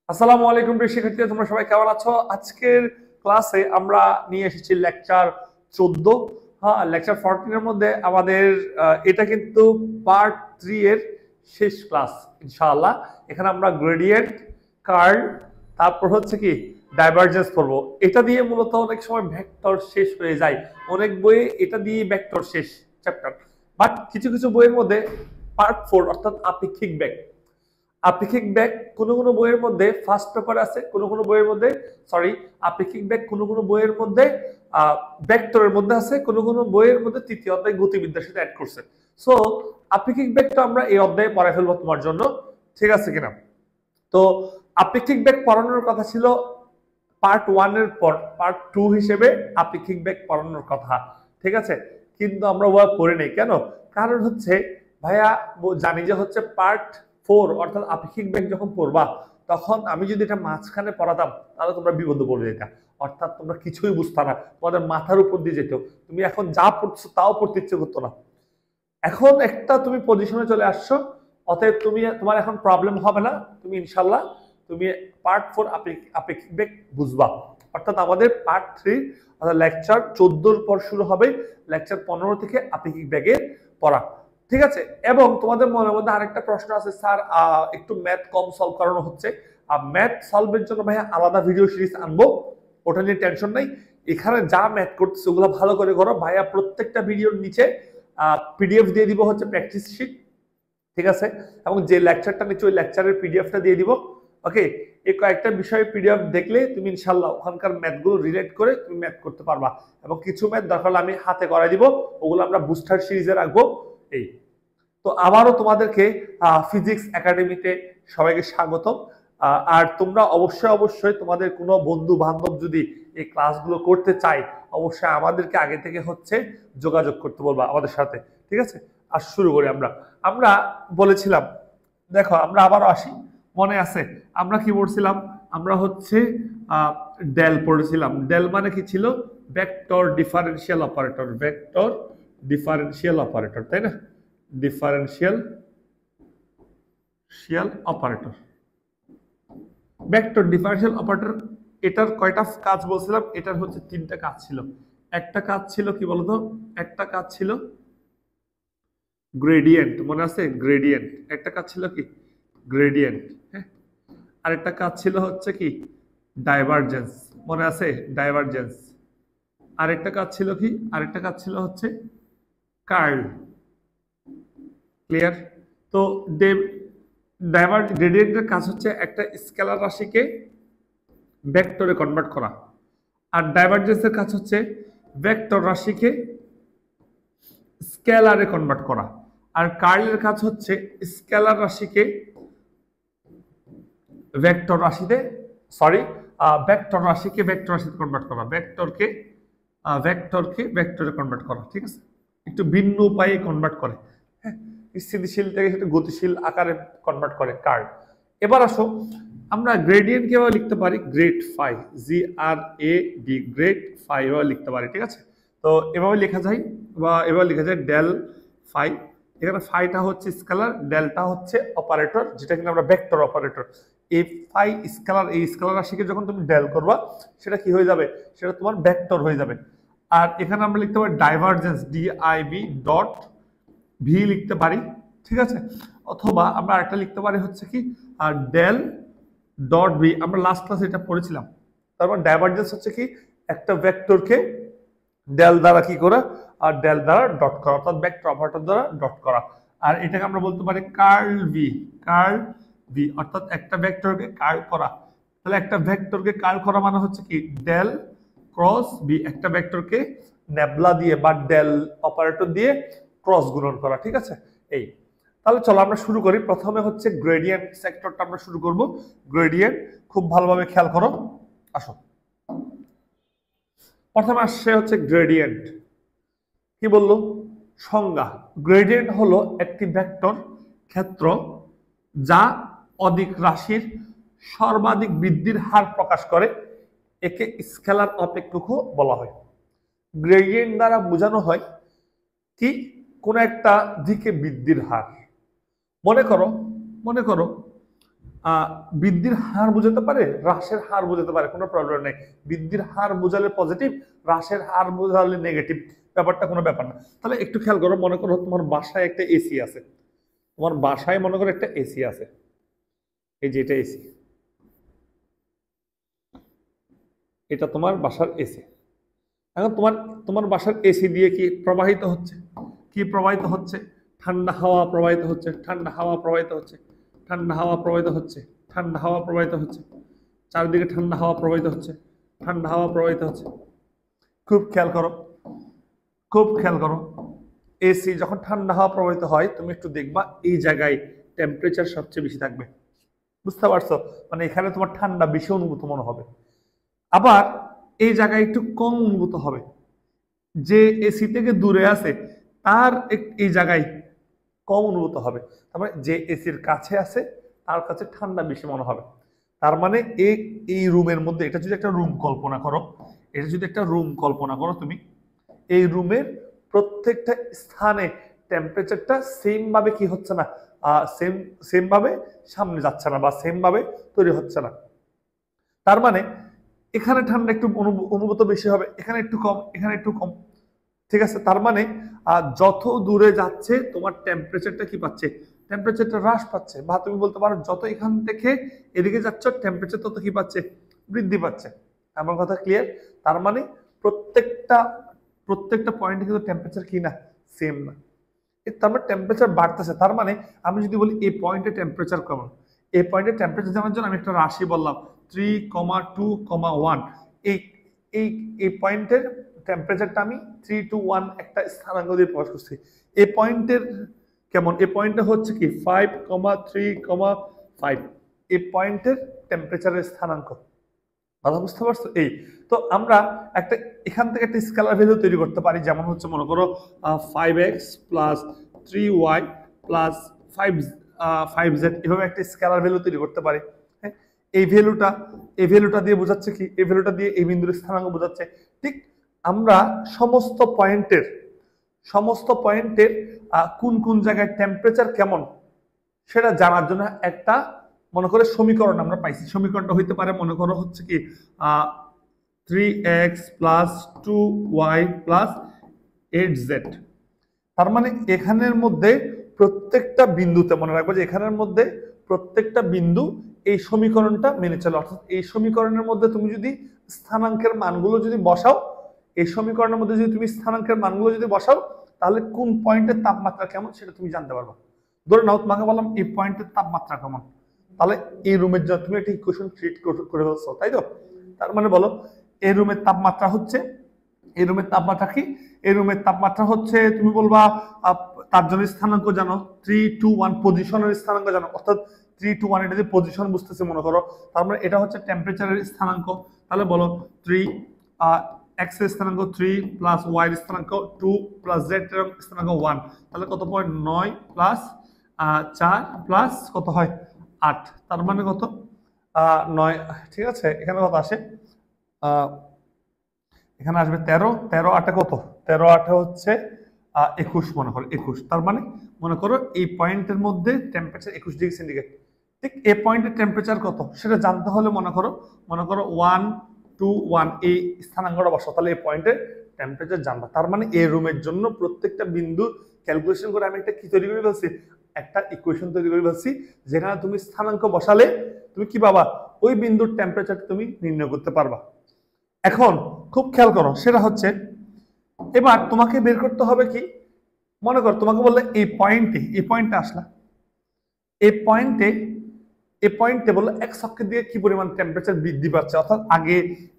আসসালামু আলাইকুম প্রিয় শিক্ষার্থীরা, তোমরা সবাই কেমন আছো? আজকের ক্লাসে আমরা নিয়ে এসেছি লেকচার 14। হ্যাঁ, লেকচার 14 এর মধ্যে আমাদের এটা কিন্তু পার্ট 3 এর শেষ ক্লাস ইনশাআল্লাহ। এখানে আমরা গ্রেডিয়েন্ট, কার্ল, তারপর হচ্ছে কি ডাইভারজেন্স পড়বো। এটা দিয়ে মূলত অনেক সময় ভেক্টর শেষ হয়ে যায়, অনেক বইয়ে এটা দিয়ে ভেক্টর শেষ চ্যাপ্টার। বাট কিছু কিছু বইয়ের মধ্যে পার্ট 4 অর্থাৎ আপেক্ষিক বেগ, আপেক্ষিক বেগ কোনো কোনো বইয়ের মধ্যে ফার্স্ট পেপার আছে, কোনো কোনো বইয়ের মধ্যে আপেক্ষিক বেগ কোনো কোনো বইয়ের মধ্যে ভেক্টরের মধ্যে আছে, কোনো কোনো বইয়ের মধ্যে তৃতীয় অধ্যায় গতিবিদ্যার সাথে অ্যাড করছে। সো আপেক্ষিক বেগটা আমরা এই অধ্যায়ে পড়াই ফেলবো তোমার জন্য, ঠিক আছে কিনা? তো আপেক্ষিক বেগ পড়ানোর কথা ছিল পার্ট 1 এর পর পার্ট 2 হিসেবে আপেক্ষিক বেগ পড়ানোর কথা, ঠিক আছে? কিন্তু আমরা ওয়া পড়ে নেই কেন? কারণ হচ্ছে ভাইয়া জানি যে হচ্ছে পার্ট 4 অর্থাৎ আপেক্ষিক বেগ যখন পড়বা তখন আমি যদি এটা মাঝখানে পড়াতাম তাহলে তোমরা বিপদে পড়ে যেতা, অর্থাৎ তোমরা কিছুই বুঝতা না, তোমাদের মাথার উপর দিয়ে যেত, তুমি এখন যা পড়ছো তাও পড়তে ইচ্ছে করতো না। এখন একটা তুমি পজিশনে চলে আসছো, অতএব তুমি তোমার এখন প্রবলেম হবে না, তুমি ইনশাল্লাহ তুমি পার্ট 4 আপেক্ষিক বেগ বুঝবা। অর্থাৎ আমাদের পার্ট 3 অর্থাৎ লেকচার 14 পর শুরু হবে লেকচার 15 থেকে আপেক্ষিক বেগের পড়া, ঠিক আছে? এবং তোমাদের মনের মধ্যে আরেকটা প্রশ্ন আছে, স্যার একটু ম্যাথ কম সলভ করানো হচ্ছে, আর ম্যাথ সলভের জন্য ভাইয়া আলাদা ভিডিও সিরিজ আনবো, ওটা নিয়ে টেনশন নাই। এখানে যা ম্যাথ করতেছে ওগুলো ভালো করে করো ভাইয়া, প্রত্যেকটা ভিডিওর নিচে পিডিএফ দিয়ে দিব হচ্ছে প্র্যাকটিস শিট, ঠিক আছে? এবং যে লেকচারটা নিচে ওই লেকচারের পিডিএফটা দিয়ে দিব। ওকে, এই কয়েকটা বিষয়ে পিডিএফ দেখলে তুমি ইনশাল্লাহ ওখানকার ম্যাথগুলো রিলেট করে তুমি ম্যাথ করতে পারবা, এবং কিছু ম্যাথ দরকার হলে আমি হাতে করাই দিব, ওগুলো আমরা বুস্টার সিরিজে রাখবো। এই তো আবারও তোমাদেরকে ফিজিক্স একাডেমিতে সবাইকে স্বাগতম। আর তোমরা অবশ্যই অবশ্যই তোমাদের কোনো বন্ধু বান্ধব যদি এই ক্লাসগুলো করতে চাই অবশ্যই আমাদেরকে আগে থেকে হচ্ছে যোগাযোগ করতে বলবা আমাদের সাথে, ঠিক আছে? আর শুরু করি আমরা আমরা বলেছিলাম, দেখো আমরা আবারও আসি, মনে আছে আমরা কি পড়ছিলাম? আমরা হচ্ছে ডেল পড়েছিলাম। ডেল মানে কি ছিল? Vector differential operator, vector differential operator, তাই না? Differential operator, vector differential operator. এটার কয়টা কাজ বলছিলাম? এটার হচ্ছে তিনটা কাজ ছিল। একটা কাজ ছিল কি বলতো? একটা কাজ ছিল গ্রেডিয়েন্ট, মনে আছে? গ্রেডিয়েন্ট একটা কাজ ছিল কি? গ্রেডিয়েন্ট, হ্যাঁ। আরেকটা কাজ ছিল হচ্ছে কি? ডাইভারজেন্স, মনে আছে? ডাইভারজেন্স। আরেকটা কাজ ছিল কি? আরেকটা কাজ ছিল হচ্ছে কার্ল। ক্লিয়ার? তো গ্রেডিয়েন্টের কাজ হচ্ছে একটা স্কেলার রাশিকে ভেক্টরে কনভার্ট করা, আর ডাইভারজেন্সের কাজ হচ্ছে ভেক্টর রাশিকে স্কেলারে কনভার্ট করা, আর কার্লের কাজ হচ্ছে স্কেলার রাশিকে ভেক্টর রাশিতে ভেক্টর রাশিকে কনভার্ট করা, ভেক্টরে কনভার্ট করা, ঠিক আছে? একটু ভিন্ন উপায়ে কনভার্ট করে, হ্যাঁ, স্থিতিশীল থেকে সেটা গতিশীল আকারে কনভার্ট করে কার্ল। এবার আসো আমরা গ্রেডিয়েন্ট কিভাবে লিখতে পারি? Grad phi, GRAD, grad phi এভাবে লিখতে পারি, ঠিক আছে? তো এভাবে লেখা যায়, বা এভাবে লেখা যায় ডেল ফাই। এখানে ফাইটা হচ্ছে স্কেলার, ডেলটা হচ্ছে অপারেটর, যেটা কিনা আমরা ভেক্টর অপারেটর। এই ফাই স্কেলার, এই স্কেলার রাশিকে যখন তুমি ডেল করবা সেটা কি হয়ে যাবে? সেটা তোমার ভেক্টর হয়ে যাবে। আর এখানে আমরা লিখতে পারি ডাইভারজেন্স, DIV ডট ভি লিখতে পারি, ঠিক আছে? অথবা আমরা আরেকটা লিখতে পারি হচ্ছে কি ডেল ডট ভি, আমরা লাস্ট ক্লাসে এটা পড়েছিলাম। তারপর ডাইভারজেন্স হচ্ছে কি একটা ভেক্টরকে ডেল দ্বারা কি করা, আর ডেল দ্বারা ডট করা, অর্থাৎ ভেক্টর অপারেটর দ্বারা ডট করা। আর এটাকে আমরা বলতে পারি কার্ল ভি, অর্থাৎ একটা ভেক্টরকে কার্ল করা। তাহলে একটা ভেক্টরকে কার্ল করা মানে হচ্ছে কি ডেল ক্রস ভি, একটা ভেক্টরকে নেবলা দিয়ে বা ডেল অপারেটর দিয়ে ক্রস গুণন করা, ঠিক আছে? এই তাহলে চলো আমরা শুরু করি। প্রথমে হচ্ছে গ্রেডিয়েন্ট সেক্টরটা আমরা শুরু করব। গ্রেডিয়েন্ট খুব ভালোভাবে খেয়াল করো, আসো। প্রথমে আসছে হচ্ছে গ্রেডিয়েন্ট। কি বললো? সংজ্ঞা। গ্রেডিয়েন্ট হলো একটি ভেক্টর ক্ষেত্র যা অধিক রাশির সর্বাধিক বৃদ্ধির হার প্রকাশ করে, একে স্কেলার অপেক্ষক বলা হয়। গ্রেডিয়েন্ট দ্বারা বোঝানো হয় কি কোন একটা দিকে বৃদ্ধির হার। মনে করো আহ বৃদ্ধির হার বোঝাতে পারে, হ্রাসের হার বোঝাতে পারে, কোনো প্রবলেম নেই। বৃদ্ধির হার বোঝালে পজিটিভ, হ্রাসের হার বোঝালে নেগেটিভ, ব্যাপারটা কোনো ব্যাপার না। তাহলে একটু খেয়াল করো, মনে করো তোমার বাসায় একটা এসি আছে, তোমার বাসায় মনে করো একটা এসি আছে, এই যে এটা এসি, এটা তোমার বাসার এসি। এখন তোমার তোমার বাসার এসি দিয়ে কি প্রবাহিত হচ্ছে? কি প্রবাহিত হচ্ছে? ঠান্ডা হাওয়া প্রবাহিত হচ্ছে, ঠান্ডা হাওয়া প্রবাহিত হচ্ছে, ঠান্ডা হাওয়া প্রবাহিত হচ্ছে, ঠান্ডা হাওয়া প্রবাহিত হচ্ছে, চারিদিকে ঠান্ডা হাওয়া প্রবাহিত হচ্ছে, ঠান্ডা হাওয়া প্রবাহিত হচ্ছে। খুব খেয়াল করো, খুব খেয়াল করো, এসি যখন ঠান্ডা হাওয়া প্রবাহিত হয় তুমি একটু দেখবা এই জায়গায় টেম্পারেচার সবচেয়ে বেশি থাকবে। বুঝতে পারছো? মানে এখানে তোমার ঠান্ডা বেশি অনুভূত মনে হবে। আবার এই জায়গায় একটু কম অনুভূত হবে। যে এসি থেকে দূরে আছে তার এই জায়গায় কম অনুভূত হবে। তার মানে যে এসির কাছে আছে তার কাছে ঠান্ডা বেশি মনে হবে। তার মানে এই রুমের মধ্যে, এটা যদি একটা রুম কল্পনা করো, এটা যদি একটা রুম কল্পনা করো তুমি, এই রুমের প্রত্যেকটা স্থানে টেম্পারেচারটা সেম ভাবে কি হচ্ছে না, সেম ভাবে সামনে যাচ্ছে না বা সেম ভাবে তৈরি হচ্ছে না। তার মানে এখানে ঠান্ডা একটু অনুভূত বেশি হবে, এখানে একটু কম, এখানে একটু কম। ঠিক আছে? তার মানে যত দূরে যাচ্ছে তোমার টেম্পারেচারটা কি পাচ্ছে, টেম্পারেচারটা হ্রাস পাচ্ছে। বা তুমি বলতে পারো যত এখান থেকে এদিকে যাচ্ছ টেম্পারেচার তত কি পাচ্ছে, বৃদ্ধি পাচ্ছে। আমার কথা ক্লিয়ার? তার মানে প্রত্যেকটা প্রত্যেকটা পয়েন্টে কিন্তু টেম্পারেচার কি না, সেম না। তার মানে টেম্পারেচার বাড়তেছে। তার মানে আমি যদি বলি এই পয়েন্টে টেম্পারেচার কেমন, এই পয়েন্টে টেম্পারেচার জানার জন্য আমি একটা রাশি বললাম 3,2,1। এই এই এই পয়েন্টের টেম্পারেচারটা আমি 3 to 1 একটা স্থানাঙ্ক দিয়ে প্রকাশ করছি। এই পয়েন্টের কেমন, এই পয়েন্টে হচ্ছে কি 5,3,5। এই পয়েন্টের টেম্পারেচারের স্থানাঙ্ক। কথা বুঝতে পারছো? এই তো আমরা একটা এখান থেকে একটা স্কেলার ভ্যালু তৈরি করতে পারি, যেমন হচ্ছে মনে করো 5x plus 3y plus 5z, এভাবে একটা স্কেলার ভ্যালু তৈরি করতে পারি। হ্যাঁ, এই ভ্যালুটা দিয়ে বোঝাচ্ছে কি, এই ভ্যালুটা দিয়ে এই বিন্দুর স্থানাঙ্ক বোঝাচ্ছে। ঠিক আমরা সমস্ত পয়েন্টের কোন কোন জায়গায় টেম্পারেচার কেমন সেটা জানার জন্য একটা মনে করে সমীকরণ আমরা পাইছি। সমীকরণটা হইতে পারে মনে করো হচ্ছে কি 3x plus 2y plus 8z। তার মানে এখানের মধ্যে প্রত্যেকটা বিন্দুতে মনে রাখবো যে এখানের মধ্যে প্রত্যেকটা বিন্দু এই সমীকরণটা মেনে চলে। অর্থাৎ এই সমীকরণের মধ্যে তুমি যদি স্থানাঙ্কের মানগুলো যদি বসাও, এই সমীকরণের মধ্যে যদি তুমি স্থানাঙ্কের মানগুলো যদি বসাও, তাহলে কোন পয়েন্টের তাপমাত্রা কেমন সেটা তুমি জানতে পারবে। ধরে নাও তোমাকে বললাম এই পয়েন্টের তাপমাত্রা কেমন, তাহলে এই রুমের জন্য তুমি একটা ইকুয়েশন ক্রিয়েট করে ফেলছো, তাই তো? তার মানে বলো এই রুমের তাপমাত্রা হচ্ছে, এই রুমের তাপমাত্রা কি, এই রুমের তাপমাত্রা হচ্ছে তুমি বলবা তার জন্য স্থানাঙ্ক জানো 3 to 1, পজিশনের স্থানাঙ্ক জানো, অর্থাৎ 3 to 1 এটা যে পজিশন বুঝতেছে মনে করো, তার মানে এটা হচ্ছে টেম্পারেচারের স্থানাঙ্ক। তাহলে বলো 3 x এর স্থানাঙ্ক 3 প্লাস y এর স্থানাঙ্ক 2 প্লাস z এর স্থানাঙ্ক 1, তাহলে কত পয়েন্ট 9 প্লাস 4 প্লাস কত হয় 8, তার মানে কত 9। ঠিক আছে, এখানে কত আসে, এখানে আসবে 13, 13 8 কত, 13 8 হচ্ছে 21 মনে করো 21। তার মানে মনে করো এই পয়েন্টের মধ্যে টেম্পারেচার 21 ডিগ্রি সেন্টিগ্রেড। ঠিক এই পয়েন্টের টেম্পারেচার কত সেটা জানতে হলে মনে করো 1 2 1 এই স্থানাঙ্কটা বসাও, তাহলে এই পয়েন্টের টেম্পারেচার জানবা। তার মানে এই রুমের জন্য প্রত্যেকটা বিন্দু ক্যালকুলেশন করে আমি একটা কি তৈরি করে ফেলছি, একটা ইকুয়েশন তৈরি করে ফেলছি, যেখানে তুমি স্থানাঙ্ক বসালে তুমি কি পাবা, ওই বিন্দুর টেম্পারেচার তুমি নির্ণয় করতে পারবা। এখন খুব খেয়াল করো, সেটা হচ্ছে এবার তোমাকে বের করতে হবে কি, মনে করো তোমাকে বললে এই পয়েন্টে আসলা, এই পয়েন্টে বললো এক্স অক্ষের দিকে কি পরিমাণ টেম্পারেচার বৃদ্ধি পাচ্ছে। অর্থাৎ আগে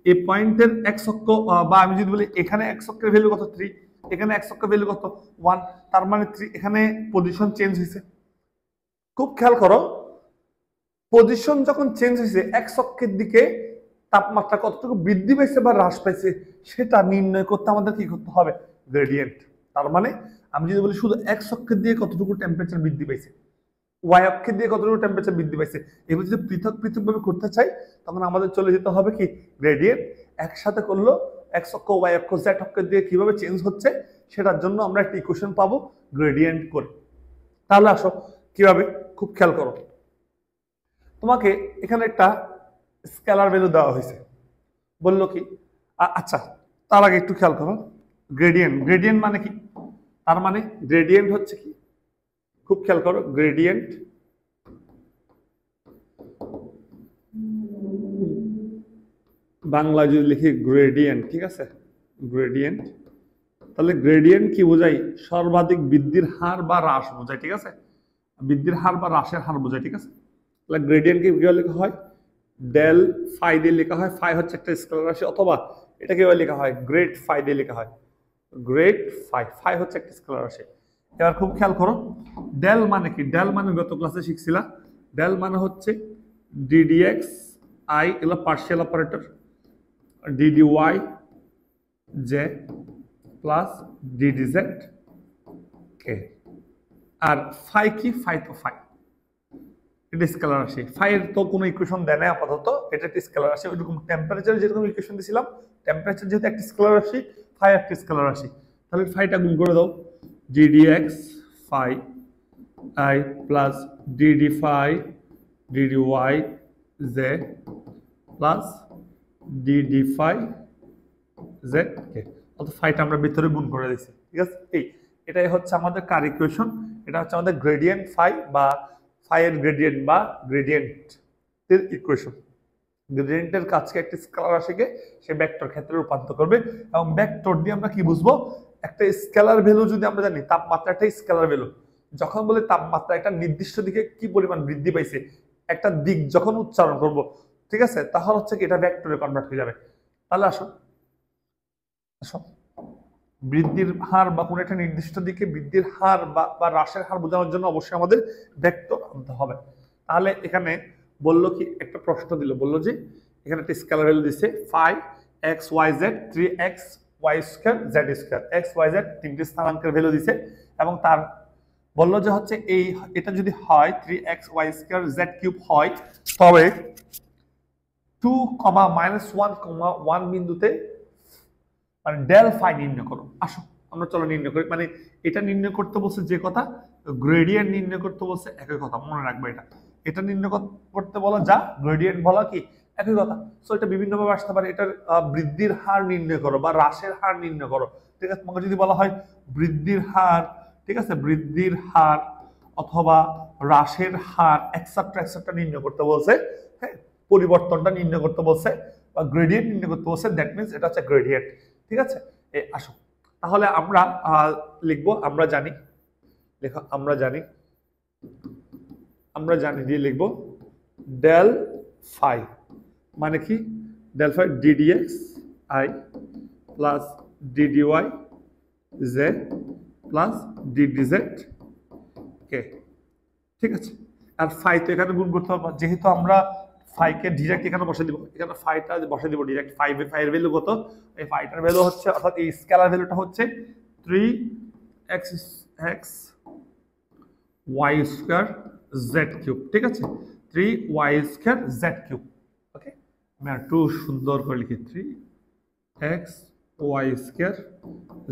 এই পয়েন্টের এক্স অক্ষ, বা আমি যদি বলি এখানে এক্স অক্ষের ভ্যালু কত 3, এখানে এক্স অক্ষের ভ্যালু কত 1, তার মানে 3 এখানে পজিশন চেঞ্জ হয়েছে। খুব খেয়াল করো, পজিশন যখন চেঞ্জ হয়েছে এক্স অক্ষের দিকে তাপমাত্রা কতটুকু বৃদ্ধি পাইছে বা হ্রাস পাইছে সেটা নির্ণয় করতে আমাদের কি করতে হবে, গ্রেডিয়েন্ট। তার মানে আমি যদি বলি শুধু এক্স অক্ষের দিয়ে কতটুকু টেম্পারেচার বৃদ্ধি পাইছে, ওয়াই অক্ষের দিয়ে কতটুকু টেম্পারেচার বৃদ্ধি পাইছে, এগুলো যদি পৃথক ভাবে করতে চাই তখন আমাদের চলে যেতে হবে কি গ্রেডিয়েন্ট। একসাথে করলো এক্স অক্ষ ওয়াই অক্ষ জেড অক্ষের দিয়ে কিভাবে চেঞ্জ হচ্ছে সেটার জন্য আমরা একটা ইকুয়েশন পাবো গ্রেডিয়েন্ট করে। তাহলে আসো কিভাবে, খুব খেয়াল করো। তোমাকে এখানে একটা স্কেলার ভ্যালু দেওয়া হয়েছে, বললো কি আচ্ছা তার আগে একটু খেয়াল করো, গ্রেডিয়েন্ট, গ্রেডিয়েন্ট মানে কি? তার মানে গ্রেডিয়েন্ট হচ্ছে কি, খুব খেয়াল করো, গ্রেডিয়েন্ট বাংলা যদি লিখি গ্রেডিয়েন্ট, ঠিক আছে, গ্রেডিয়েন্ট, তাহলে গ্রেডিয়েন্ট কি বোঝাই? সর্বাধিক বৃদ্ধির হার বা হ্রাস বোঝায়, ঠিক আছে, বৃদ্ধির হার বা হ্রাসের হার বোঝায়, ঠিক আছে। তাহলে গ্রেডিয়েন্ট কি লেখা হয়? ডেল ফাই দিয়ে লেখা হয়, ফাই হচ্ছে একটা স্কেলার রাশি, অথবা এটা কিভাবে লেখা হয়? গ্রেড ফাই দিয়ে লেখা হয়, গ্রেড ফাই, ফাই হচ্ছে একটা স্কেলার রাশি। এবার খুব খেয়াল করো, ডেল মানে কি? ডেল মানে গত ক্লাসে শিখছিলা, ডেল মানে হচ্ছে ডিডিএক্স আই, এগুলো partial operator, d d y j plus d d z k. আর ফাই কি? ফাই তো ফাই, এটা স্কেলার রাশি। ফাই এর তো কোনো ইকুয়েশন দেয় না আপাতত, এটা একটা স্কেলার রাশি। ওইরকম টেম্পারেচার যেরকম ইকুয়েশন দিছিলাম, টেম্পারেচার যেহেতু একটা স্কেলার রাশি, ফাই একটা স্কেলার রাশি, তাহলে ফাইটা গুণ করে দাও, d d x phi i plus d d phi d d y j plus d d phi z k. অর্থাৎ ফাইটা আমরা ভিতরে গুণ করে দিচ্ছি, ঠিক আছে। এটাই হচ্ছে আমাদের কার ইকুয়েশন, এটা হচ্ছে আমাদের গ্রেডিয়েন্ট ফাই বা ফাই এর গ্রেডিয়েন্ট বা গ্রেডিয়েন্টের ইকুয়েশন। গ্রেডিয়েন্টের কাজকে একটা স্কেলার রাশিকে সে ভেক্টর ক্ষেত্রে রূপান্তর করবে, এবং ভেক্টর দিয়ে আমরা কি বুঝবো? একটা স্কেলার ভ্যালু যদি আমরা জানি, তাপমাত্রা একটা স্কেলার ভ্যালু, যখন বলে তাপমাত্রা একটা নির্দিষ্ট দিকে কি পরিমাণ বৃদ্ধি পাইছে, একটা দিক যখন উচ্চারণ করব, ঠিক আছে, তাহলে হচ্ছে কি এটা ভেক্টরে কনভার্ট হয়ে যাবে। তাহলে আসো আসো, বৃদ্ধির হার বা কোনো একটা নির্দিষ্ট দিকে বৃদ্ধির হার বা হ্রাসের হার বোঝানোর জন্য অবশ্যই আমাদের ভেক্টর আনতে হবে। তাহলে এখানে বললো কি, একটা প্রশ্ন দিল, বললো যে এখানে একটা স্কেলার ভ্যালু দিচ্ছে phi x y z 3x y square z square, x y z তিনটি স্থানাঙ্কের ভ্যালু দিছে, এবং তার বললো যে হচ্ছে এটা যদি হয় 3x y square Z cube হয়, তবে 2, -1, 1 বিন্দুতে মানে ডেল ফাই নির্ণয় করো। আসো আমরা চলো নির্ণয় করি, মানে এটা নির্ণয় করতে বলছে যে কথা, গ্রেডিয়েন্ট নির্ণয় করতে বলছে একই কথা, মনে রাখবে এটা, এটা নির্ণয় করতে বলা যা, গ্রেডিয়েন্ট বলা কি একই কথা। সো এটা বিভিন্নভাবে আসতে পারে, এটার বৃদ্ধির হার নির্ণয় করো বা হ্রাসের হার নির্ণয় করো, ঠিক আছে। তোমাকে যদি বলা হয় বৃদ্ধির হার, ঠিক আছে, বৃদ্ধির হার অথবা হ্রাসের হার এক্সেট্রা এক্সেট্রা নির্ণয় করতে বলছে, হ্যাঁ, পরিবর্তনটা নির্ণয় করতে বলছে বা গ্রেডিয়েন্ট নির্ণয় করতে বলছে, দ্যাট মিনস এটা হচ্ছে গ্রেডিয়েন্ট, ঠিক আছে। আসো তাহলে আমরা লিখবো, আমরা জানি, লেখো আমরা জানি, আমরা জানি দিয়ে লিখবো ডেল ফাই মানে কি? Del phi d d x i plus d d y j plus d d z k, ঠিক আছে। আর ফাই তো এখানে গুণ করতে হবে, যেহেতু আমরা ফাইকে ডিরেক্ট এখানে বসে দিব, এখানে ফাইটা বসে দিব ডিরেক্ট, ফাইয়ের ভ্যালু কত? এই ফাইটার ভ্যালু হচ্ছে, অর্থাৎ এই স্কেলার ভ্যালুটা হচ্ছে 3x y square z cube, ঠিক আছে, 3y স্কয়ার z কিউব। ওকে, আমি একটু সুন্দর করে লিখি, 3x y square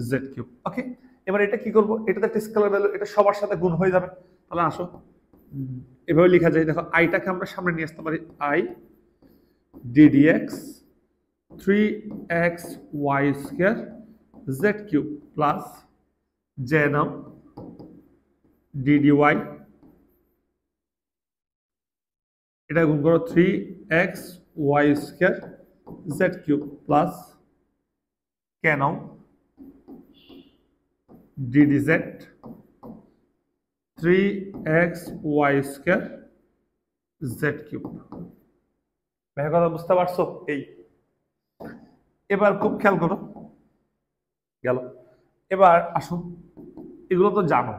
z cube. Okay, এবার এটা কি করব? এটা তো একটা স্কেলার ভ্যালু, এটা সবার সাথে গুণ হয়ে যাবে। তাহলে আসো এভাবে লেখা যায়, দেখো আইটাকে আমরা সামনে নিয়ে আসতে পারি, i d d x 3xy square z cube plus j নাও ডিডিওয়াই, এটা গুণ করো 3xy square z cube plus k নাও d d z 3xy square z cube. ভাই কথা বুঝতে পারছো? এবার খুব খেয়াল করো, গেল। এবার আসো, এগুলো তো জানো,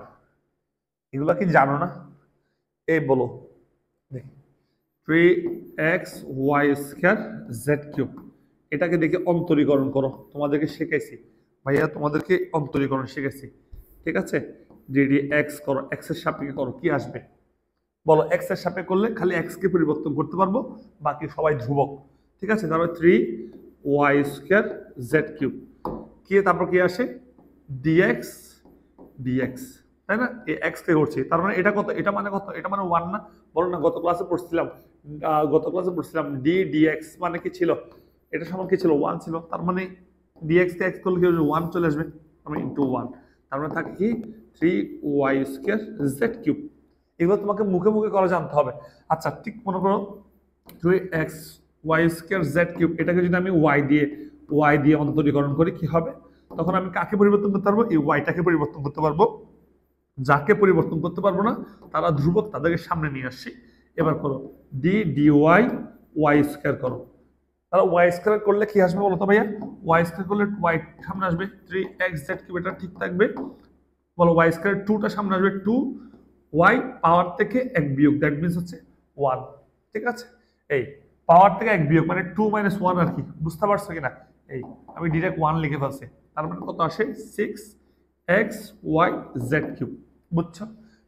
এগুলো কি জানো না? বলো দেখি, 3xy স্কয়ার z কিউব, এটাকে দেখে অন্তরীকরণ করো, তোমাদেরকে শিখাইছি ভাইয়া, তোমাদেরকে অন্তরীকরণ শিখাইছি, ঠিক আছে। ডিডি এক্স করো, এক্স এর সাপেক্ষে করো, কি আসবে বলো? এক্স এর সাপেক্ষে করলে খালি এক্স কে পরিবর্তন করতে পারবো, বাকি সবাই ধ্রুবক, ঠিক আছে। তারপরে 3y স্কয়ার z কিউব, কি তারপর কি আসে? ডিএক্স ডিএক্স, তাই না? এই এক্স কে করছি, তার মানে এটা কত? এটা মানে কত? এটা মানে 1 না? বলো না, গত ক্লাসে পড়ছিলাম গত ক্লাসে পড়ছিলাম ডি ডিএক্স মানে কি ছিল, এটা সমান কি ছিল 1 ছিল, তার মানে ডিএক্স কে এক্স করলে কি 1 চলে আসবে, মানে ইনটু 1, তার মানে থাকে কি 3y² z³ এগুলো তোমাকে মুখে মুখে করে জানতে হবে। আচ্ছা ঠিক মনে করো 3xy² z³ এটাকে যদি আমি y দিয়ে অন্তরীকরণ করি কি হবে, তখন আমি কাকে পরিবর্তন করতে পারবো, এই ওয়াইটাকে পরিবর্তন করতে পারবো, যাকে পরিবর্তন করতে পারবো না তারা ধ্রুবক, তাদেরকে সামনে নিয়ে আসছি। এবার করো ডি ডিওয়াই y² করো, তাহলে y² করলে কি আসবে বলো তো ভাইয়া, y² করলে y সামনে আসবে 3xz³ এটা ঠিক থাকবে, বলো y² 2টা সামনে আসবে 2y পাওয়ার থেকে 1 বিয়োগ, দ্যাট মিন্স হচ্ছে 1, ঠিক আছে। এই পাওয়ার থেকে 1 বিয়োগ মানে 2 - 1 আর কি, বুঝতে পারছো কিনা, এই আমি ডাইরেক্ট 1 লিখে ফেলছি, তার মানে কত আসে 6xyz³, বুঝছো।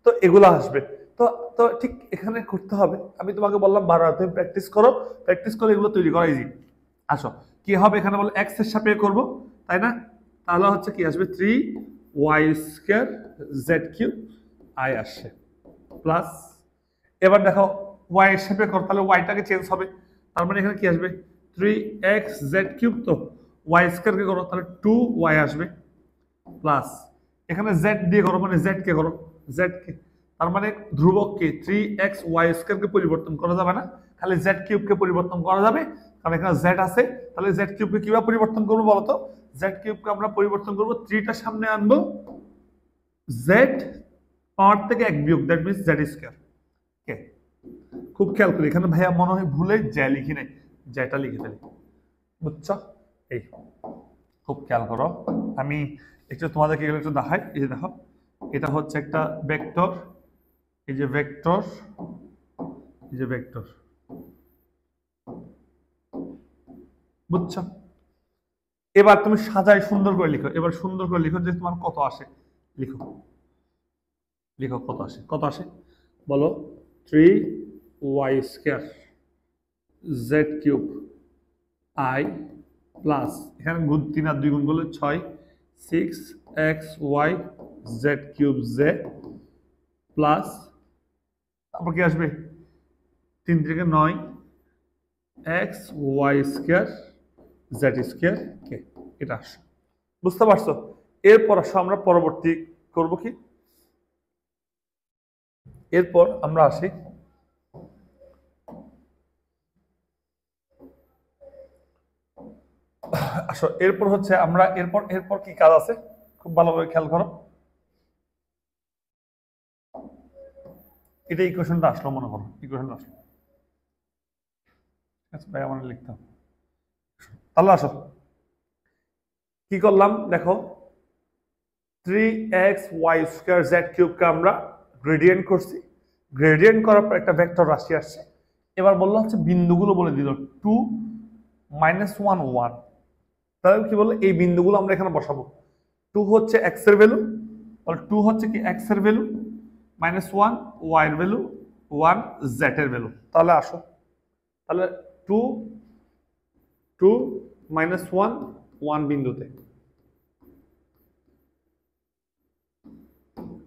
তো এগুলো আসবে, তো তো ঠিক এখানে করতে হবে, আমি তোমাকে বললাম বারবার তুমি প্র্যাকটিস করো, প্র্যাকটিস করে এগুলো তৈরি করা ইজি। আসো কি হবে এখানে বলো, x এর সাপেক্ষে করব তাই না, তাহলে হচ্ছে কি আসবে 3y² z³ i আসছে প্লাস, এবার দেখো y এর সাপেক্ষে করো তাহলে yটাকে চেঞ্জ হবে, তার মানে এখানে কি আসবে 3xz³ তো y² কে করো তাহলে 2y আসবে প্লাস, এখানে z দিয়ে করো মানে z কে করো, z কে, তার মানে ধ্রুবককে 3xy² কে পরিবর্তন করা যাবে না, খালি z³ কে পরিবর্তন করা যাবে, কারণ এখানে z আছে, তাহলে z³ কে কিভাবে পরিবর্তন করবো বলতো, z³ কে আমরা পরিবর্তন করব 3টা সামনে আনবো, z পাওয়ার থেকে 1 বিয়োগ, দ্যাট মিন্স z², কে খুব খেয়াল করি, এখানে ভাইয়া মনে হয় ভুলে যা লিখি নাই, যেটা লিখে ফেলি, বুঝছো। এই খুব খেয়াল করো, আমি একটু তোমাদেরকে এগুলো একটু দেখাই, এই যে দেখো এটা হচ্ছে একটা ভেক্টর, এই যে ভেক্টর, এই যে ভেক্টর, বুঝছো। এবার তুমি সাজাই সুন্দর করে লিখো, এবার সুন্দর করে লিখো যে তোমার কত আসে, লিখো লিখো কত আসে, কত আসে বলো, 3y² z³ i প্লাস, এখানে গুণ 3 আর 2 গুণ করলে 6, 6xy z³ z প্লাস, তারপর কি আসবে 3 থেকে 9 xy² z² কে, এটা আসে, বুঝতে পারছো। এরপর আসো আমরা পরবর্তী করব কি, এরপর আমরা আসি আসো এরপর হচ্ছে আমরা এরপর এরপর কি কাজ আছে খুব ভালোভাবে খেয়াল করো, এটা ইকুয়েশনটা আসলো, মনে করো ইকুয়েশনটা আসলো, আচ্ছা ভাই আমার লিখতে হবে, তাহলে আসো কি করলাম দেখো, 3xy² z³ কে আমরা গ্রেডিয়েন্ট করছি, গ্রেডিয়েন্ট করার পর একটা ভেক্টর রাশি আসছে, এবার বললো হচ্ছে বিন্দুগুলো বলে দিল 2 -1 1, তাহলে কি বললো এই বিন্দুগুলো আমরা এখানে বসাবো, 2 হচ্ছে x এর ভ্যালু, তাহলে 2 হচ্ছে কি x এর ভ্যালু, -1 y এর ভ্যালু, 1 z এর ভ্যালু, তাহলে আসো তাহলে 2 2 -1 1 বিন্দুতে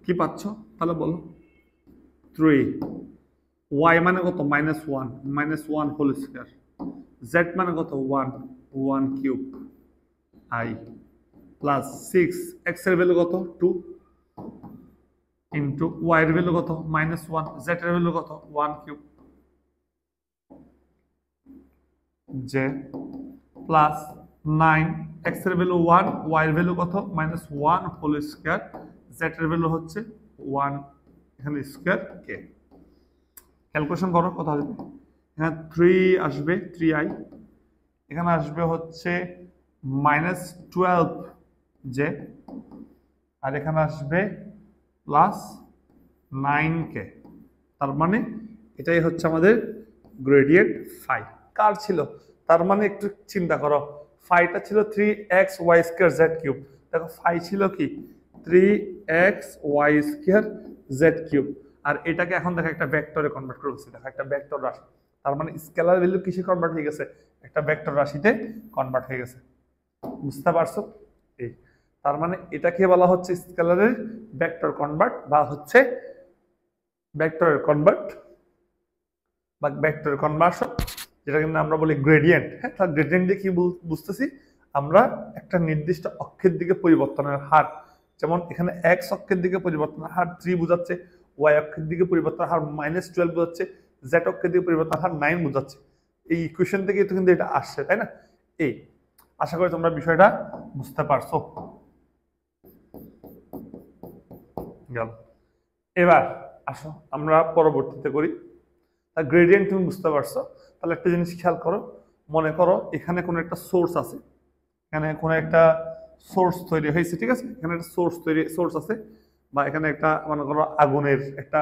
কি পাচ্ছ তাহলে বলো 3, y মানে কত -1 হোল স্কয়ার, z মানে কত 1 কিউব i প্লাস 6 x এর ভ্যালু কত 2 ইনটু y এর ভ্যালু কত -1, z এর ভ্যালু কত 1 কিউব j প্লাস 9 x এর ভ্যালু 1, y এর ভ্যালু কত -1 হোল স্কয়ার, z এর ভ্যালু হচ্ছে 1 এখানে স্কয়ার কে, ক্যালকুলেশন করো কত আসবে, এখানে 3 আসবে 3i, এখানে আসবে হচ্ছে -12 j, আর এখানে আসবে প্লাস 9k, তার মানে এটাই হচ্ছে আমাদের গ্রেডিয়েন্ট ফাই, কার ছিল, তার মানে একটু চিন্তা করো, ফাইটা ছিল 3xy² z³, দেখো ফাই ছিল কি 3xy² z³, আর এটাকে এখন দেখো একটা ভেক্টরে কনভার্ট করে দিচ্ছি, দেখো একটা ভেক্টর রাশি, তার মানে স্কেলার ভ্যালু কিসে কনভার্ট হয়ে গেছে, একটা ভেক্টর রাশিতে কনভার্ট হয়ে গেছে, বুঝতে পারছো। এই তার মানে এটাকে বলা হচ্ছে স্কেলারের ভেক্টর কনভার্ট, বা হচ্ছে ভেক্টরের কনভার্ট, বা ভেক্টর কনভার্সন, যেটা কিন্তু আমরা বলি গ্রেডিয়েন্ট। হ্যাঁ, তার গ্রেডিয়েন্ট দিয়ে কি বুঝতেছি আমরা একটা নির্দিষ্ট অক্ষের দিকে পরিবর্তনের হার, যেমন এখানে এক্স অক্ষের দিকে পরিবর্তনের হার 3 বোঝাচ্ছে, ওয়াই অক্ষের দিকে পরিবর্তনের হার -12 বোঝাচ্ছে, জেড অক্ষের দিকে পরিবর্তনের হার 9 বোঝাচ্ছে। এই ইকুয়েশন থেকে তো কিন্তু এটা আসছে, তাই না? এই আশা করি তোমরা বিষয়টা বুঝতে পারছো। গেল। এবার আসো আমরা পরবর্তীতে করি। তা গ্রেডিয়েন্ট তুমি বুঝতে পারছো, তাহলে একটা জিনিস খেয়াল করো, মনে করো এখানে কোনো একটা সোর্স আছে, এখানে কোনো একটা সোর্স তৈরি হয়েছে, ঠিক আছে? এখানে একটা সোর্স আছে, বা এখানে একটা মনে করো আগুনের একটা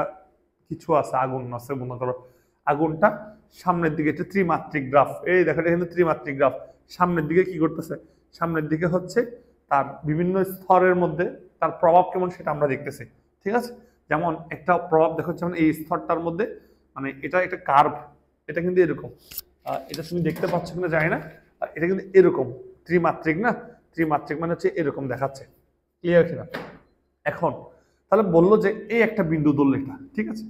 কিছু আছে, আগুন আছে মনে করো। আগুনটা সামনের দিকে একটা ত্রিমাত্রিক গ্রাফ, এই দেখো এটা কিন্তু ত্রিমাত্রিক গ্রাফ। সামনের দিকে কি করতেছে? সামনের দিকে হচ্ছে তার বিভিন্ন স্তরের মধ্যে তার প্রভাব কেমন সেটা আমরা দেখতেছি, ঠিক আছে? যেমন একটা প্রভাব দেখো, যেমন এই স্তরটার মধ্যে, মানে এটা একটা কার্ভ, এটা কিন্তু এরকম, এটা তুমি দেখতে পাচ্ছ কিনা জানি না, এটা কিন্তু এরকম ত্রিমাত্রিক না, ত্রিমাত্রিক মানে হচ্ছে এরকম দেখাচ্ছে, ক্লিয়ার কিনা? এখন তাহলে বললো যে এই একটা বিন্দু ধরলো, এটা ঠিক আছে,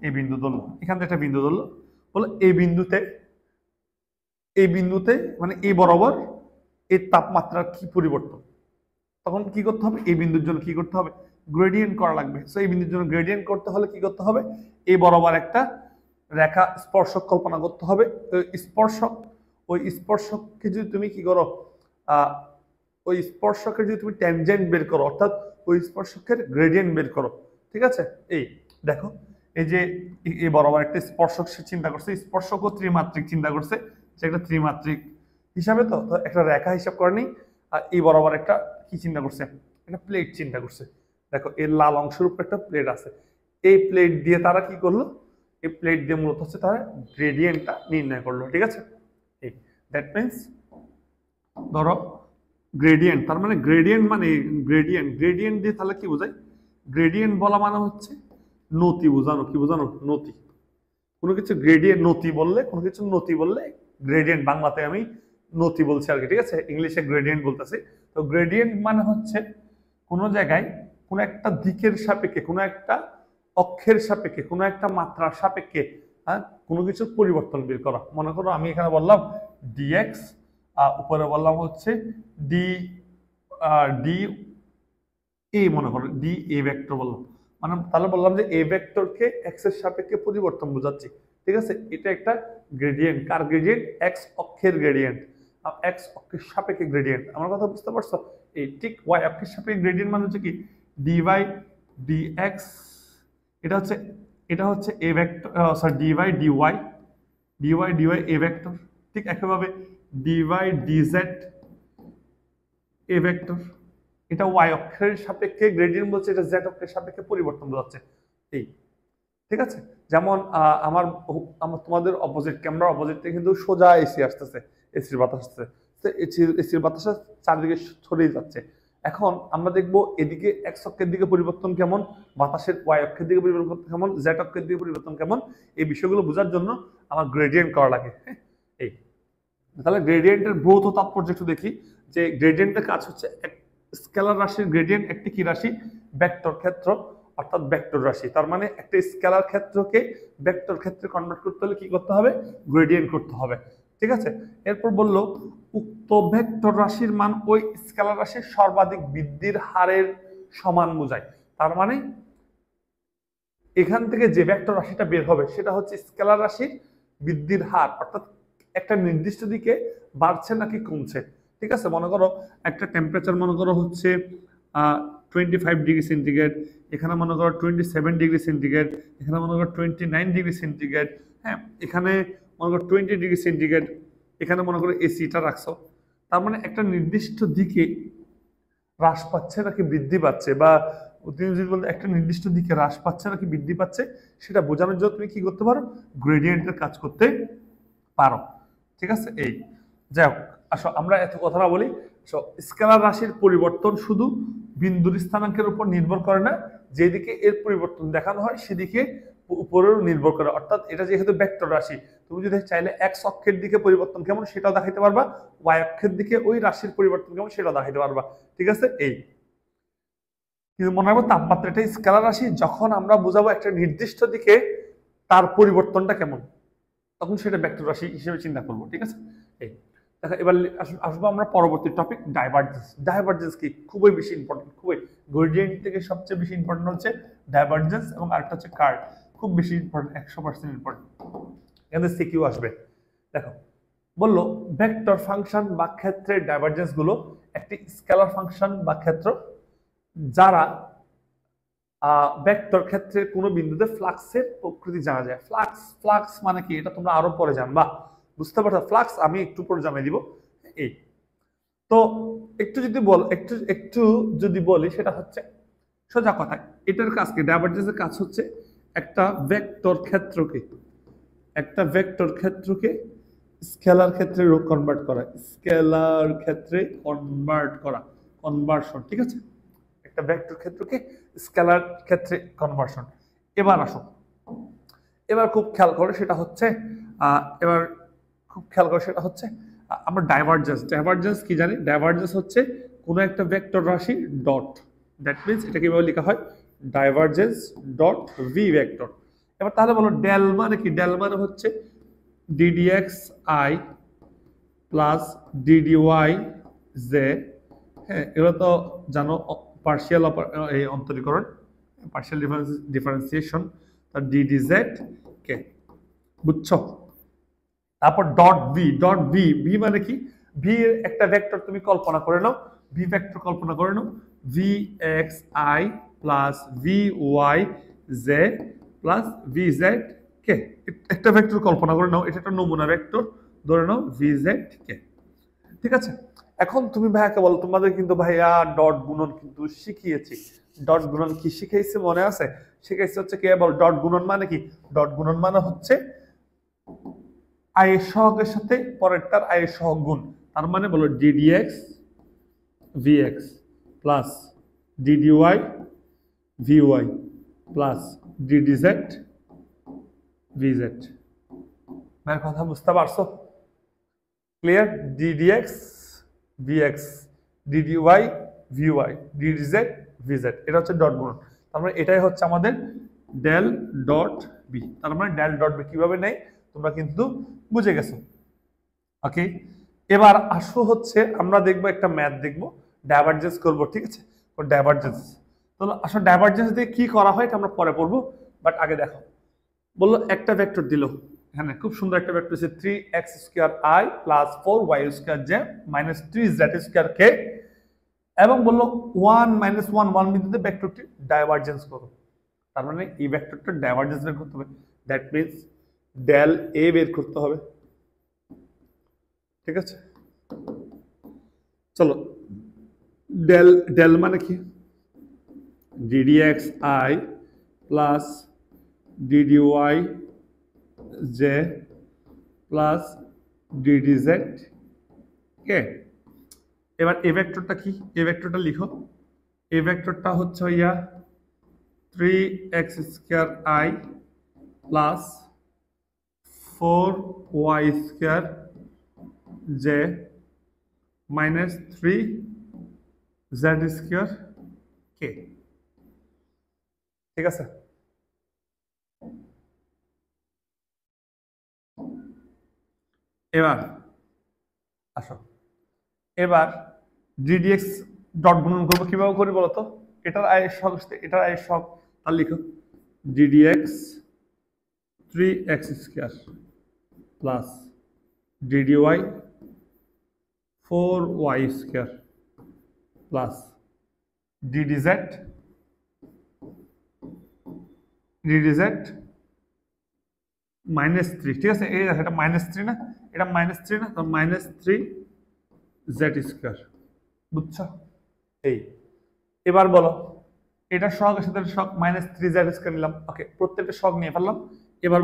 এই বিন্দু ধরলো, এখান থেকে একটা বিন্দু ধরলো, বললো এই বিন্দুতে মানে এই বরাবর এই তাপমাত্রার কি পরিবর্তন, তখন কি করতে হবে? এই বিন্দুর জন্য কি করতে হবে? গ্রেডিয়েন্ট করা লাগবে। সো এই বিন্দুর জন্য গ্রেডিয়েন্ট করতে হলে কি করতে হবে? এই বরাবর একটা রেখা স্পর্শক কল্পনা করতে হবে। ওই স্পর্শককে যদি তুমি কি করো, ওই স্পর্শকের যদি তুমি ট্যানজেন্ট বের করো, অর্থাৎ ওই স্পর্শকের গ্রেডিয়েন্ট বের করো, ঠিক আছে? এই দেখো, এই যে এই বরাবর একটা স্পর্শক সে চিন্তা করছে, স্পর্শক ও ত্রিমাত্রিক চিন্তা করছে, যে একটা ত্রিমাত্রিক হিসাবে তো একটা রেখা হিসাব করেনি, আর এই বরাবর একটা কি চিন্তা করছে? একটা প্লেট চিন্তা করছে। দেখো এর লাল অংশের উপর একটা প্লেট আছে, এই প্লেট দিয়ে তারা কি করলো? এই প্লেট দিয়ে মূলত হচ্ছে তারা গ্রেডিয়েন্টটা নির্ণয় করলো, ঠিক আছে? এই দ্যাট মিনস ধরো গ্রেডিয়েন্ট, তার মানে গ্রেডিয়েন্ট দিয়ে তাহলে কি বোঝায়? গ্রেডিয়েন্ট বলা মানে হচ্ছে নতি বোঝানো, কি বোঝানো? নতি। কোনো কিছু গ্রেডিয়েন্ট নতি বললে, কোনো কিছু নতি বললে গ্রেডিয়েন্ট, বাংলাতে আমি নতি বলছি আর কি, ঠিক আছে? ইংলিশে গ্রেডিয়েন্ট বলতেছি। তো গ্রেডিয়েন্ট মানে হচ্ছে কোনো জায়গায় কোনো একটা দিকের সাপেক্ষে, কোনো একটা অক্ষের সাপেক্ষে, কোনো একটা মাত্রার সাপেক্ষে, হ্যাঁ, কোনো কিছুর পরিবর্তন বের করা। মনে করো আমি এখানে বললাম ডিএক্স, উপরে বললাম হচ্ছে ডি ডি এ, মনে করো ডি এ ভেক্টর বললাম, মানে তাহলে বললাম যে এ ভেক্টরকে এক্স এর সাপেক্ষে পরিবর্তন বোঝাচ্ছি, ঠিক আছে? এটা একটা গ্রেডিয়েন্ট। কার গ্রেডিয়েন্ট? এক্স অক্ষের গ্রেডিয়েন্ট, এক্স অক্ষের সাপেক্ষে গ্রেডিয়েন্ট। আমার কথা বুঝতে পারছো? এই ঠিক ওয়াই অক্ষের সাপেক্ষে গ্রেডিয়েন্ট মানে হচ্ছে কি ডি বাই ডি এক্স, এটা হচ্ছে A vector, sorry d by dy A vector, ঠিক একইভাবে d by dz A vector, এটা ওয়াই অক্ষের সাপেক্ষে গ্রেডিয়েন্ট বলছে, এটা জেড অক্ষের সাপেক্ষে পরিবর্তন বোঝাচ্ছে। এই ঠিক আছে? যেমন আমার তোমাদের অপোজিট, ক্যামেরার অপোজিট থেকে কিন্তু সোজা এসি আসতেছে, এসির বাতাস আসতেছে, এসির বাতাস চারিদিকে ছড়িয়ে যাচ্ছে। এখন আমরা দেখবো এদিকে এক্স অক্ষের দিকে পরিবর্তন কেমন, বাতাসের ওয়াই অক্ষের দিকে পরিবর্তন কেমন, জেড অক্ষের দিকে পরিবর্তন কেমন, এই বিষয়গুলো বোঝার জন্য আমার গ্রেডিয়েন্ট করা লাগে। হ্যাঁ, এই তাহলে গ্রেডিয়েন্টের ভৌত তাৎপর্য একটু দেখি, যে গ্রেডিয়েন্টের কাজ হচ্ছে স্কেলার রাশির গ্রেডিয়েন্ট একটি কি রাশি? ভেক্টর ক্ষেত্র, অর্থাৎ ভেক্টর রাশি। তার মানে একটা স্কেলার ক্ষেত্রকে ভেক্টর ক্ষেত্রে কনভার্ট করতে হলে কি করতে হবে? গ্রেডিয়েন্ট করতে হবে, ঠিক আছে? এরপর বলল উক্ত ভেক্টর রাশির মান ওই স্কেলার রাশির সর্বাধিক বৃদ্ধির হারের সমান বোঝায়। তার মানে এখান থেকে যে ভেক্টর রাশিটা বের হবে সেটা হচ্ছে স্কেলার রাশির বৃদ্ধির হার, অর্থাৎ একটা নির্দিষ্ট দিকে বাড়ছে নাকি কমছে, ঠিক আছে? মনে করো একটা টেম্পারেচার মনে করো হচ্ছে 25 ডিগ্রি সেন্টিগ্রেড, এখানে মনে করো 27 ডিগ্রি সেন্টিগ্রেড, এখানে মনে করো 29 ডিগ্রি সেন্টিগ্রেড, হ্যাঁ, এখানে মনে করো 20 ডিগ্রি সেন্টিগ্রেড, এখানে মনে করো এসিটা রাখছো। তার মানে একটা নির্দিষ্ট দিকে হ্রাস পাচ্ছে নাকি বৃদ্ধি পাচ্ছে, বা তুমি যদি বলতে একটা নির্দিষ্ট দিকে হ্রাস পাচ্ছে নাকি বৃদ্ধি পাচ্ছে, সেটা বোঝানোর জন্য তুমি কি করতে পারো? গ্রেডিয়েন্টের কাজ করতে পারো, ঠিক আছে? এই যাই হোক, আসো আমরা এত কথা না বলি। স্কেলার রাশির পরিবর্তন শুধু বিন্দুর স্থানাঙ্কের উপর নির্ভর করে না, যেদিকে এর পরিবর্তন দেখানো হয় সেদিকে উপরেও নির্ভর করে। অর্থাৎ এটা যেহেতু ভেক্টর রাশি, তুমি যদি চাইলে এক্স অক্ষের দিকে পরিবর্তন কেমন সেটাও দেখাইতে পারবা, ওয়াই অক্ষের দিকে ওই রাশির পরিবর্তন কেমন সেটাও দেখাইতে পারবা, ঠিক আছে? এই কিন্তু মনে রাখবো তাপমাত্রা এটা স্কেলার রাশি, যখন আমরা বুঝাবো একটা নির্দিষ্ট দিকে তার পরিবর্তনটা কেমন, তখন সেটা ভেক্টর রাশি হিসেবে চিন্তা করবো, ঠিক আছে। এই দেখো এবার আসবো আমরা পরবর্তী টপিক ডাইভারজেন্স। ডাইভারজেন্স কি খুবই বেশি ইম্পর্টেন্ট, খুবই গ্রেডিয়েন্ট থেকে সবচেয়ে বেশি ইম্পর্টেন্ট হচ্ছে ডাইভারজেন্স, এবং আরেকটা হচ্ছে কার্ল, খুব বেশি ইম্পর্টেন্ট, 100% ইম্পর্টেন্ট। এখানে সিকিউ আসবে। দেখো বললো ভেক্টর ফাংশন বা ক্ষেত্রের ডাইভারজেন্স গুলো একটি স্কেলার ফাংশন বা ক্ষেত্র যারা ভেক্টর ক্ষেত্রের কোনো বিন্দুতে ফ্লাক্সের প্রকৃতি জানা যায়। ফ্লাক্স মানে কি এটা তোমরা আরো পরে জানবা, বুঝতে পারছো। ফ্লাক্স আমি একটু পরে জানিয়ে দিব। এই তো একটু যদি বলি সেটা হচ্ছে সোজা কথা, এটার কাজ কি, ডাইভারজেন্সের কাজ হচ্ছে একটা ভেক্টর ক্ষেত্রকে স্কেলার ক্ষেত্রে কনভার্ট করা, কনভার্সন, ঠিক আছে। একটা ভেক্টর ক্ষেত্রকে স্কেলার ক্ষেত্রে কনভার্সন। এবার আসো, এবার খুব খেয়াল করো সেটা হচ্ছে আমরা ডাইভারজেন্স কি জানি। ডাইভারজেন্স হচ্ছে কোনো একটা ভেক্টর রাশি ডট, দ্যাট মিনস এটা কিভাবে লেখা হয়, ডাইভারজেন্স ডট ভি ভেক্টর। এবার তাহলে বলো ডেল মানে কি, ডেল মানে হচ্ছে ddx i plus dy z, হ্যাঁ এগুলো তো জানো, পার্শিয়াল অন্তরীকরণ, পার্শিয়াল ডিফারেন্সিয়েশন, তার ddz কে, বুঝছো। তারপর ডট ভি মানে কি, ভি এর একটা ভেক্টর তুমি কল্পনা করে নাও, ভি ভেক্টর কল্পনা করে নাও, vxi plus vy z plus vz কে, একটা ভেক্টর কল্পনা করে নাও, এটা একটা নমুনা ভেক্টর, ধরে নাও vz কে, ঠিক আছে। এখন তুমি ভাইয়াকে বলো, তোমাদের কিন্তু ভাইয়া ডট গুণন কিন্তু শিখিয়েছি। ডট গুণন কি শিখাইছে মনে আছে? শিখাইছে হচ্ছে কে বল, ডট গুণন মানে কি, ডট গুণন মানে হচ্ছে আয়ের সহগের সাথে পরেরটার আয়ের সহগ গুণ। তার মানে বলো ddx vx plus ddy vy plus ddz vz। মেয়ের কথা বুঝতে পারছো? Clear? ddx vx ddy vy ddz vz, এটা হচ্ছে ডট গুণন। তার মানে এটাই হচ্ছে আমাদের ডেল ডট বি। তার মানে ডেল ডট বি কিভাবে নেই তোমরা কিন্তু বুঝে গেছো। ওকে, এবার আসো হচ্ছে আমরা দেখবো একটা ম্যাথ দেখবো, ডাইভারজেন্স করবো, ঠিক আছে। ডাইভারজেন্স, তাহলে আসলে ডাইভারজেন্স দিয়ে কি করা হয় এটা আমরা পরে পড়বো, বাট আগে দেখো বললো একটা ভেক্টর দিল, এখানে খুব সুন্দর একটা ভেক্টর আছে 3x square i plus 4y square j minus 3z square k, এবং বললো 1 মাইনাস 1 বিন্দুতে ভেক্টরটি ডাইভারজেন্স করো। তার মানে এই ভেক্টরটা ডাইভারজেন্স বের করতে হবে, দ্যাট মিন্স ডেল a বের করতে হবে, ঠিক আছে। চলো ডেল মানে কি, ddx i plus ddy j plus ddz কে। এবার এই ভেক্টরটা কি, এই ভেক্টরটা লিখো, এই ভেক্টরটা হচ্ছে ইয়া 3x square i plus 4y square j minus 3z square k, ঠিক আছে। এবার আসো, এবার ddx ডট গুণন করবো, কিভাবে করি বলতো, এটার আয়ের সহগ এটার আয়ের সহগ, তার লিখো ddx 3x square plus ddy 4y square plus ddz minus 3, ঠিক আছে। এই দেখো এটা মাইনাস 3 না, এটা মাইনাস 3 না, তো মাইনাস 3z স্কয়ার, বুঝছো। এই এবার বলো এটা সহগের সাথে সহগ মাইনাস 3z স্কয়ার নিলাম, ওকে, প্রত্যেকটা সহগ নিয়ে ফেললাম। এবার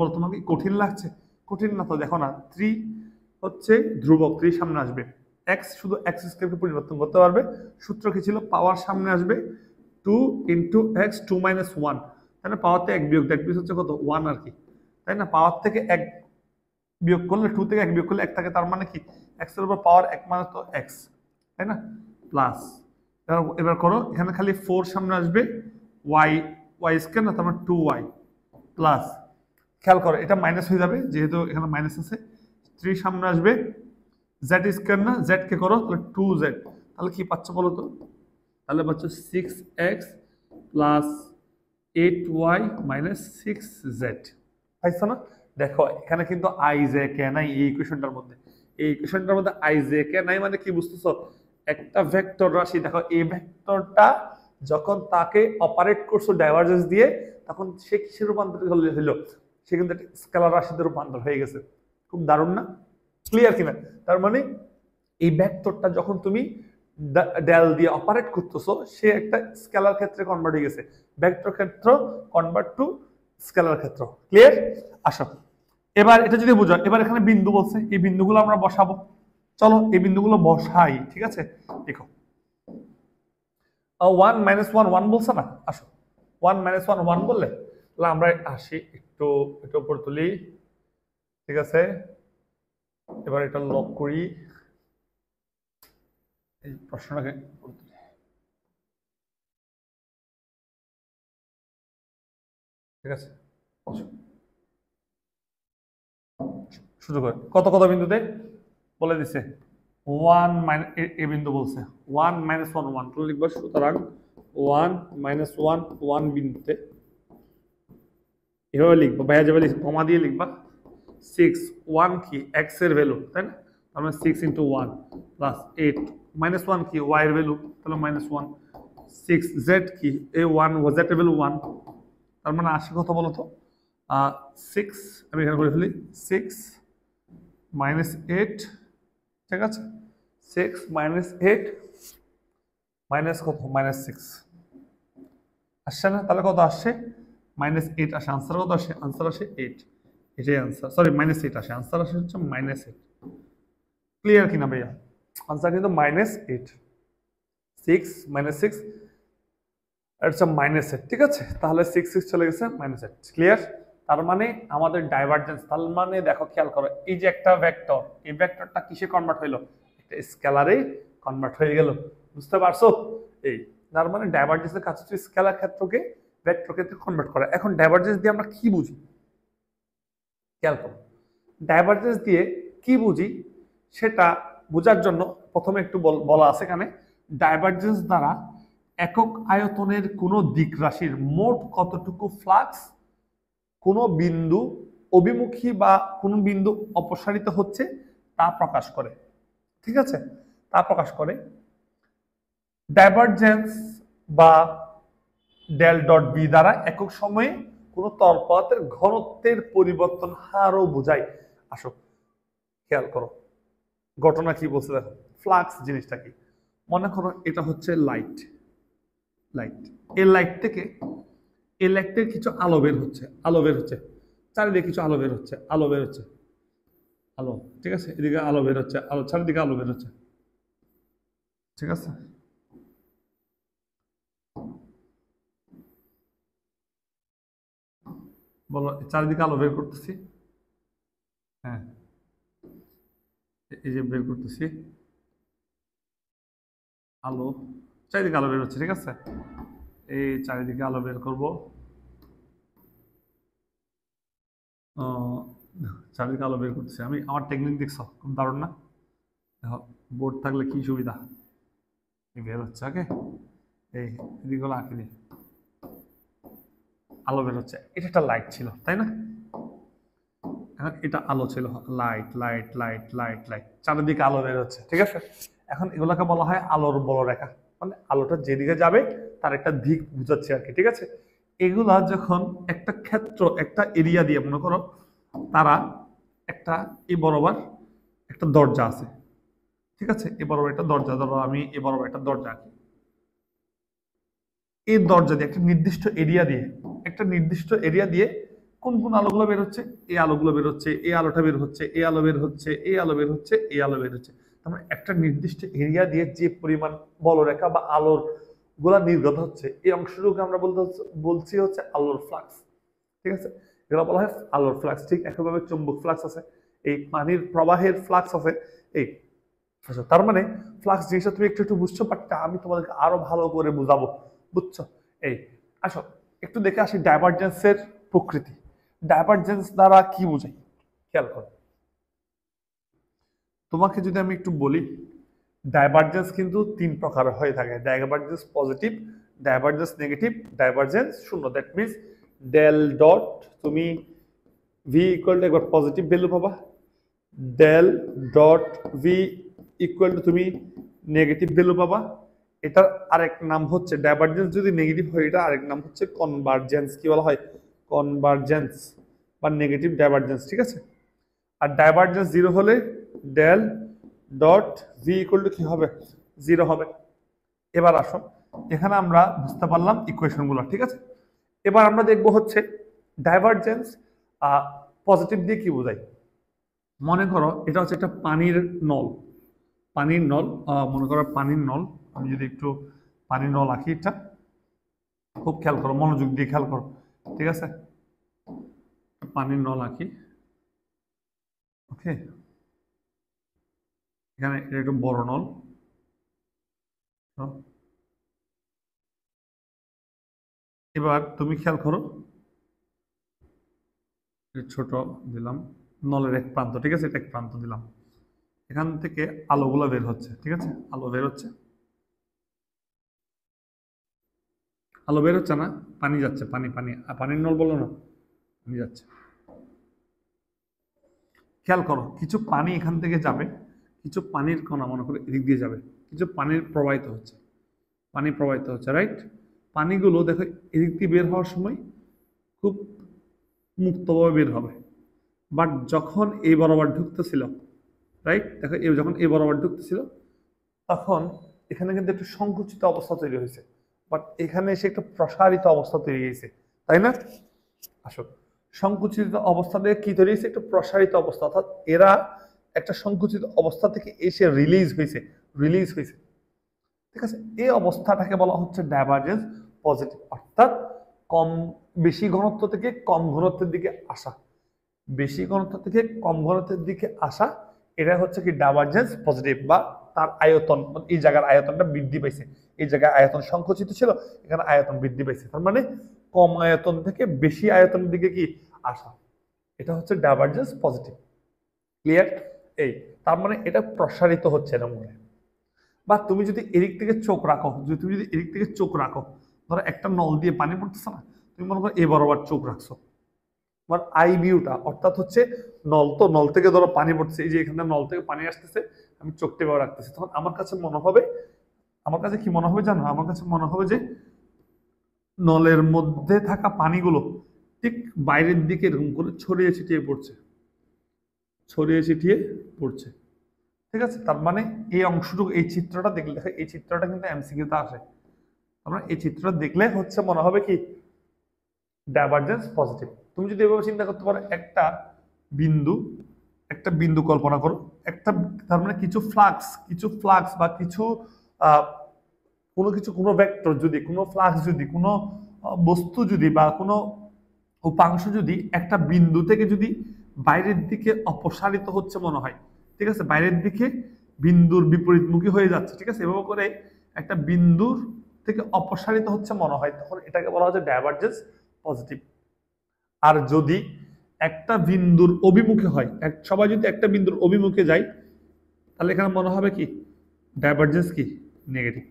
বলো তোমাকে কঠিন লাগছে? কঠিন না তো, দেখো না 3 হচ্ছে ধ্রুবক, 3 সামনে আসবে, x শুধু x স্কয়ারকে পরিবর্তন করতে পারবে, সূত্র কি ছিল, পাওয়ার সামনে আসবে 2 ইনটু x 2 মাইনাস 1, তাই না, পাওয়ার থেকে 1 বিয়োগ, দ্যাট মিন্স হচ্ছে কত 1 আর কি, তাই না। পাওয়ার থেকে 1 বিয়োগ করলে 2 থেকে 1 বিয়োগ করলে 1 থাকে, তার মানে কি x এর উপর পাওয়ার 1 মানে তো x, তাই না, প্লাস এবার করো এখানে খালি 4 সামনে আসবে, y স্কয়ার না, তার মানে 2y প্লাস খেয়াল করো এটা মাইনাস হয়ে যাবে, যেহেতু এখানে মাইনাস আছে, 3 সামনে আসবে, জেড স্কয়ার না, জেড কে করো তাহলে 2z, তাহলে কি পাচ্ছ বলো তো? তাহলে পাচ্ছ 6x plus 8y minus 6z। পাইছো না? দেখো এখানে কিন্তু আই জে কে নাই এই ইকুয়েশনটার মধ্যে, এই ইকুয়েশনটার মধ্যে আই জে কে নাই, মানে কি বুঝতেছো? একটা ভেক্টর রাশি, দেখো এই ভেক্টরটা যখন তাকে অপারেট করছো ডাইভারজেন্স দিয়ে, তখন সে কিসে রূপান্তরিত হলো? সে কিন্তু একটা স্কেলার রাশিতে রূপান্তর হয়ে গেছে। খুব দারুণ না? ক্লিয়ার কিনা? তার মানে এই ভেক্টরটা যখন তুমি ডেল দিয়ে অপারেট করতেছো, সে একটা স্কেলার ক্ষেত্রে কনভার্ট হয়ে গেছে, ভেক্টর ক্ষেত্র কনভার্ট টু স্কেলার ক্ষেত্র। ক্লিয়ার? আসো এবার এটা যদি বুঝো, এবার এখানে বিন্দু বলছে, এই বিন্দুগুলো আমরা বসাবো। চলো এই বিন্দুগুলো বসাই, ঠিক আছে? দেখো 1 মাইনাস 1 1 বলছে না, আসো 1 মাইনাস 1 1 বললে তাহলে আমরা আসি একটু এটা উপর তুলি, ঠিক আছে? এবার এটা লক করি, এই প্রশ্নটাকে ঠিক আছে শুরু করে কত কত বিন্দুতে বলে দিছে 1 মাইনাস এ বিন্দু বলছে 1 মাইনাস 1 1, তাহলে লিখবা সুতরাং 1 মাইনাস 1 1 বিন্দুতে এভাবে লিখবো, ভাইয়া যাবে কমা দিয়ে লিখবা 6 1 কি x এর ভ্যালু, তাই না? তার মানে 6 ইনটু 1 প্লাস 8 মাইনাস 1 কি y এর ভ্যালু, তাহলে মাইনাস 1 6 z কি এ 1 z এর ভ্যালু 1, তার মানে আসে কত বলো তো? 6 আমি এখানে করে ফেলি 6 মাইনাস 8, ঠিক আছে? 6 মাইনাস 8 মাইনাস কত? মাইনাস 6 আসছে না? তাহলে কত আসছে? মাইনাস 8 আসে। আনসার কত আসে? আনসার আসে 8, এটাই আনসার, সরি মাইনাস 8 আসে, আনসার আসে হচ্ছে মাইনাস 8। ক্লিয়ার কিনা ভাইয়া? আনসার কিন্তু মাইনাস 8, 6 মাইনাস 6 আর হচ্ছে মাইনাস 8, ঠিক আছে? তাহলে 6 6 চলে গেছে মাইনাস 8। ক্লিয়ার? তার মানে আমাদের ডাইভারজেন্স, তার মানে দেখো খেয়াল করো, এই যে একটা ভেক্টর, এই ভেক্টরটা কিসে কনভার্ট হইলো? একটা স্কেলারে কনভার্ট হয়ে গেল। বুঝতে পারছো? এই তার মানে ডাইভারজেন্সের কাজ হচ্ছে স্কেলার ক্ষেত্রকে ভেক্টর ক্ষেত্রে কনভার্ট করা। এখন ডাইভারজেন্স দিয়ে আমরা কি বুঝি? খেয়াল করো, ডাইভারজেন্স দিয়ে কি বুঝি সেটা বোঝার জন্য প্রথমে একটু বলা আছে এখানে, ডাইভারজেন্স দ্বারা একক আয়তনের কোন দিক রাশির মোট কতটুকু ফ্লাক্স কোন বিন্দু অভিমুখী বা কোন বিন্দু অপসারিত হচ্ছে তা প্রকাশ করে। ঠিক আছে? তা প্রকাশ করে। ডাইভারজেন্স বা ডেল ডট বি দ্বারা একক সময়ে কোন তলপথের ঘনত্বের পরিবর্তন হারও বোঝায়। আসো খেয়াল করো ঘটনা কি বলছে দেখো, ফ্লাক্স জিনিসটা কি? মনে করো এটা হচ্ছে লাইট, এই লাইট থেকে কিছু আলো বের হচ্ছে, চারিদিকে কিছু আলো বের হচ্ছে, আলো, ঠিক আছে? এদিকে আলো বের হচ্ছে, চারিদিকে আলো বের হচ্ছে, ঠিক আছে? বলো, চারিদিকে আলো বের করতেছি, হ্যাঁ এই যে বের করতেছি আলো, চারিদিকে আলো বের হচ্ছে, ঠিক আছে? এই চারিদিকে আলো বের করব, চারিদিকে আলো বের করতেছি আমি। আমার টেকনিক দেখছো? খুব দারুণ না? দেখো বোর্ড থাকলে কি সুবিধা, বের হচ্ছে, ওকে? এই এদিকগুলো আঁকি দিই, আলো বের হচ্ছে, এটা একটা লাইট ছিল, তাই না? এখন এটা আলো ছিল, লাইট, চারিদিকে আলো বের হচ্ছে, ঠিক আছে? এখন এগুলোকে বলা হয় আলোর বলরেখা, মানে আলোটা যেদিকে যাবে তার একটা দিক বুঝাচ্ছে আর কি, ঠিক আছে? এগুলা যখন একটা ক্ষেত্র, একটা এরিয়া দিয়ে, মনে করো তারা একটা এই বরাবর একটা দরজা আছে, ঠিক আছে? এ বরাবর একটা দরজা, ধরো আমি এ বরাবর একটা দরজা আঁকি, এই দরজা দিয়ে একটা নির্দিষ্ট এরিয়া দিয়ে কোন কোন আলোগুলো বের হচ্ছে? এই আলোগুলো বের হচ্ছে, এই আলোটা বের হচ্ছে, এই আলো বের হচ্ছে, এই আলো বের হচ্ছে, এই আলো বের হচ্ছে। তার মানে একটা নির্দিষ্ট এরিয়া দিয়ে যে পরিমাণ বলরেখা বা আলোর গুলা নির্গত হচ্ছে, এই অংশটুকু আমরা বলছি হচ্ছে আলোর ফ্লাক্স, ঠিক আছে? এগুলো বলা হয় আলোর ফ্লাক্স। ঠিক একইভাবে চুম্বক ফ্লাক্স আছে, এই পানির প্রবাহের ফ্লাক্স আছে, এই আচ্ছা। তার মানে ফ্লাক্স জিনিসটা তুমি একটু বুঝছো, বাট আমি তোমাদেরকে আরো ভালো করে বুঝাবো, বুঝছো? এই আসো একটু দেখে আসি ডাইভারজেন্সের প্রকৃতি। ডাইভারজেন্স দ্বারা কি বোঝাই খেয়াল করো। তোমাকে যদি আমি একটু বলি, ডাইভারজেন্স কিন্তু তিন প্রকার হয়ে থাকে, divergence positive, divergence negative, divergence শূন্য। দ্যাট মিনস ডেল ডট তুমি ভি ইকুয়াল টু একবার পজিটিভ ভ্যালু পাবা, del dot v equal to তুমি নেগেটিভ ভ্যালু পাবা। এটার আরেক নাম হচ্ছে ডাইভারজেন্স যদি নেগেটিভ হয়, এটা আরেক নাম হচ্ছে কনভারজেন্স। কি বলা হয়? কনভারজেন্স বা নেগেটিভ ডাইভারজেন্স, ঠিক আছে। আর ডাইভারজেন্স জিরো হলে del dot v equal to কি হবে? জিরো হবে। এবার আসো, এখানে আমরা বুঝতে পারলাম ইকুয়েশনগুলো, ঠিক আছে। এবার আমরা দেখবো হচ্ছে ডাইভারজেন্স পজিটিভ দিয়ে কি বোঝায়। মনে করো এটা হচ্ছে একটা পানির নল, পানির নল, মনে করো পানির নল। আমি যদি একটু পানির নল আঁকি, এটা খুব খেয়াল করো, মনোযোগ দিয়ে খেয়াল করো, ঠিক আছে। পানির নল আঁকি, ওকে। এখানে এটা একটু বড় নল, এবার তুমি খেয়াল করো, ছোট দিলাম নলের এক প্রান্ত, ঠিক আছে, এটা এক প্রান্ত দিলাম। এখান থেকে আলোগুলো বের হচ্ছে, ঠিক আছে, আলো বের হচ্ছে, আলো বের হচ্ছে না, পানি যাচ্ছে, পানি পানি পানির নল বলো না, পানি যাচ্ছে। খেয়াল করো, কিছু পানি এখান থেকে যাবে, কিছু পানির কণা মনে করে এদিক দিয়ে যাবে, কিছু পানির প্রবাহিত হচ্ছে, পানি প্রবাহিত হচ্ছে, রাইট। পানিগুলো দেখো এদিক দিয়ে বের হওয়ার সময় খুব মুক্তভাবে বের হবে, বাট যখন এই বরাবর ঢুকতেছিল, রাইট, দেখো যখন এই বরাবর ঢুকতেছিল, তখন এখানে কিন্তু একটু সংকুচিত অবস্থা তৈরি হয়েছে, বাট এখানে এসে একটা প্রসারিত অবস্থা তৈরি হয়েছে, তাই না? আসো, সংকুচিত অবস্থা থেকে কি তৈরি হয়েছে? একটা প্রসারিত অবস্থা, অর্থাৎ এরা একটা সংকুচিত অবস্থা থেকে এসে রিলিজ হয়েছে, রিলিজ হয়েছে, ঠিক আছে। এই অবস্থাটাকে বলা হচ্ছে ডাইভারজেন্স পজিটিভ, অর্থাৎ কম, বেশি ঘনত্ব থেকে কম ঘনত্বের দিকে আসা, বেশি ঘনত্ব থেকে কম ঘনত্বের দিকে আসা, এটা হচ্ছে কি ডাইভারজেন্স পজিটিভ। বা তার আয়তন, এই জায়গার আয়তনটা বৃদ্ধি পাইছে, এই জায়গায় আয়তন সংকুচিত ছিল, এখানে আয়তন বৃদ্ধি পাইছে, তার মানে কম আয়তন থেকে বেশি আয়তনের দিকে কি আসা, এটা হচ্ছে ডাইভারজেন্স পজিটিভ। ক্লিয়ার? এই তার মানে এটা প্রসারিত হচ্ছে এরকম। বা তুমি যদি এদিক থেকে চোখ রাখো, তুমি যদি এদিক থেকে চোখ রাখো, ধরো একটা নল দিয়ে পানি পড়তেছে না, তুমি মনে করো এ বরাবর চোখ রাখছো, তোমার আই ভিউটা, অর্থাৎ হচ্ছে নল, তো নল থেকে ধরো পানি পড়ছে, এই যে এখানে নল থেকে পানি আসতেছে, আমি চোখটা এবার রাখতেছি, তখন আমার কাছে মনে হবে, আমার কাছে কি মনে হবে জানো? আমার কাছে মনে হবে যে নলের মধ্যে থাকা পানিগুলো ঠিক বাইরের দিকে এরকম করে ছড়িয়ে ছিটিয়ে পড়ছে, ছড়িয়ে ছিটিয়ে পড়ছে, ঠিক আছে। তার মানে এই অংশটুকু, এই চিত্রটা দেখলে, দেখো এই চিত্রটা কিন্তু এমসিকিউতে আসে, আমরা এই চিত্রটা দেখলে হচ্ছে মনে হবে কি ডাইভারজেন্স পজিটিভ। তুমি যদি এভাবে চিন্তা করতে পারো, বিন্দু একটা বিন্দু কল্পনা করো, একটা, তার মানে কিছু ফ্লাক্স বা কিছু কোনো কিছু, কোনো ভেক্টর যদি, কোনো ফ্লাক্স যদি, কোনো বস্তু যদি বা কোনো উপাংশ যদি একটা বিন্দু থেকে যদি বাইরের দিকে অপসারিত হচ্ছে মনে হয়, ঠিক আছে, বাইরের দিকে বিন্দুর বিপরীতমুখী হয়ে যাচ্ছে, ঠিক আছে, এভাবে করে একটা বিন্দুর থেকে অপসারিত হচ্ছে মনে হয়, তখন এটাকে বলা হচ্ছে ডাইভারজেন্স পজিটিভ। আর যদি একটা বিন্দুর অভিমুখে হয়, সবাই যদি একটা বিন্দুর অভিমুখে যায়, তাহলে এখানে মনে হবে কি ডাইভারজেন্স কি নেগেটিভ,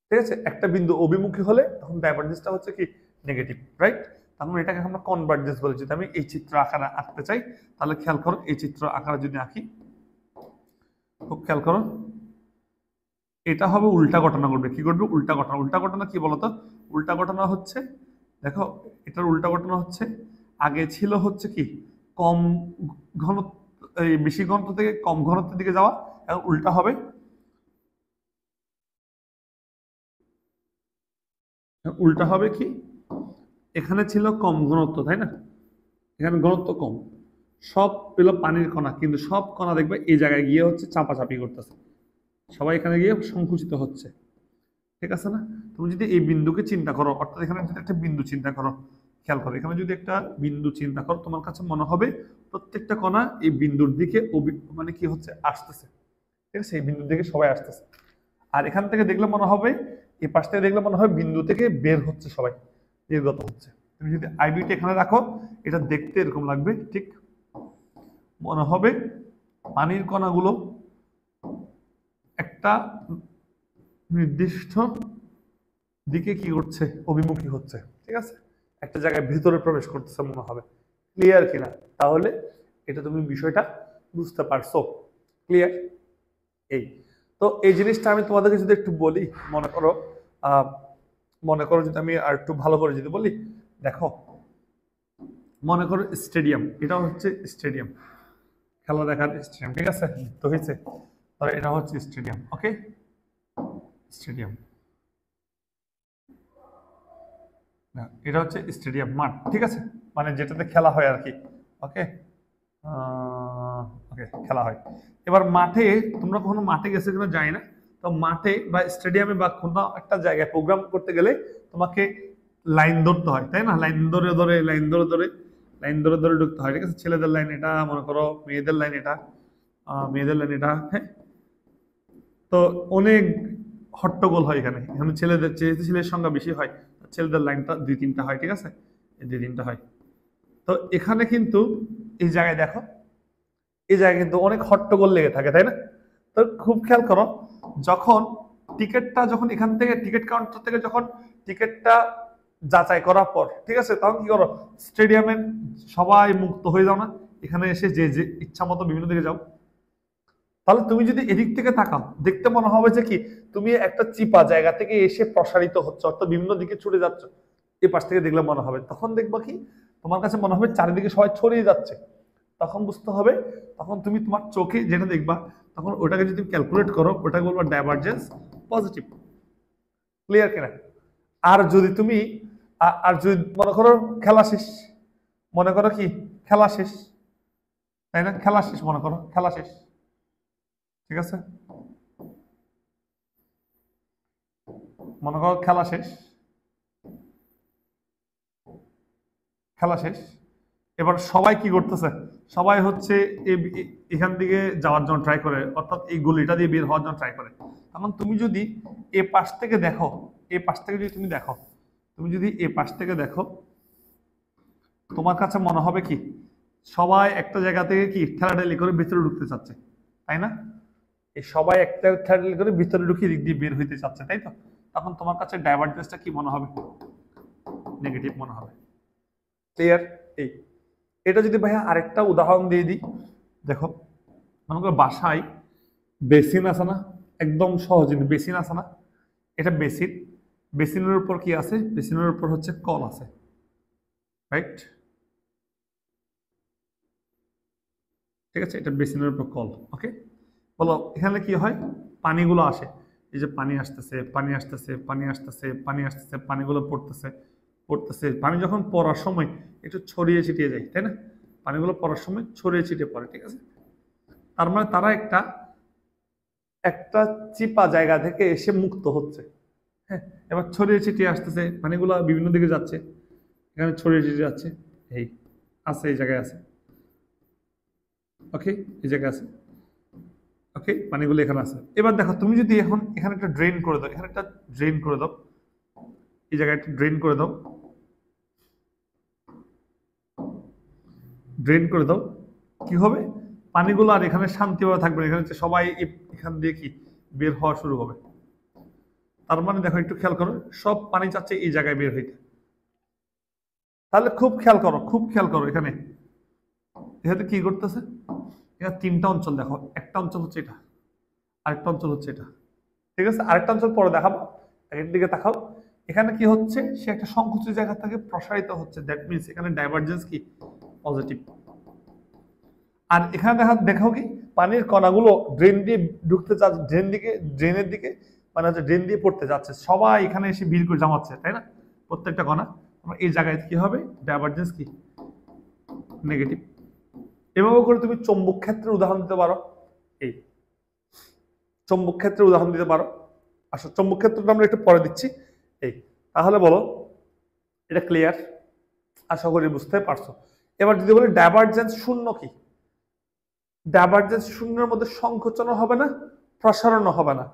ঠিক আছে। একটা বিন্দু অভিমুখী হলে তখন ডাইভারজেন্সটা হচ্ছে কি নেগেটিভ, রাইট। তার মানে এটাকে আমরা কনভারজেন্স বলি। যদি আমি এই চিত্র আকারে আঁকতে চাই, তাহলে খেয়াল করো, এই চিত্র আকারে যদি আঁকি, খুব খেয়াল করো, এটা হবে উল্টা ঘটনা ঘটবে। কি ঘটবে? উল্টা ঘটনা। উল্টা ঘটনা কি বলতো? উল্টা ঘটনা হচ্ছে, দেখো এটার উল্টা ঘটনা হচ্ছে, আগে ছিল হচ্ছে কি কম ঘনত্ব, বেশি ঘনত্ব থেকে কম ঘনত্বের দিকে যাওয়া, এখন উল্টা হবে, উল্টা হবে কি, এখানে ছিল কম ঘনত্ব, তাই না, এখানে ঘনত্ব কম, সব পেল পানির কণা, কিন্তু সব কণা দেখবে এই জায়গায় গিয়ে হচ্ছে চাপাচাপি করতেছে, সবাই এখানে গিয়ে সংকুচিত হচ্ছে, ঠিক আছে না? তুমি যদি এই বিন্দুকে চিন্তা করো, অর্থাৎ এখানে যদি একটা বিন্দু চিন্তা করো, খেয়াল করো, এখানে যদি একটা বিন্দু চিন্তা করো, তোমার কাছে মনে হবে প্রত্যেকটা কণা এই বিন্দুর দিকে মানে কি হচ্ছে আসতেছে, ঠিক আছে, এই বিন্দুর দিকে সবাই আসতেছে। আর এখান থেকে দেখলে মনে হবে, এই পাশ থেকে দেখলে মনে হবে বিন্দু থেকে বের হচ্ছে, সবাই নির্গত হচ্ছে, তুমি যদি আইবিটা এখানে রাখো, এটা দেখতে এরকম লাগবে, ঠিক মনে হবে পানির কণাগুলো একটা নির্দিষ্ট দিকে কি করছে, অভিমুখী হচ্ছে, ঠিক আছে, একটা জায়গায় ভিতরে প্রবেশ করতেছে মনে হবে। ক্লিয়ার কিনা? তাহলে এটা তুমি বিষয়টা বুঝতে পারছো। ক্লিয়ার? এই তো এই জিনিসটা আমি তোমাদেরকে যদি একটু বলি, মনে করো যদি আমি আর একটু ভালো করে যদি বলি, দেখো মনে করো স্টেডিয়াম, এটা হচ্ছে স্টেডিয়াম, খেলা দেখার স্টেডিয়াম, ঠিক আছে, তো হয়েছে, এটা হচ্ছে স্টেডিয়াম। ওকে, স্টেডিয়াম, এটা হচ্ছে স্টেডিয়াম, মাঠ, ঠিক আছে, মানে যেটাতে খেলা হয় আর কি। ওকে, ওকে, খেলা হয়। এবার মাঠে, তোমরা কখনো মাঠে গেছে কিনা জানি না, তো মাঠে বা স্টেডিয়ামে বা কোনো একটা জায়গায় প্রোগ্রাম করতে গেলে তোমাকে লাইন ধরতে হয়, তাই না? লাইন ধরে ধরে ঢুকতে হয়, ঠিক আছে। ছেলেদের লাইন এটা, মনে করো মেয়েদের লাইন এটা, হ্যাঁ। তো অনেক হট্টগোল হয় এখানে, ছেলেদের ছেলের সংখ্যা বেশি হয়, ছেলেদের লাইনটা 2-3টা হয়, ঠিক আছে, 2-3টা হয়। তো এখানে কিন্তু এই জায়গায় দেখো, এই জায়গায় কিন্তু অনেক হট্টগোল লেগে থাকে, তাই না? তো খুব খেয়াল করো, যখন এখান থেকে টিকিট কাউন্টার থেকে যখন টিকিটটা যাচাই করার পর, ঠিক আছে, তখন কি করো, স্টেডিয়ামের সবাই মুক্ত হয়ে যাও না, এখানে এসে যে যে ইচ্ছা মতো বিভিন্ন দিকে যাও। তাহলে তুমি যদি এদিক থেকে তাকাও, দেখতে মনে হবে যে কি তুমি একটা চিপা জায়গা থেকে এসে প্রসারিত হচ্ছে, অর্থাৎ বিভিন্ন দিকে ছুটে যাচ্ছ। এই পাশ থেকে দেখলে মনে হবে, তখন দেখবা কি তোমার কাছে মনে হবে চারিদিকে সবাই ছড়িয়ে যাচ্ছে, তখন বুঝতে হবে, তখন তুমি তোমার চোখে যেটা দেখবা, তখন ওটাকে যদি ক্যালকুলেট করো, ওটাকে বলবো ডাইভারজেন্স পজিটিভ। ক্লিয়ার কিনা? আর যদি তুমি মনে করো খেলা শেষ, মনে করো কি খেলা শেষ, তাই না? খেলা শেষ, মনে করো খেলা শেষ, ঠিক আছে, মনে করো খেলা শেষ, খেলা শেষ। এবার সবাই কি করতেছে, সবাই হচ্ছে এখান থেকে যাওয়ার জন্য ট্রাই করে, অর্থাৎ এই গলিটা দিয়ে বের হওয়ার জন্য ট্রাই করে। তখন তুমি যদি এ পাশ থেকে দেখো, এ পাশ থেকে যদি তুমি দেখো, তুমি যদি এ পাশ থেকে দেখো, তোমার কাছে মনে হবে কি সবাই একটা জায়গা থেকে কি ঠেলাঠেলি করে ভিতরে ঢুকতে চাচ্ছে, তাই না? এই সবাই একটা ঠেলাঠেলি করে ভিতরে ঢুকিয়ে দিক দিয়ে বের হইতে চাচ্ছে, তাই তো? তখন তোমার কাছে ডাইভারজেন্সটা কি মনে হবে? নেগেটিভ মনে হবে। ক্লিয়ার? এই এটা যদি ভাইয়া আরেকটা উদাহরণ দিয়ে দিই, দেখো মনে করো বাসায় বেসিন আছে না, একদম সহজ, বেসিন আছে না, এটা বেসিন, বেসিনের উপর কি আছে, বেসিনের উপর হচ্ছে কল আছে, রাইট? ঠিক আছে, এটা বেসিনের উপর কল। ওকে, বলো এখানে কি হয়, পানিগুলো আসে, এই যে পানি আসতেছে, পানি আসতেছে, পানি আসতেছে, পানি আসতেছে, পানিগুলো পড়তেছে, পানি যখন পড়ার সময় একটু ছড়িয়ে ছিটিয়ে যায়, তাই না? পানিগুলো পড়ার সময় ছড়িয়ে ছিটিয়ে পড়ে, ঠিক আছে। তার মানে তারা একটা একটা চিপা জায়গা থেকে এসে মুক্ত হচ্ছে, হ্যাঁ। এবার ছড়িয়ে ছিটিয়ে আসতেছে, পানিগুলো বিভিন্ন দিকে যাচ্ছে, এখানে ছড়িয়ে ছিটিয়ে যাচ্ছে, এই আছে, এই জায়গায় আছে, ওকে, এই জায়গায় আছে, ওকে, পানিগুলো এখানে আছে। এবার দেখো তুমি যদি এখন এখানে একটা ড্রেন করে দাও, এখানে একটা ড্রেন করে দাও, এই জায়গায় একটা ড্রেন করে দাও, ড্রেন করে দাও, কি হবে, পানিগুলো আর এখানে শান্তিভাবে থাকবে না, এখানে সবাই এখান দিয়ে কি বের হওয়া শুরু হবে। তার মানে দেখো একটু খেয়াল করো, সব পানি চাচ্ছে এই জায়গায় বের হইতে। তাহলে খুব খেয়াল করো, খুব খেয়াল করো, এখানে এখানে কি করতেছে, এখানে 3টা অঞ্চল দেখো, একটা অঞ্চল হচ্ছে এটা, আরেকটা অঞ্চল হচ্ছে এটা, ঠিক আছে, আরেকটা অঞ্চল পরে দেখাবো, এর দিকে তাকাও। এখানে কি হচ্ছে, সে একটা সংকুচিত জায়গা থেকে প্রসারিত হচ্ছে, দ্যাট মিনস এখানে ডাইভারজেন্স কি পজিটিভ। আর এখানে দেখাও কি পানির কণাগুলো ড্রেন দিয়ে ঢুকতে যাচ্ছে, ড্রেনের দিকে, মানে হচ্ছে ড্রেন দিয়ে পড়তে যাচ্ছে, সবাই এখানে এসে ভিড় করে জমাচ্ছে, তাই না? প্রত্যেকটা কণা, এই জায়গায় কি হবে, ডাইভারজেন্স কি নেগেটিভ। এভাবে করে তুমি চৌম্বক ক্ষেত্রের উদাহরণ দিতে পারো, এই চৌম্বক ক্ষেত্রের উদাহরণ দিতে পারো। আসলে চৌম্বক ক্ষেত্রটা আমরা একটু পরে দিচ্ছি। এই তাহলে বলো, এটা ক্লিয়ার? আশা করি বুঝতে পারছো। এবার যদি বলি ডাইভারজেন্স শূন্য কি, ডাইভারজেন্স শূন্যের মধ্যে সংকোচনও হবে না, প্রসারণও হবে না।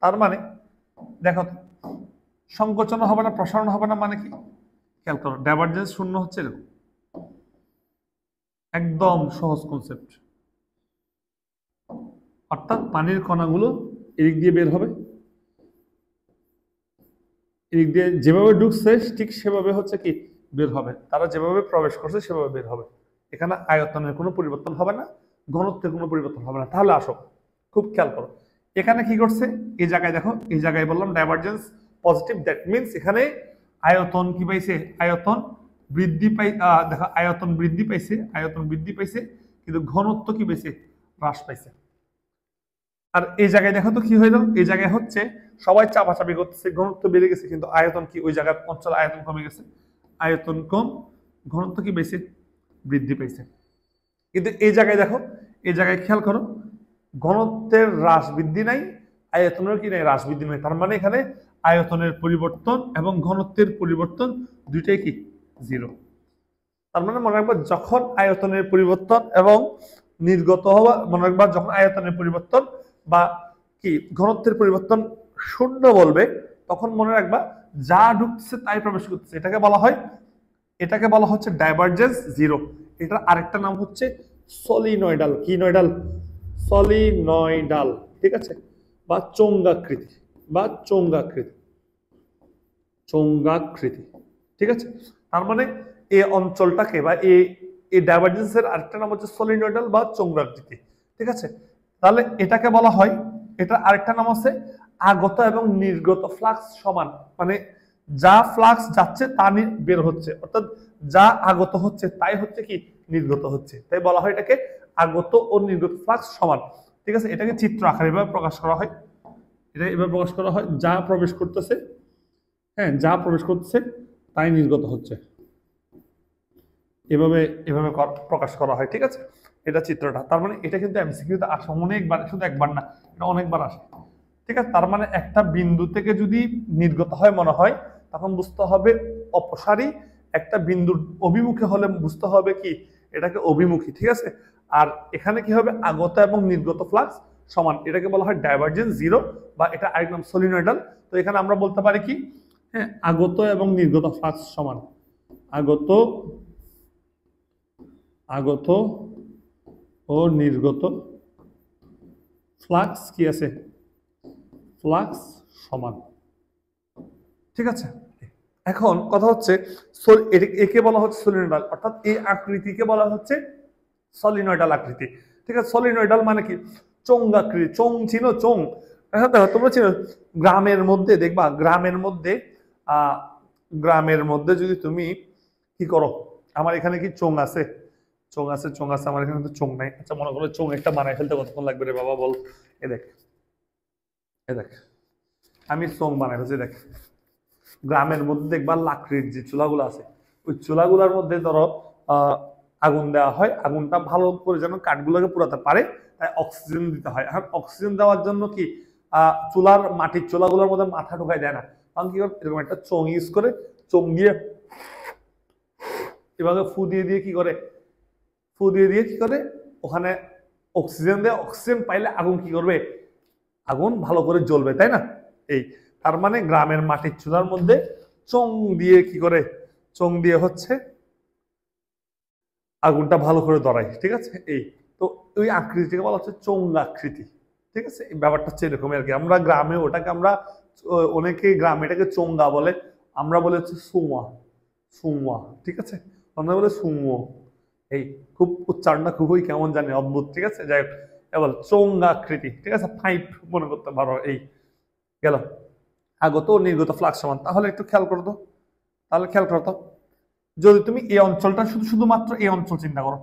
তার মানে দেখো, সংকোচনও হবে না, প্রসারণ হবে না, মানে কি, খেয়াল করো, ডাইভারজেন্স শূন্য হচ্ছে এরকম, একদম সহজ কনসেপ্ট। অর্থাৎ পানির কণাগুলো এদিক দিয়ে বের হবে, এদিক দিয়ে যেভাবে ঢুকছে ঠিক সেভাবে হচ্ছে কি বের হবে, তারা যেভাবে প্রবেশ করছে সেভাবে বের হবে। এখানে আয়তনের কোনো পরিবর্তন হবে না, ঘনত্বের কোনো পরিবর্তন হবে না। তাহলে আসো, খুব খেয়াল করো, এখানে কি করছে, এই জায়গায় দেখো, এই জায়গায় বললাম ডাইভারজেন্স পজিটিভ, দ্যাট মিনস এখানে আয়তন কি পাইছে, আয়তন বৃদ্ধি পাই, দেখো আয়তন বৃদ্ধি পাইছে, আয়তন বৃদ্ধি পাইছে, কিন্তু ঘনত্ব কি পাইছে, হ্রাস পাইছে। আর এই জায়গায় দেখো তো কি হইলো, এই জায়গায় হচ্ছে সবাই চাপাচাপি করতেছে, ঘনত্ব বেড়ে গেছে, কিন্তু আয়তন কি ওই জায়গার অঞ্চল আয়তন কমে গেছে, আয়তন কম, ঘনত্ব কি বেশি বৃদ্ধি পাইছে। কিন্তু এই জায়গায় দেখো, এই জায়গায় খেয়াল করো, ঘনত্বের হ্রাস বৃদ্ধি নাই, আয়তনের কি নাই, হ্রাস বৃদ্ধি নাই। তার মানে এখানে আয়তনের পরিবর্তন এবং ঘনত্বের পরিবর্তন দুইটাই কি জিরো। তার মানে মনে রাখবা, যখন আয়তনের পরিবর্তন এবং নির্গত হওয়া, মনে রাখবা যখন আয়তনের পরিবর্তন বা কি ঘনত্বের পরিবর্তন শূন্য বলবে, তখন মনে রাখবা যা ঢুকছে তাই প্রবেশ করতেছে, এটাকে বলা হচ্ছে ডাইভারজেন্স জিরো। এটার আরেকটা নাম হচ্ছে সলিনয়েডাল, কি নয়ডাল, সলিনয়েডাল, ঠিক আছে, বা চোঙ্গাকৃতি, বা চোঙ্গাকৃতি, চোঙ্গাকৃতি, ঠিক আছে। তার মানে এই অঞ্চলটাকে বা এই ডাইভারজেন্সের আরেকটা নাম হচ্ছে সলিনয়েডাল বা চোঙ্গাকৃতি, ঠিক আছে। তাহলে এটাকে বলা হয়, এটা আরেকটা নাম আছে আগত এবং নির্গত ফ্লাক্স সমান, মানে যা ফ্লাক্স যাচ্ছে তা বের হচ্ছে, অর্থাৎ যা আগত হচ্ছে তাই হচ্ছে কি নির্গত হচ্ছে, তাই বলা হয় এটাকে আগত ও নির্গত ফ্লাক্স সমান, ঠিক আছে। এটাকে চিত্র আকারে এভাবে প্রকাশ করা হয়, এটা এভাবে প্রকাশ করা হয়, যা প্রবেশ করতেছে, হ্যাঁ যা প্রবেশ করতেছে তাই নির্গত হচ্ছে, এভাবে এভাবে প্রকাশ করা হয়, ঠিক আছে। এটা চিত্রটা, তার মানে এটা কিন্তু এমসিকিউতে আসে অনেকবার, শুধু একবার না, এটা অনেকবার আসে, ঠিক আছে। তার মানে একটা বিন্দু থেকে যদি নির্গত হয় মনে হয়, তখন বুঝতে হবে অপসারী, একটা বিন্দুর অভিমুখে হলে বুঝতে হবে কি এটাকে অভিমুখী, ঠিক আছে। আর এখানে কি হবে, আগত এবং নির্গত ফ্লাক্স সমান, এটাকে বলা হয় ডাইভারজেন্স জিরো, বা এটা আরেক নাম সলিনয়েডাল। তো এখানে আমরা বলতে পারি কি, হ্যাঁ আগত এবং নির্গত ফ্লাক্স সমান, আগত আগত ও নির্গত ফ্লাক্স কি আছে, ফ্লাক্স সমান, ঠিক আছে। এখন কথা হচ্ছে একে বলা হচ্ছে সলিনয়েডাল, অর্থাৎ এই আকৃতিকে বলা হচ্ছে সলিনয়েডাল আকৃতি, ঠিক আছে। সলিনয়েডাল মানে কি, চোঙ্গাকৃতি, চোং চিনো, চোং, হ্যাঁ তোমরা চিনো, গ্রামের মধ্যে দেখবা, গ্রামের মধ্যে যদি তুমি কি করো, আমার এখানে কি চোং আছে, চোং আছে, চোং আছে, আমার এখানে তো চোং নাই। আচ্ছা মনে করো চোং একটা বানাই ফেলতে কতক্ষণ লাগবে রে বাবা বল, এ দেখ, এ দেখ আমি চোং বানাই ফেলছি, দেখ গ্রামের মধ্যে দেখবা লাকড়ির যে চুলাগুলো আছে, ওই চুলাগুলোর মধ্যে ধরো আগুন দেওয়া হয়, আগুনটা ভালো করে যেন কাঠগুলোকে পুরাতে পারে, তাই অক্সিজেন দিতে হয়। এখন অক্সিজেন দেওয়ার জন্য কি চুলার মাটির চুলাগুলোর মধ্যে মাথা ঢুকাই দেয় না, কারণ কি করে, এরকম একটা চোং ইউজ করে, চোং দিয়ে এভাবে ফু দিয়ে দিয়ে কি করে, ফু দিয়ে দিয়ে কি করে ওখানে অক্সিজেন দেয়, অক্সিজেন পাইলে আগুন কি করবে, আগুন ভালো করে জ্বলবে, তাই না। এই তার মানে গ্রামের মাটির চুলার মধ্যে চোং দিয়ে কি করে, চোং দিয়ে হচ্ছে আগুনটা ভালো করে ধরায়, ঠিক আছে। এই তো ওই আকৃতিকে বলা হচ্ছে চোঙ্গাকৃতি, ঠিক আছে। এই ব্যাপারটা হচ্ছে এরকম আর কি, আমরা গ্রামে ওটাকে আমরা অনেকে গ্রামে এটাকে চোঙ্গা বলে, আমরা বলে হচ্ছে সুমা, সুমা, ঠিক আছে, আমরা বলে সুমো। এই খুব উচ্চারণটা খুবই কেমন জানি অদ্ভুত, ঠিক আছে। যাই হোক এবার চোঙ্গাকৃতি, ঠিক আছে, পাইপ মনে করতে পারো। এই গেল আগত ও নির্গত ফ্লাক্স সমান। তাহলে একটু খেয়াল করো তো, তাহলে খেয়াল করো তো, যদি তুমি এই অঞ্চলটা শুধুমাত্র এই অঞ্চল চিন্তা করো,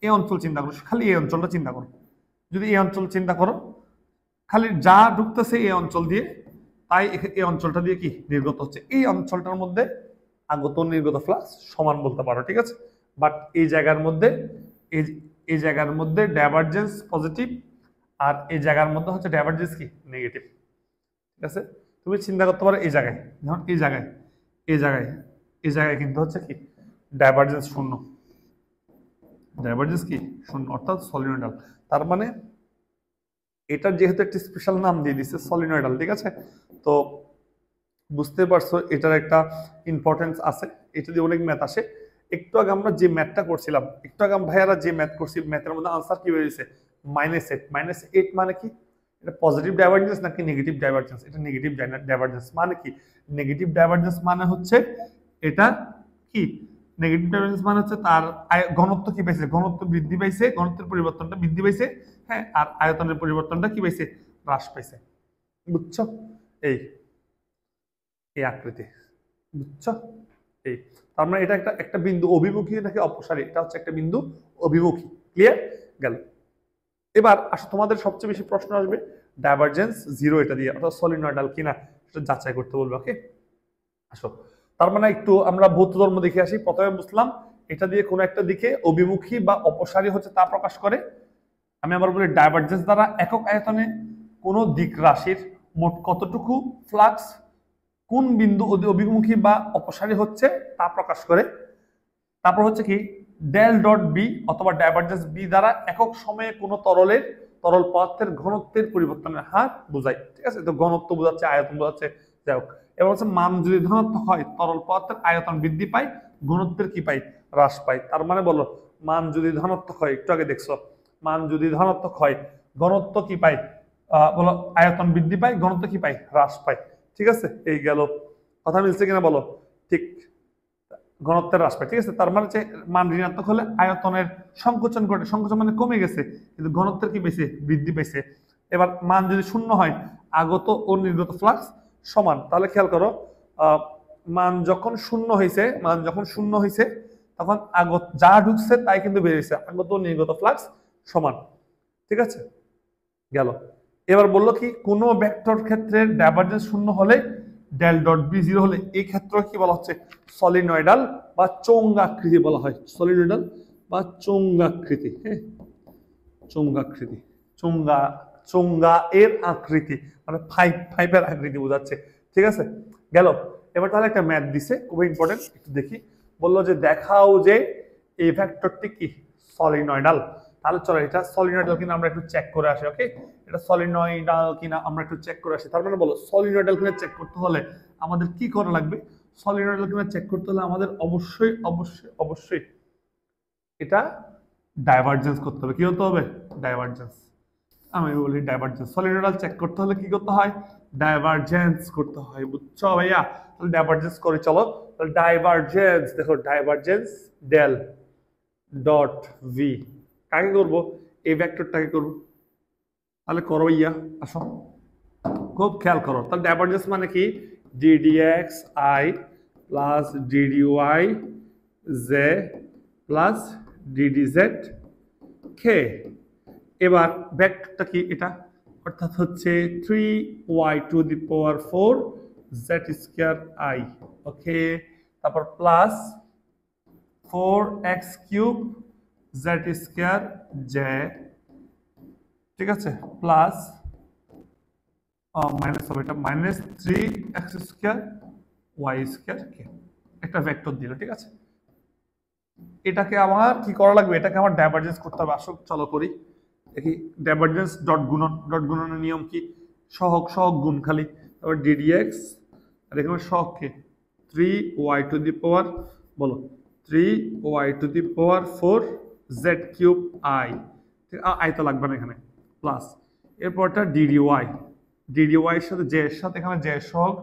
এই অঞ্চল চিন্তা করো, খালি এই অঞ্চলটা চিন্তা করো, যদি এই অঞ্চল চিন্তা করো, খালি যা ঢুকতেছে এই অঞ্চল দিয়ে, তাই এই অঞ্চলটা দিয়ে কি নির্গত হচ্ছে, এই অঞ্চলটার মধ্যে আগত নির্গত ফ্লাক্স সমান বলতে পারো, ঠিক আছে। বাট এই জায়গার মধ্যে এই জায়গার মধ্যে ডাইভারজেন্স পজিটিভ, আর এই জায়গার মধ্যে হচ্ছে ডাইভারজেন্স কি নেগেটিভ, ঠিক আছে। তুমি চিন্তা করতে পারো এই জায়গায়, যেমন এই জায়গায়, এই জায়গায়, এই জায়গায় কিন্তু হচ্ছে কি ডাইভারজেন্স শূন্য, ডাইভারজেন্স কি শূন্য, অর্থাৎ সলিনয়েডাল। তার মানে এটার যেহেতু একটি স্পেশাল নাম দিয়ে দিচ্ছে সলিনয়েডাল, ঠিক আছে। তো বুঝতে পারছো এটার একটা ইম্পর্টেন্স আছে, এটা দিয়ে অনেক ম্যাথ আসে। একটু আগে আমরা যে ম্যাথটা করছিলাম, একটু আগে ভাইয়ারা যে ম্যাথ করছি, ম্যাথের মধ্যে আনসার কি বেরিয়েছে -8। -8 মানে কি? এটা পজিটিভ ডাইভারজেন্স নাকি নেগেটিভ ডাইভারজেন্স? এটা নেগেটিভ ডাইভারজেন্স। মানে কি নেগেটিভ ডাইভারজেন্স? মানে হচ্ছে এটা কি নেগেটিভ ডাইভারজেন্স মানে হচ্ছে তার ঘনত্ব কি পাইছে, ঘনত্ব বৃদ্ধি পাইছে, ঘনত্বের পরিবর্তনটা বৃদ্ধি পাইছে, হ্যাঁ, আর আয়তনের পরিবর্তনটা কি পাইছে, হ্রাস পাইছে। বুঝছো? এই এই আকৃতি, বুঝছো? এই তার মানে এটা একটা একটা বিন্দু অভিমুখী নাকি অপসারী? এটা হচ্ছে একটা বিন্দু অভিমুখী। ক্লিয়ার গেল? এবার আসো তোমাদের সবচেয়ে বেশি প্রশ্ন আসবে ডাইভারজেন্স জিরো এটা দিয়ে, অর্থাৎ সলিনয়েডাল কিনা সেটা যাচাই করতে বলবে। ওকে, আসো তার মানে একটু আমরা ভৌত ধর্ম দেখে আসি। প্রথমে বুঝলাম এটা দিয়ে কোনো একটা দিকে অভিমুখী বা অপসারী হচ্ছে তা প্রকাশ করে। আমি আবার বলি ডাইভারজেন্স দ্বারা একক আয়তনে কোন দিক রাশির মোট কতটুকু ফ্লাক্স কোন বিন্দু অভিমুখী বা অপসারী হচ্ছে তা প্রকাশ করে। তারপর হচ্ছে কি ডেল ডট বি অথবা ডাইভারজেন্স বি দ্বারা একক সময়ে কোনো তরল পদার্থের ঘনত্বের পরিবর্তনের হার বোঝায়। ঠিক আছে, তো ঘনত্ব বোঝাচ্ছে, আয়তন বোঝাচ্ছে, যাই হোক। এবার হচ্ছে মান যদি ধনাত্মক হয় তরল পদার্থের আয়তন বৃদ্ধি পায়, ঘনত্বের কি পায়, হ্রাস পায়। তার মানে বলো মান যদি ধনাত্মক হয়, একটু আগে দেখছো মান যদি ধনাত্মক হয় ঘনত্ব কি পায়, বলো আয়তন বৃদ্ধি পায়, ঘনত্ব কি পায়, হ্রাস পায়। ঠিক আছে, এই গেল। কথা মিলছে কিনা বলো? ঠিক, ঘনত্বের হ্রাস পায়। ঠিক আছে, তার মানে মান ঋণাত্মক হলে আয়তনের সংকোচন ঘটে, সংকোচন মানে কমে গেছে, কিন্তু ঘনত্বের কি পেয়েছে, বৃদ্ধি পেয়েছে। এবার মান যদি শূন্য হয় আগত ও নির্গত ফ্লাক্স সমান। তাহলে খেয়াল করো মান যখন শূন্য হয়েছে তখন আগত যা ঢুকছে তাই কিন্তু বেরিয়েছে, আগত ও নির্গত ফ্লাক্স সমান। ঠিক আছে, গেল। এবার বললো কি কোনো ভেক্টর ক্ষেত্রের ডাইভারজেন্স শূন্য হলে ডেল ডট বি জিরো হলে এই ক্ষেত্রে কি বলা হচ্ছে, সলিনয়েডাল বা চৌঙ্গাকৃতি বলা হয়। সলিনয়েডাল বা চৌঙ্গাকৃতি, হ্যাঁ, চৌঙ্গাকৃতি, চৌঙ্গা এর আকৃতি মানে ফাইভের আকৃতি বোঝাচ্ছে। ঠিক আছে, গেল। এবার তাহলে একটা ম্যাথ দিছে, খুবই ইম্পর্টেন্ট, একটু দেখি। বললো যে দেখাও যে এই ভেক্টরটি কি সলিনয়েডাল। তাহলে চলো এটা সলিনয়েডাল কিনা আমরা একটু চেক করে আসি। ওকে, এটা সলিনয়েডাল কিনা আমরা একটু চেক করে আসি। তার মানে বলো সলিনয়েডাল কিনা চেক করতে হলে আমাদের কি করা লাগবে? সলিনয়েডাল কিনা চেক করতে হলে আমাদের অবশ্যই অবশ্যই অবশ্যই এটা ডাইভারজেন্স করতে হবে। কি হতে হবে? ডাইভারজেন্স। আমি বলি ডাইভারজেন্স। সলিনয়েডাল চেক করতে হলে কি করতে হয়? ডাইভারজেন্স করতে হয়। বুঝছো ভাইয়া? তাহলে ডাইভারজেন্স করে চলো। তাহলে ডাইভারজেন্স, দেখো ডাইভারজেন্স ডেল ডট ভি কাকে করবো? এই ভেক্টরটাকে করবো। তাহলে করো ভাইয়া, আসো খুব খেয়াল করো। তাহলে ডাইভারজেন্স মানে কি? D d x i plus d d y j plus d d z k. এবার ভেক্টরটা কি এটা? অর্থাৎ হচ্ছে 3y⁴ z² i। ওকে, তারপর প্লাস 4x³ z² j। ঠিক আছে, প্লাস মাইনাস হবে এটা -3x² y² k। একটা ভেক্টর দিল। ঠিক আছে, এটাকে আমার কি করা লাগবে? এটাকে আমার ডাইভারজেন্স করতে হবে। আসো চলো করি দেখি। ডাইভারজেন্স ডট গুণন, ডট গুণনের নিয়ম কি? সহগ সহগ গুণ খালি। তারপর ডিডিএক্স আর এখানে সহগ কে 3y⁴ বলো 3y⁴ z³ i। আই তো লাগবে না এখানে, প্লাস এরপরটা ডিডিওয়াই, ডিডিওয়াই এর সাথে জে এর সাথে এখানে জে সহগ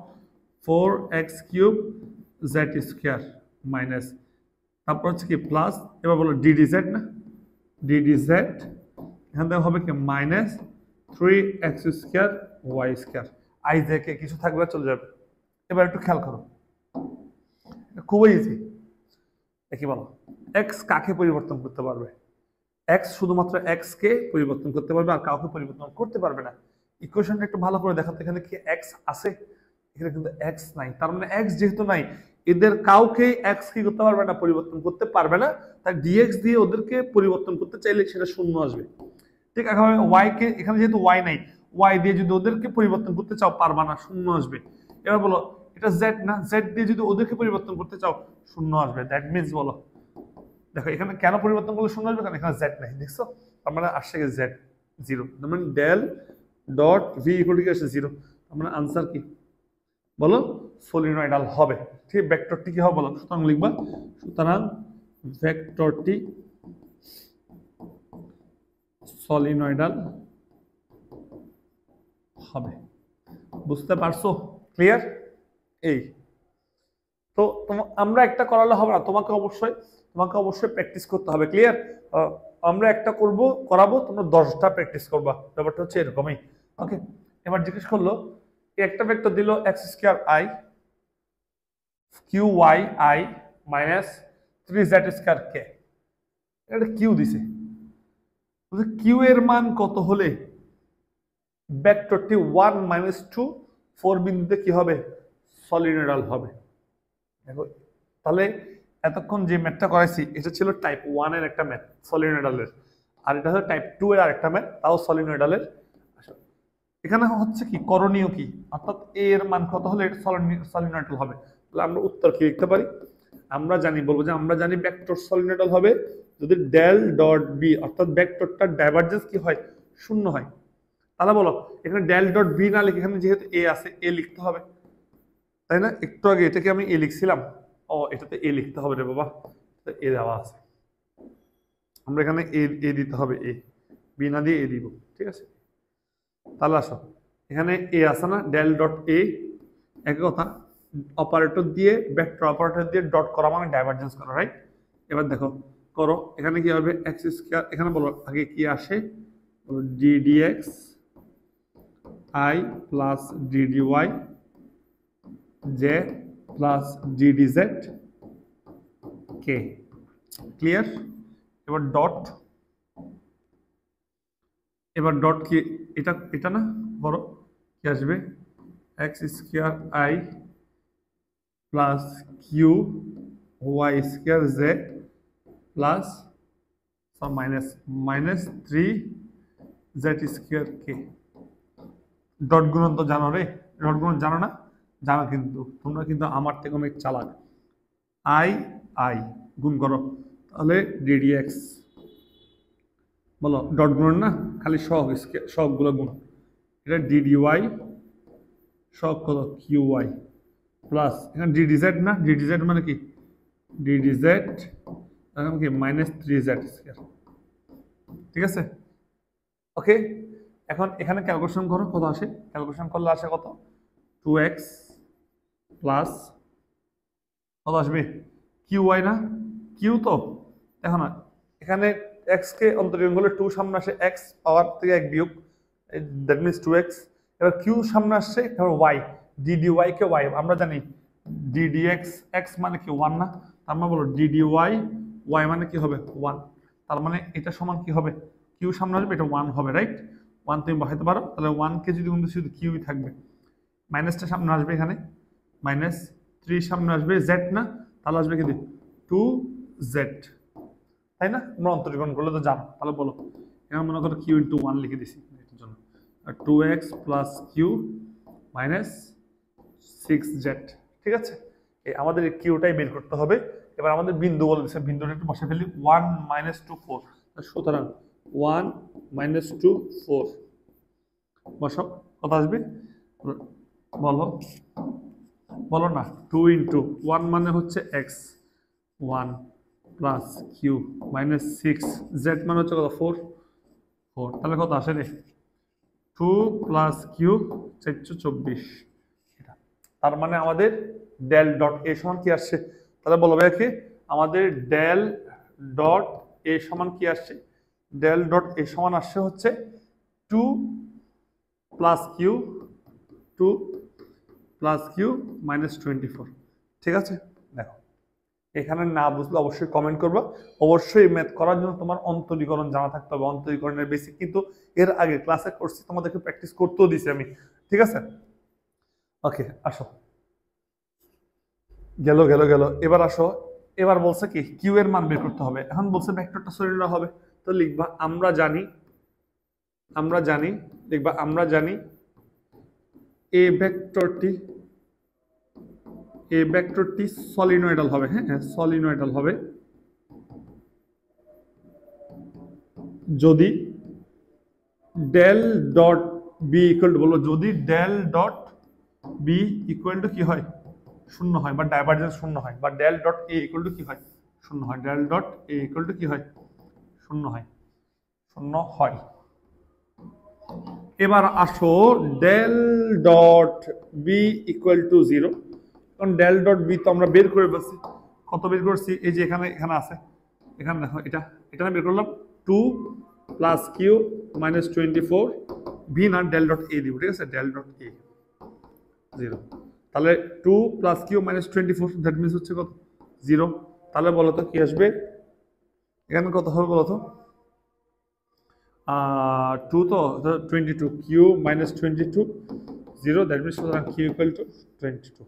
4x³ z² মাইনাস, তারপর হচ্ছে কি প্লাস, এবার বলো ডিডিজেড না, ডিডিজেড এখান থেকে হবে কি -3x² y²। আই থেকে কিছু থাকবে চলে যাবে। এবার একটু খেয়াল করো, খুবই ইজি। কি বলো এক্স কাকে পরিবর্তন করতে পারবে? এক্স শুধুমাত্র এক্স কে পরিবর্তন করতে পারবে, আর কাউকে পরিবর্তন করতে পারবে না। ইকুয়েশনটা একটু ভালো করে দেখাতে, এখানে কি এক্স আছে? এখানে কিন্তু এক্স নাই। তার মানে এক্স যেহেতু নাই, এদের কাউকে এক্স কি করতে পারবে না, পরিবর্তন করতে পারবে না। তাই ডিএক্স দিয়ে ওদেরকে পরিবর্তন করতে চাইলে সেটা শূন্য আসবে। ঠিক আছে, ওয়াই কে এখানে যেহেতু ওয়াই নাই, ওয়াই দিয়ে যদি ওদেরকে পরিবর্তন করতে চাও পারবা না, শূন্য আসবে। এবার বলো এটা জেড না, জেড দিয়ে যদি ওদেরকে পরিবর্তন করতে চাও শূন্য আসবে। দ্যাট মিনস বলো দেখো এখানে কেন পরিবর্তন করলে শূন্য আসবে? কারণ এখানে জেড নাই, দেখছো? তার মানে আসছে জেড জিরো। তার মানে del dot v equal to কি আসছে? জিরো। তার মানে আনসার কি বলো? সলিনয়েডাল হবে। ঠিক ভেক্টরটি কি হবে বলো, সুতরাং লিখবা, সুতরাং ভেক্টরটি সলিনয়েডাল হবে। বুঝতে পারছো? ক্লিয়ার? এই তো আমরা একটা করালে হবে না, তোমাকে অবশ্যই প্র্যাকটিস করতে হবে। ক্লিয়ার? আমরা একটা করাবো, তোমরা 10টা প্র্যাকটিস করবা। ব্যাপারটা হচ্ছে এরকমই। ওকে, এবার জিজ্ঞেস করলো একটা ভেক্টর দিল এক্স স্কয়ার আই কিউ y i minus 3z square k, এটা কিউ দিছে। কিউ এর মান কত হলে ভেক্টরটি 1 - 2 4 বিন্দুতে কি হবে, সলিনয়েডাল হবে। দেখো তাহলে এতক্ষণ যে ম্যাথটা করাইছি এটা ছিল টাইপ 1 এর একটা ম্যাথ সলিনয়েডালের, আর এটা হলো টাইপ 2 এর আরেকটা ম্যাথ, তাও সলিনয়েডালের। এখানে হচ্ছে কি করণীয় কি, অর্থাৎ এ এর মান কত হলে এটা সলিনয়েডাল হবে। তাহলে আমরা উত্তর কি লিখতে পারি, আমরা বলবো যে আমরা জানি ভেক্টর সলিনয়েডাল হবে যদি ডেল ডট বি, অর্থাৎ ভেক্টরটার ডাইভারজেন্স কি হয়, 0 হয়। তাহলে বলো এখানে ডেল ডট বি না লিখে এখানে যেহেতু এ আছে এ লিখতে হবে, তাই না? একটু আগে এটাকে আমি এ লিখছিলাম, ও এটাতে এ লিখতে হবে রে বাবা, এ দেওয়া আছে, আমরা এখানে এ দিতে হবে, এ বি না দিয়ে এ দিব। ঠিক আছে, তাহলে আসো এখানে এ আছে না, ডেল ডট এ, একই কথা, অপারেটর দিয়ে ভেক্টর অপারেটর দিয়ে ডট করা মানে ডাইভারজেন্স করা, রাইট? এবার দেখো করো, এখানে কি হবে এক্স স্কয়ার, এখানে বলো আগে কি আসে, d d x i plus d d y j plus d d z k. Clear? এবার ডট কি, এটা না, বড় কি আসবে, x square i plus q y square z plus minus 3 z square k. Dot গুণন তো জানো রে, ডট গুণন জানো না? জানো, কিন্তু তোমরা কিন্তু আমার থেকে অনেক চালাক। আই গুণ করো, তাহলে ডিডিএক্স, বলো ডট গুণন না, খালি সহগুলো গুণ, এটা ডিডিওয়াই সহগ কত কিউ ওয়াই প্লাস এখানে ডিডিজেড না, ডিডিজেড মানে কি, ডিডিজেড এখন কি মাইনাস 3z স্কয়ার। ঠিক আছে, ওকে। এখন এখানে ক্যালকুলেশন করো, কত আসে, ক্যালকুলেশন করলে আসে কত, 2x প্লাস কত আসবে, কিউ ওয়াই না, কিউ তো দেখো না, এখানে x কে অন্তরীকরণ করলে 2 সামনে আসে, x পাওয়ার থেকে 1 বিয়োগ, দ্যাট মিন্স 2x। এবার কিউ সামনে আসছে, এবার y, ddy কে y, আমরা জানি ddx x মানে কি 1 না, তার মানে বলো ddy y মানে কি হবে 1, তার মানে এটা সমান কি হবে, কিউ সামনে আসবে এটা 1 হবে, রাইট? 1 তুমি বসাইতে পারো, তাহলে 1 কে যদি গুণ শুধু কিউ থাকবে, মাইনাসটা সামনে আসবে, এখানে মাইনাস 3 সামনে আসবে, z না, তাহলে আসবে কি 2z, তাই না? আমরা অন্তরীকরণ করলে তো জানো, তাহলে বলো এখানে মনে করো কিউ ইন্টু 1 লিখে দিছি এটার জন্য, আর 2x plus q minus 6z। ঠিক আছে, আমাদের এই কিউটাই বের করতে হবে। এবার আমাদের বিন্দু বলে দিচ্ছে, বিন্দুটা একটু বসে ফেলি, 1 - 2 4, সুতরাং 1 - 2 4 বসাও, কত আসবে বলো না, 2 ইন্টু 1 মানে হচ্ছে x 1 plus q minus 6 z মানে হচ্ছে কত 4, তাহলে কত আসে রে, 2 প্লাস কিউ 424। তার মানে আমাদের ডেল ডট এ সমান কি আসছে, তাহলে বলো ভাইয়া কি, আমাদের ডেল ডট এ সমান কি আসছে, ডেল ডট এ সমান আসছে হচ্ছে 2 প্লাস কিউ মাইনাস 24। ঠিক আছে, দেখো এখানে না বুঝলে অবশ্যই কমেন্ট করবা। অবশ্যই ম্যাথ করার জন্য তোমার অন্তরীকরণ জানা থাকতে হবে, অন্তরীকরণের বেসিক কিন্তু এর আগে ক্লাসে করছি, তোমাদেরকে প্র্যাকটিস করতেও দিছি আমি। ঠিক আছে, ওকে আসো, গেল। এবার আসো, এবার বলছে কি কিউ এর মান বের করতে হবে। এখন বলছে ভেক্টরটা সলিনয়েডাল হবে, তো লিখবা আমরা জানি লিখবা আমরা জানি এ ভেক্টরটি সলিনয়েডাল হবে। হ্যাঁ, সলিনয়েডাল হবে যদি del dot B equal to, বলো যদি del dot B equal to কি হয় শূন্য হয়, বা ডাইভারজেন্স শূন্য হয়, বা del dot A equal to কি হয়, শূন্য হয়। Del dot A equal to কি হয়, শূন্য হয়, শূন্য হয়। এবার আসো del dot B equal to 0। কারণ ডেল ডট বি তো আমরা বের করে ফেলছি। কত বের করছি, এই যে এখানে এখানে আছে, এখানে দেখো এটা এটা বের করলাম 2 প্লাস কিউ মাইনাস 24 ভি না ডেল ডট এ দিব, ঠিক আছে, ডেল ডট এ 0। তাহলে 2 plus q minus 24 that means হচ্ছে কত, 0। তাহলে বলো তো কি আসবে, এখানে কত হবে বলো তো, 2 তো 22 q minus 22 0 that means q equal to 22।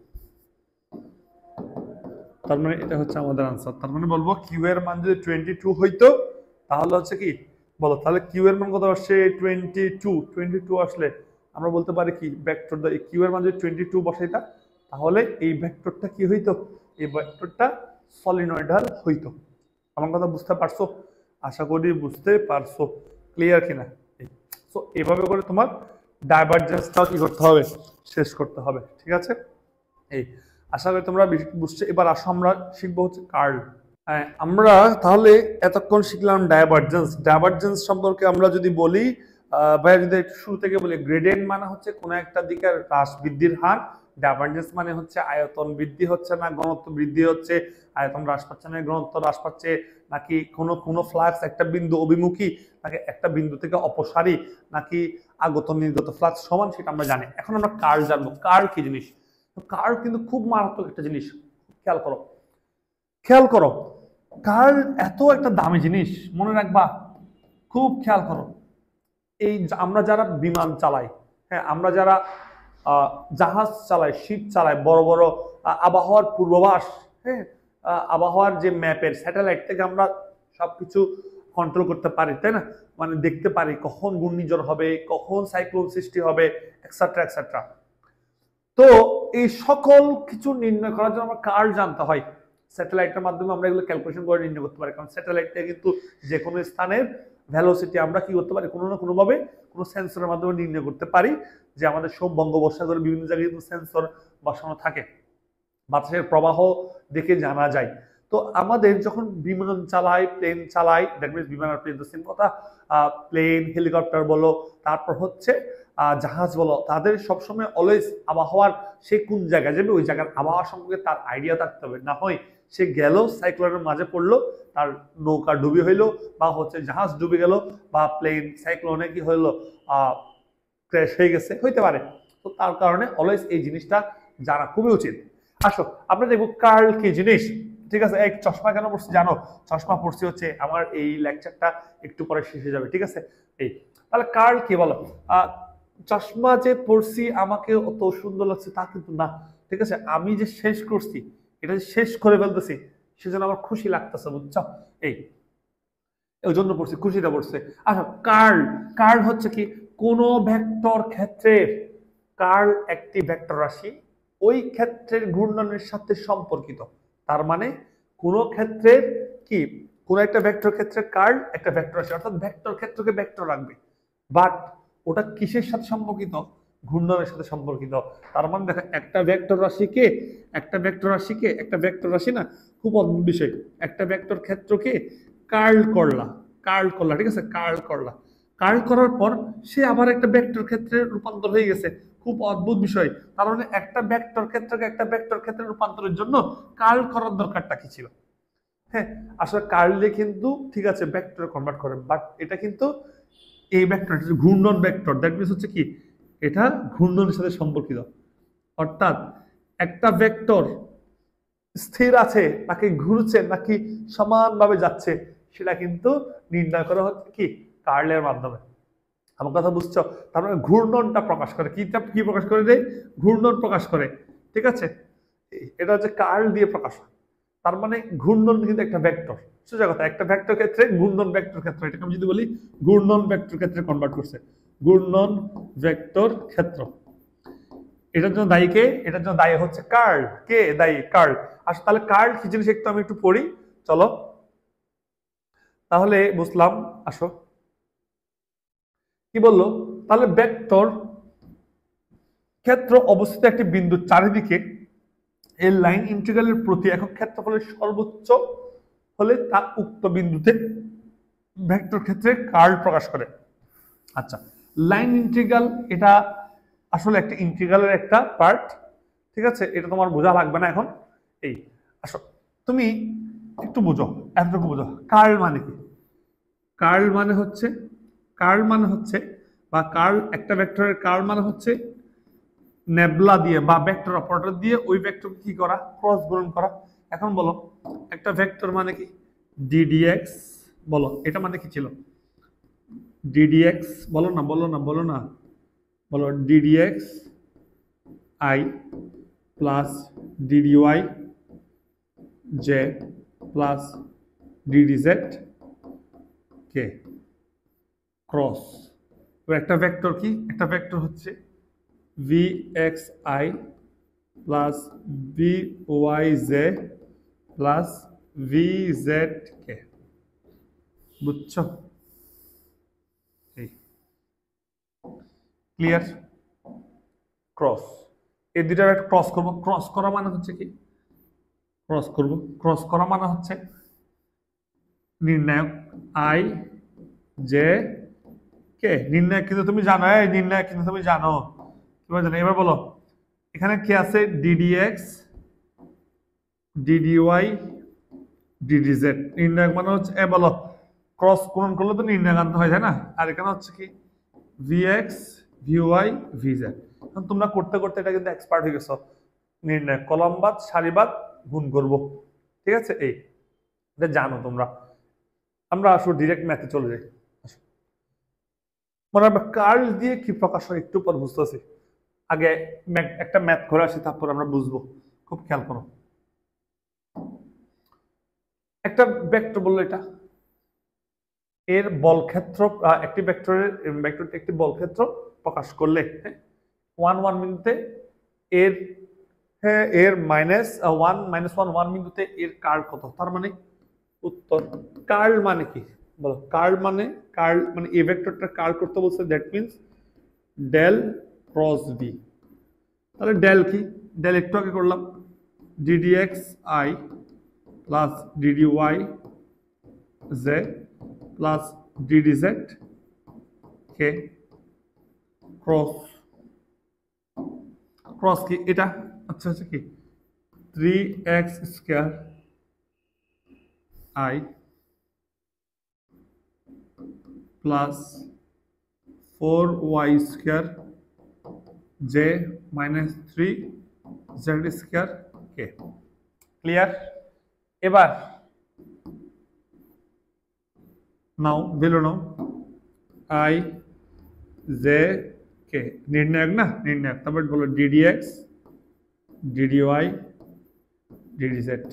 তার মানে এটা হচ্ছে আমাদের আনসার। তার মানে বলবো কিউ এর মান যদি 22 হইতো তাহলে হচ্ছে কি বলো, তাহলে কিউ এর মান কত আসছে 22 আসলে আমরা বলতে পারি কি ভেক্টর দ্য কিউ এর মান যদি 22 বসাইতা তাহলে এই ভেক্টরটা কি হইতো, এই ভেক্টরটা সলিনয়েডাল হইতো। আমার কথা বুঝতে পারছো, আশা করি বুঝতে পারছো, ক্লিয়ার কিনা। সো এইভাবে করে তোমার ডাইভারজেন্সটাও কি করতে হবে, শেষ করতে হবে, ঠিক আছে। এই আশা করি তোমরা বুঝছো। এবার আসো আমরা শিখবো হচ্ছে কার্ল। আমরা তাহলে এতক্ষণ শিখলাম ডাইভারজেন্স। ডাইভারজেন্স সম্পর্কে আমরা যদি বলি, ভাইয়া যদি একটু শুরু থেকে বলি, গ্রেডিয়েন্ট মানে হচ্ছে কোনো একটা দিকের হ্রাস বৃদ্ধির হার, ডাইভারজেন্স মানে হচ্ছে আয়তন বৃদ্ধি হচ্ছে না ঘনত্ব বৃদ্ধি হচ্ছে, আয়তন হ্রাস পাচ্ছে না ঘনত্ব হ্রাস পাচ্ছে, নাকি কোনো ফ্লাক্স একটা বিন্দু অভিমুখী, নাকি একটা বিন্দু থেকে অপসারী, নাকি আগত নির্গত ফ্লাক্স সমান, সেটা আমরা জানি। এখন আমরা কার্ল জানবো। কার্ল কি জিনিস? কার্ল কিন্তু খুব মারাত্মক একটা জিনিস, খেয়াল করো খেয়াল করো। কার্ল এত একটা দামি জিনিস, মনে রাখবা, খুব খেয়াল করো। এই আমরা যারা বিমান চালাই, হ্যাঁ, আমরা যারা জাহাজ চালাই, শিপ চালাই, বড় বড় আবহাওয়ার পূর্বাভাস, হ্যাঁ, আবহাওয়ার যে ম্যাপের স্যাটেলাইট থেকে আমরা সবকিছু কন্ট্রোল করতে পারি, তাই না? মানে দেখতে পারি কখন ঘূর্ণিঝড় হবে, কখন সাইক্লোন সৃষ্টি হবে, এক্সেট্রা এক্সেট্রা। তো এই সকল কিছু নির্ণয় করার জন্য আমরা কার্ল জানতে হয়। স্যাটেলাইটের মাধ্যমে আমরা এগুলো ক্যালকুলেশন করে নির্ণয় করতে পারি, কারণ স্যাটেলাইটটা কিন্তু যে কোনো স্থানের ভ্যালোসিটি আমরা কি করতে পারি, কোনো না কোনোভাবে কোনো সেন্সরের মাধ্যমে নির্ণয় করতে পারি। যে আমাদের সব বঙ্গোপসাগরে বিভিন্ন জায়গায় কিন্তু সেন্সর বসানো থাকে, বাতাসের প্রবাহ দেখে জানা যায়। তো আমাদের যখন বিমান চালাই, প্লেন চালাই, দ্যাট মিনস বিমান আর প্লেন তো সেম কথা, প্লেন হেলিকপ্টার বলো, তারপর হচ্ছে জাহাজ বলো, তাদের সবসময় অলওয়েজ আবহাওয়ার সে কোন জায়গায় যাবে ওই জায়গার আবহাওয়া সম্পর্কে তার আইডিয়া থাকতে হবে। না হয় সে গেল সাইক্লোনের মাঝে পড়লো, তার নৌকা ডুবি হইলো, বা হচ্ছে জাহাজ ডুবে গেল, বা প্লেন সাইক্লোনে কি হইলো ক্র্যাশ হয়ে গেছে, হইতে পারে। তো তার কারণে অলওয়েজ এই জিনিসটা জানা খুবই উচিত। আসো আমরা দেখবো কার্ল কি জিনিস, ঠিক আছে। এক চশমা কেন পড়ছি জানো? চশমা পড়ছি হচ্ছে আমার এই লেকচারটা একটু পরে শেষ হয়ে যাবে, ঠিক আছে। এই তাহলে কার্ল কি বলো, চশমা যে পড়ছি আমাকে অত সুন্দর লাগছে তা কিন্তু না, ঠিক আছে। আমি যে শেষ করছি, এটা যে শেষ করে ফেলতেছি, সেজন্য আমার খুশি লাগতেছে, বুঝছো। এই ওই জন্য পড়ছি, খুশিটা পড়ছে। আচ্ছা, কার্ল কার্ল হচ্ছে কি, কোন ভেক্টর ক্ষেত্রের কার্ল একটি ভেক্টর রাশি ওই ক্ষেত্রের ঘূর্ণনের সাথে সম্পর্কিত। তার মানে কোন ক্ষেত্রের কি, কোন একটা ভেক্টর ক্ষেত্রের কার্ল একটা ভেক্টর রাশি, অর্থাৎ ভেক্টর ক্ষেত্রকে ভেক্টর রাখবে, বাট ওটা কিসের সাথে সম্পর্কিত, ঘূর্ণনের সাথে সম্পর্কিত। তার মানে দেখো একটা ভেক্টর রাশিকে একটা ভেক্টর রাশি না, খুব অদ্ভুত বিষয়, একটা ভেক্টর ক্ষেত্রকে কার্ল করলা, ঠিক আছে, কার্ল করার পর সে আবার একটা ভেক্টর ক্ষেত্রে রূপান্তর হয়ে গেছে, খুব অদ্ভুত বিষয়। তার মানে একটা ভেক্টর ক্ষেত্রকে একটা ভেক্টর ক্ষেত্রে রূপান্তরের জন্য কার্ল করার দরকারটা কি ছিল? হ্যাঁ, আসলে কার্লে কিন্তু ঠিক আছে ভেক্টরে কনভার্ট করে, বাট এটা কিন্তু এই ভেক্টর ঘূর্ণন ভেক্টর, দ্যাট মিনস হচ্ছে কি, এটা ঘূর্ণনের সাথে সম্পর্কিত। অর্থাৎ একটা ভেক্টর স্থির আছে নাকি ঘুরছে নাকি সমানভাবে যাচ্ছে, সেটা কিন্তু নির্ণয় করা হচ্ছে কি, কার্লের মাধ্যমে। আমার কথা বুঝছো? তার মানে ঘূর্ণনটা প্রকাশ করে, কি প্রকাশ করে দেয়, ঘূর্ণন প্রকাশ করে, ঠিক আছে। এটা হচ্ছে কার্ল দিয়ে প্রকাশ হয়। তার মানে ঘূর্ণন কিন্তু একটা ভেক্টর, সোজা কথা, একটা ভেক্টর ক্ষেত্রে ঘূর্ণন ভেক্টর ক্ষেত্র, এটাকে আমি যদি বলি ঘূর্ণন ভেক্টর ক্ষেত্রে কনভার্ট করছে, ঘূর্ণন ভেক্টর ক্ষেত্র। এটার জন্য দায়ী কে? এটার জন্য দায়ী হচ্ছে কার্ল। কে দায়ী? কার্ল। আচ্ছা, তাহলে কার্ল কি জিনিস একটু আমি একটু পড়ি, চলো তাহলে বুঝলাম। আসো, কি বললো, তাহলে ভেক্টর ক্ষেত্র অবস্থিত একটি বিন্দুর চারিদিকে এই লাইন ইন্টিগ্রালের প্রতি একক ক্ষেত্রফলের সর্বোচ্চ হলে তা উক্ত বিন্দুতে ভেক্টর ক্ষেত্রে কার্ল প্রকাশ করে। আচ্ছা, লাইন ইন্টিগ্রাল এটা আসলে একটা ইন্টিগ্রালের একটা পার্ট, ঠিক আছে, এটা তোমার বোঝা লাগবে না এখন। এই আসো তুমি একটু বুঝো, এতটুকু বুঝো, কার্ল মানে কি? কার্ল মানে হচ্ছে বা কার্ল, একটা ভেক্টরের কার্ল মানে হচ্ছে নেবলা দিয়ে বা ভেক্টর অপারেটর দিয়ে ওই ভেক্টরকে কি করা, ক্রস গুণন করা। এখন বলো একটা ভেক্টর মানে কি? ডিডিএক্স, বলো এটা মানে কি ছিল? ডিডিএক্স, বলো না বলো d d x i plus d d y j plus d d z k cross. একটা ভেক্টর কি? একটা ভেক্টর হচ্ছে vxi plus vyj plus vzk, বুঝছো? ক্লিয়ার? ক্রস, এই দুইটা একটা ক্রস করব। ক্রস করা মানে হচ্ছে কি? ক্রস করা মানে হচ্ছে নির্ণায়ক আই জে কে। নির্ণায়ক কিন্তু তুমি জানো, নির্ণায়ক কিন্তু তুমি জানো, কিভাবে জানো? এবার বলো এখানে কি আছে? ডিডিএক্স ডিডিওয়াই ডিডিজেড। নির্ণায়ক মানে হচ্ছে বলো ক্রস গুণন করলে তো নির্ণায়ক আনতে হয়, তাই না? আর এখানে হচ্ছে কি? VX VY ভিজেড। এখন তোমরা করতে করতে এটা কিন্তু এক্সপার্ট হয়ে গেছো। নির্ণায়ক কলামবাদ সারিবাদ গুণ করব, ঠিক আছে? এই এটা জানো তোমরা। আমরা আসলে ডিরেক্ট ম্যাথে চলে যাই। মনে হবে কার্ল দিয়ে কি প্রকাশ হয় একটু পর বুঝতেছি, আগে একটা ম্যাথ করে আসি, তারপর আমরা বুঝবো। খুব খেয়াল করো, একটা ভেক্টর বললো এটা এর বল ক্ষেত্র, একটি ভেক্টরটি একটি বল ক্ষেত্র প্রকাশ করলে 1 বিন্দুতে এর এর -1 বিন্দুতে এর কার্ল কত? তার মানে উত্তর। কার্ল মানে কি বলো? কার্ল মানে এই ভেক্টরটা কার্ল করতে বলছে, that means del cross B. তাহলে ডেল কি? ডেল একটু আগে করলাম, d d x i plus d d y j plus d d z k cross কি এটা? আচ্ছা আচ্ছা, কি 3x square i plus 4y square j minus 3z square k. Clear? এবার নাও ভ্যালু নাও আই জে কে, নির্ণায়ক না? নির্ণায়ক। তারপর বলো ডিডিএক্স ডিডিওয়াই ডিডিজেড।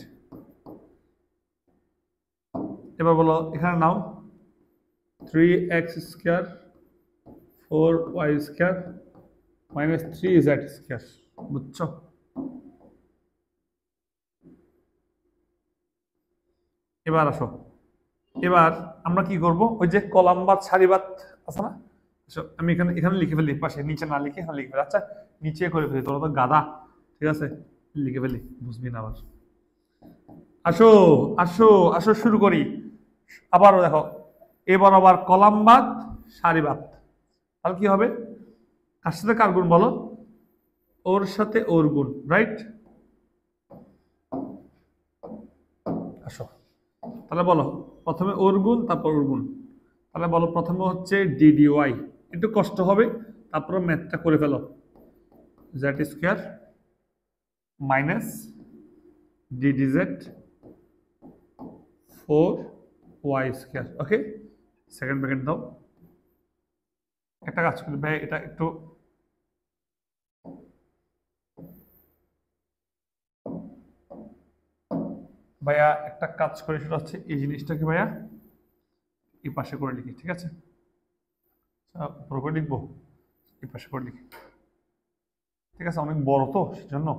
এবার বলো এখানে নাও 3x square 4y square minus 3z square, বুঝছো? এবার আসো, এবার আমরা কি করব? ওই যে কলামবাদ সারিবাদ আছে না, আমি এখানে লিখে ফেলি, পাশে নিচে না লিখে এখানে লিখে ফেলি। আচ্ছা নিচে করে ফেলি, তোরা তো গাধা, ঠিক আছে? লিখে ফেলি, বুঝবি না আবার। আসো আসো আসো, শুরু করি। আবারও দেখো, এবার আবার কলামবাদ সারিবাদ, তাহলে কি হবে? কার সাথে কার গুণ বলো? ওর সাথে ওর গুণ, রাইট? আসো তাহলে বলো প্রথমে ওর গুণ তারপর ওর গুণ। তাহলে বলো প্রথমে হচ্ছে ডিডিওয়াই, একটু কষ্ট হবে, তারপর ম্যাথটা করে ফেলো। Z square minus d d z 4y square. Okay, second bracket দাও। একটা কাজ করি ভাই, এটা একটু ভাইয়া একটা কাজ করে, সেটা হচ্ছে এই জিনিসটাকে ভাইয়া এই পাশে করে লিখি, ঠিক আছে? উপরে করে লিখবো, এই পাশে করে লিখি, ঠিক আছে? অনেক বড় তো সেজন্য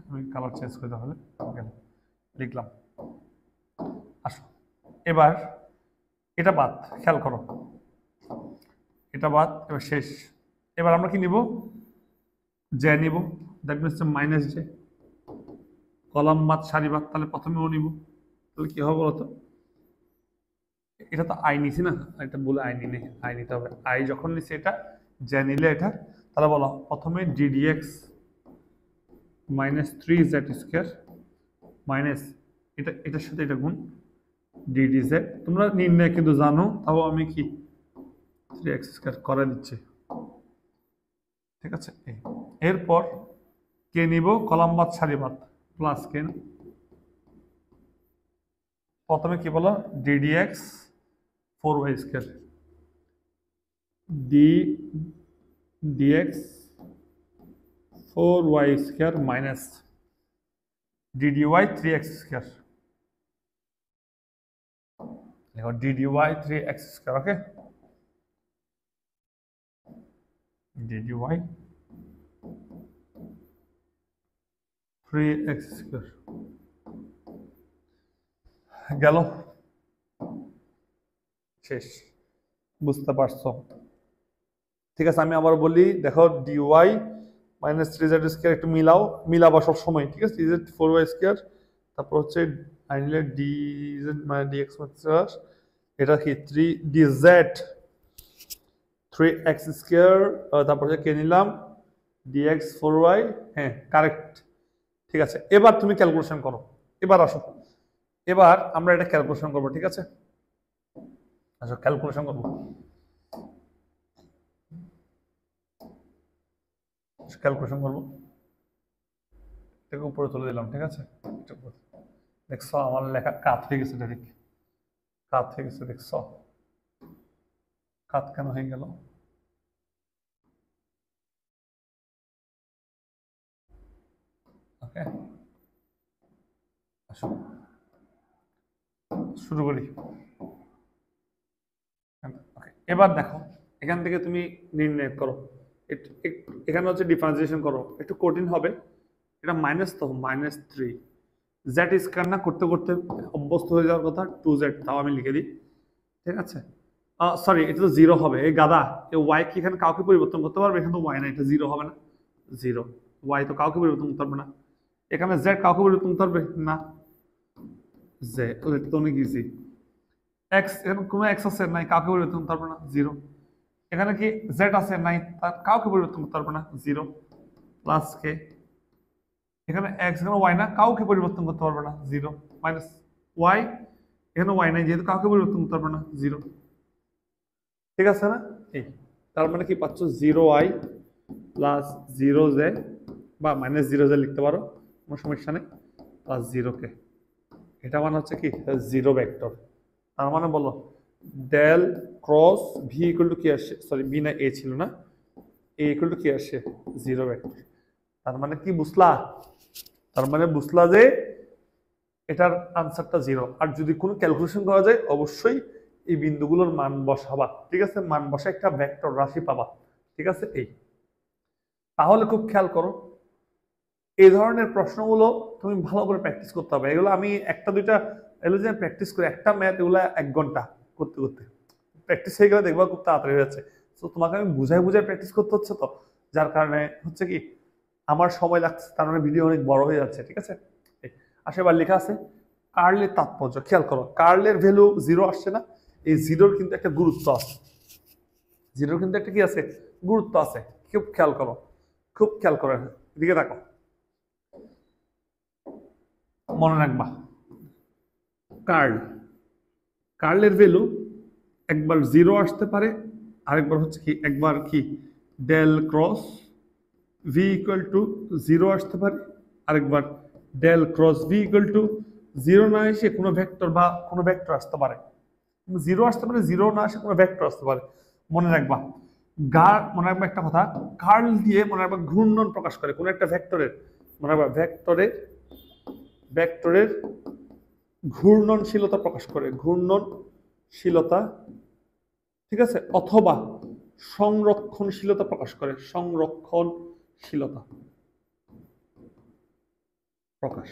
আমি কালার চেঞ্জ করে তাহলে লিখলাম। আসো এবার এটা বাদ, খেয়াল করো এটা বাদ, এবার শেষ। এবার আমরা কি নিব? জে নিব, that means minus J, column বাদ সারি বাদ, তাহলে প্রথমে ও নিব, তাহলে কি হবে বলতো, এটা তো আই নিছি না, এটা বলে আই নিলে আই নিতে হবে, আই যখন নিছি এটা জে নিলে এটা, তাহলে বলো প্রথমে ddx minus 3z square minus এটা, এটার সাথে এটা গুণ ডিডিজে, তোমরা নির্ণয় কিন্তু জানো, তাও আমি কি 3x স্কোয়ার করে দিচ্ছি, ঠিক আছে। এরপর কে নিব, কলাম বাদ সারি বাদ, প্লাস কে, প্রথমে কি বলো d d x 4y square d x 4y square minus d d y 3x square, দেখো ডিডিওয়াই 3x স্কোয়ার, ওকে, ডিডিওয়াই 3x স্কোয়ার গেল, শেষ, বুঝতে পারছো? ঠিক আছে, আমি আবার বলি, দেখো ডিওয়াই মাইনাস 3z স্কোয়ার একটু মিলাবা সব সময়, ঠিক আছে, ডিজেড 4y স্কোয়ার, তারপর হচ্ছে আইনলে ডিজেড মানে ডিএক্স মাইনাস এটা কি 3dz 3x স্কোয়ার, তারপর হচ্ছে কে নিলাম dx 4y, হ্যাঁ কারেক্ট, ঠিক আছে। এবার তুমি ক্যালকুলেশন করো, এবার আসো, এবার আমরা এটা ক্যালকুলেশন করবো, ঠিক আছে, আচ্ছা ক্যালকুলেশন করবো, ক্যালকুলেশন করবো, এটাকে উপরে তুলে দিলাম, ঠিক আছে, দেখছো আমার লেখা কাত হয়ে গেছে, ডাইরেক্ট কাত হয়ে গেছে, দেখছো কাত কেন হয়ে গেল, ওকে আসো শুরু করি, এবার দেখো এখান থেকে তুমি নির্ণয় করো, এখানে হচ্ছে ডিফারেন্সিয়েশন করো, একটু কঠিন হবে, এটা মাইনাস, তো মাইনাস 3 জেড স্কয়ার না করতে করতে অভ্যস্ত হয়ে যাওয়ার কথা, 2z, তাও আমি লিখে দিই, ঠিক আছে, সরি এটা তো জিরো হবে, এই গাদা, এই ওয়াই কি এখানে কাউকে পরিবর্তন করতে পারবে, এখানে তো ওয়াই না, এটা জিরো হবে না, জিরো, ওয়াই তো কাউকে পরিবর্তন করতে পারবে না, এখানে জেড কাউকে পরিবর্তন করতে পারবে না, জেড তো অনেক ইজি, এক্স এখানে কোনো এক্স আছে নাই, কাউকে পরিবর্তন করতে পারবে না, জিরো, এখানে কি জেড আছে নাই, তার কাউকে পরিবর্তন করতে পারবে না, জিরো, প্লাস কে, এখানে এক্স এখানে ওয়াই না, কাউকে পরিবর্তন করতে পারবে না, জিরো, মাইনাস ওয়াই, এখানে ওয়াই নাই যেহেতু কাউকে পরিবর্তন করতে পারবে না, জিরো, ঠিক আছে না, এই তার মানে কি পাচ্ছ 0i প্লাস 0j বা মাইনাস 0j লিখতে পারো, কোনো সমস্যা নেই, প্লাস 0k, এটা মানে হচ্ছে কি জিরো ভেক্টর, তার মানে বলো del cross v equal to কি আসে, সরি বি না এ ছিল না, এ ইকুয়াল টু কি আসে জিরো ভেক্টর, তার মানে কি বুঝলা, তার মানে বুঝলা যে এটার আনসারটা জিরো, আর যদি কোনো ক্যালকুলেশন করা যায় অবশ্যই এই বিন্দুগুলোর মান বসাবা, ঠিক আছে, মান বসা একটা ভেক্টর রাশি পাবা, ঠিক আছে। এই তাহলে খুব খেয়াল করো, এই ধরনের প্রশ্নগুলো তুমি ভালো করে প্র্যাকটিস করতে হবে, এগুলো আমি একটা দুইটা এগুলো যে প্র্যাকটিস করি, একটা ম্যাথ এগুলো 1 ঘন্টা করতে করতে প্র্যাকটিস হয়ে গেলে দেখবা খুব তাড়াতাড়ি হয়ে যাচ্ছে, তো তোমাকে আমি বুঝাই বুঝাই প্র্যাকটিস করতে হচ্ছে, তো যার কারণে হচ্ছে কি আমার সময় লাগছে, তার মানে ভিডিও অনেক বড় হয়ে যাচ্ছে, ঠিক আছে। আশেবার লেখা আছে কার্লের তাৎপর্য, খেয়াল করো কার্লের ভ্যালু জিরো আসছে না, এই জিরোর কিন্তু একটা গুরুত্ব আছে, জিরোর কিন্তু একটা কি আছে গুরুত্ব আছে, খুব খেয়াল করো, খুব খেয়াল করো, এদিকে দেখো, মনে রাখবা কার্লের ভ্যালু একবার জিরো আসতে পারে, আরেকবার হচ্ছে কি একবার কি del cross v equal to zero আসতে পারে, আরেকবার del cross v equal to zero না এসে কোনো ভেক্টর বা কোনো ভেক্টর আসতে পারে, জিরো আসতে পারে, জিরো না আসে কোনো ভেক্টর আসতে পারে, মনে রাখবা। মনে রাখবা একটা কথা, কার্ল দিয়ে মনে রাখবা ঘূর্ণন প্রকাশ করে কোনো একটা ভেক্টরের, মনে রাখবা ভেক্টরের ঘূর্ণনশীলতা প্রকাশ করে, ঘূর্ণনশীলতা, ঠিক আছে, অথবা সংরক্ষণশীলতা প্রকাশ করে, সংরক্ষণশীলতা প্রকাশ,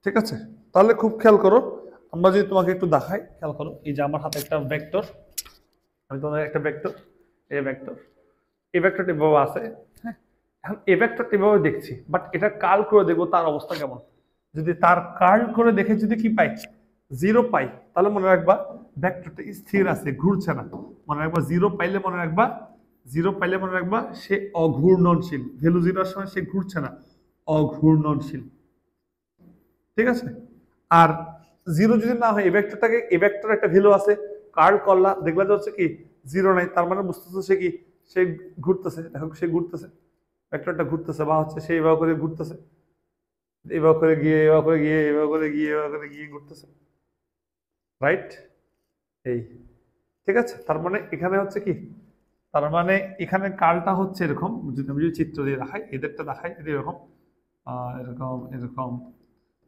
ঠিক আছে। তাহলে খুব খেয়াল করো, আমরা যদি তোমাকে একটু দেখাই, খেয়াল করো, এই যে আমার হাতে একটা ভেক্টর, আমি তোমাদের একটা ভেক্টর, এই ভেক্টরটি বাবা আছে, হ্যাঁ, এখন এ ভেক্টরটা এভাবে দেখছি, বাট এটা কার্ল করে দেখবো তার অবস্থা কেমন। যদি তার কার্ল করে দেখে যদি কি পাই, জিরো পাই, তাহলে মনে রাখবা ভেক্টরটা স্থির আছে, ঘুরছে না। মনে রাখবা জিরো পাইলে মনে রাখবা, জিরো পাইলে মনে রাখবা সে অঘূর্ণনশীল, ভ্যালু জিরোর সময় সে ঘুরছে না, অঘূর্ণনশীল। ঠিক আছে। আর জিরো যদি না হয়, এই ভেক্টরটাকে, এই ভেক্টর একটা ভ্যালু আছে, কার্ল করলা দেখলা যে হচ্ছে কি জিরো নাই, তার মানে বুঝতেছো সে কি, সে ঘুরতেছে। দেখো সে ঘুরতেছে, ভেক্টরটা ঘুরতেছে, বা হচ্ছে সে এভাবে করে ঘুরতেছে, এভাবে করে গিয়ে এভাবে করে গিয়ে এভাবে করে গিয়ে এভাবে করে গিয়ে ঘুরতেছে, রাইট। এই ঠিক আছে। তার মানে এখানে হচ্ছে কি, তার মানে এখানে কার্লটা হচ্ছে এরকম, যদি আমি যদি চিত্র দিয়ে দেখাই, এদেরটা দেখাই, এদের এরকম এরকম এরকম,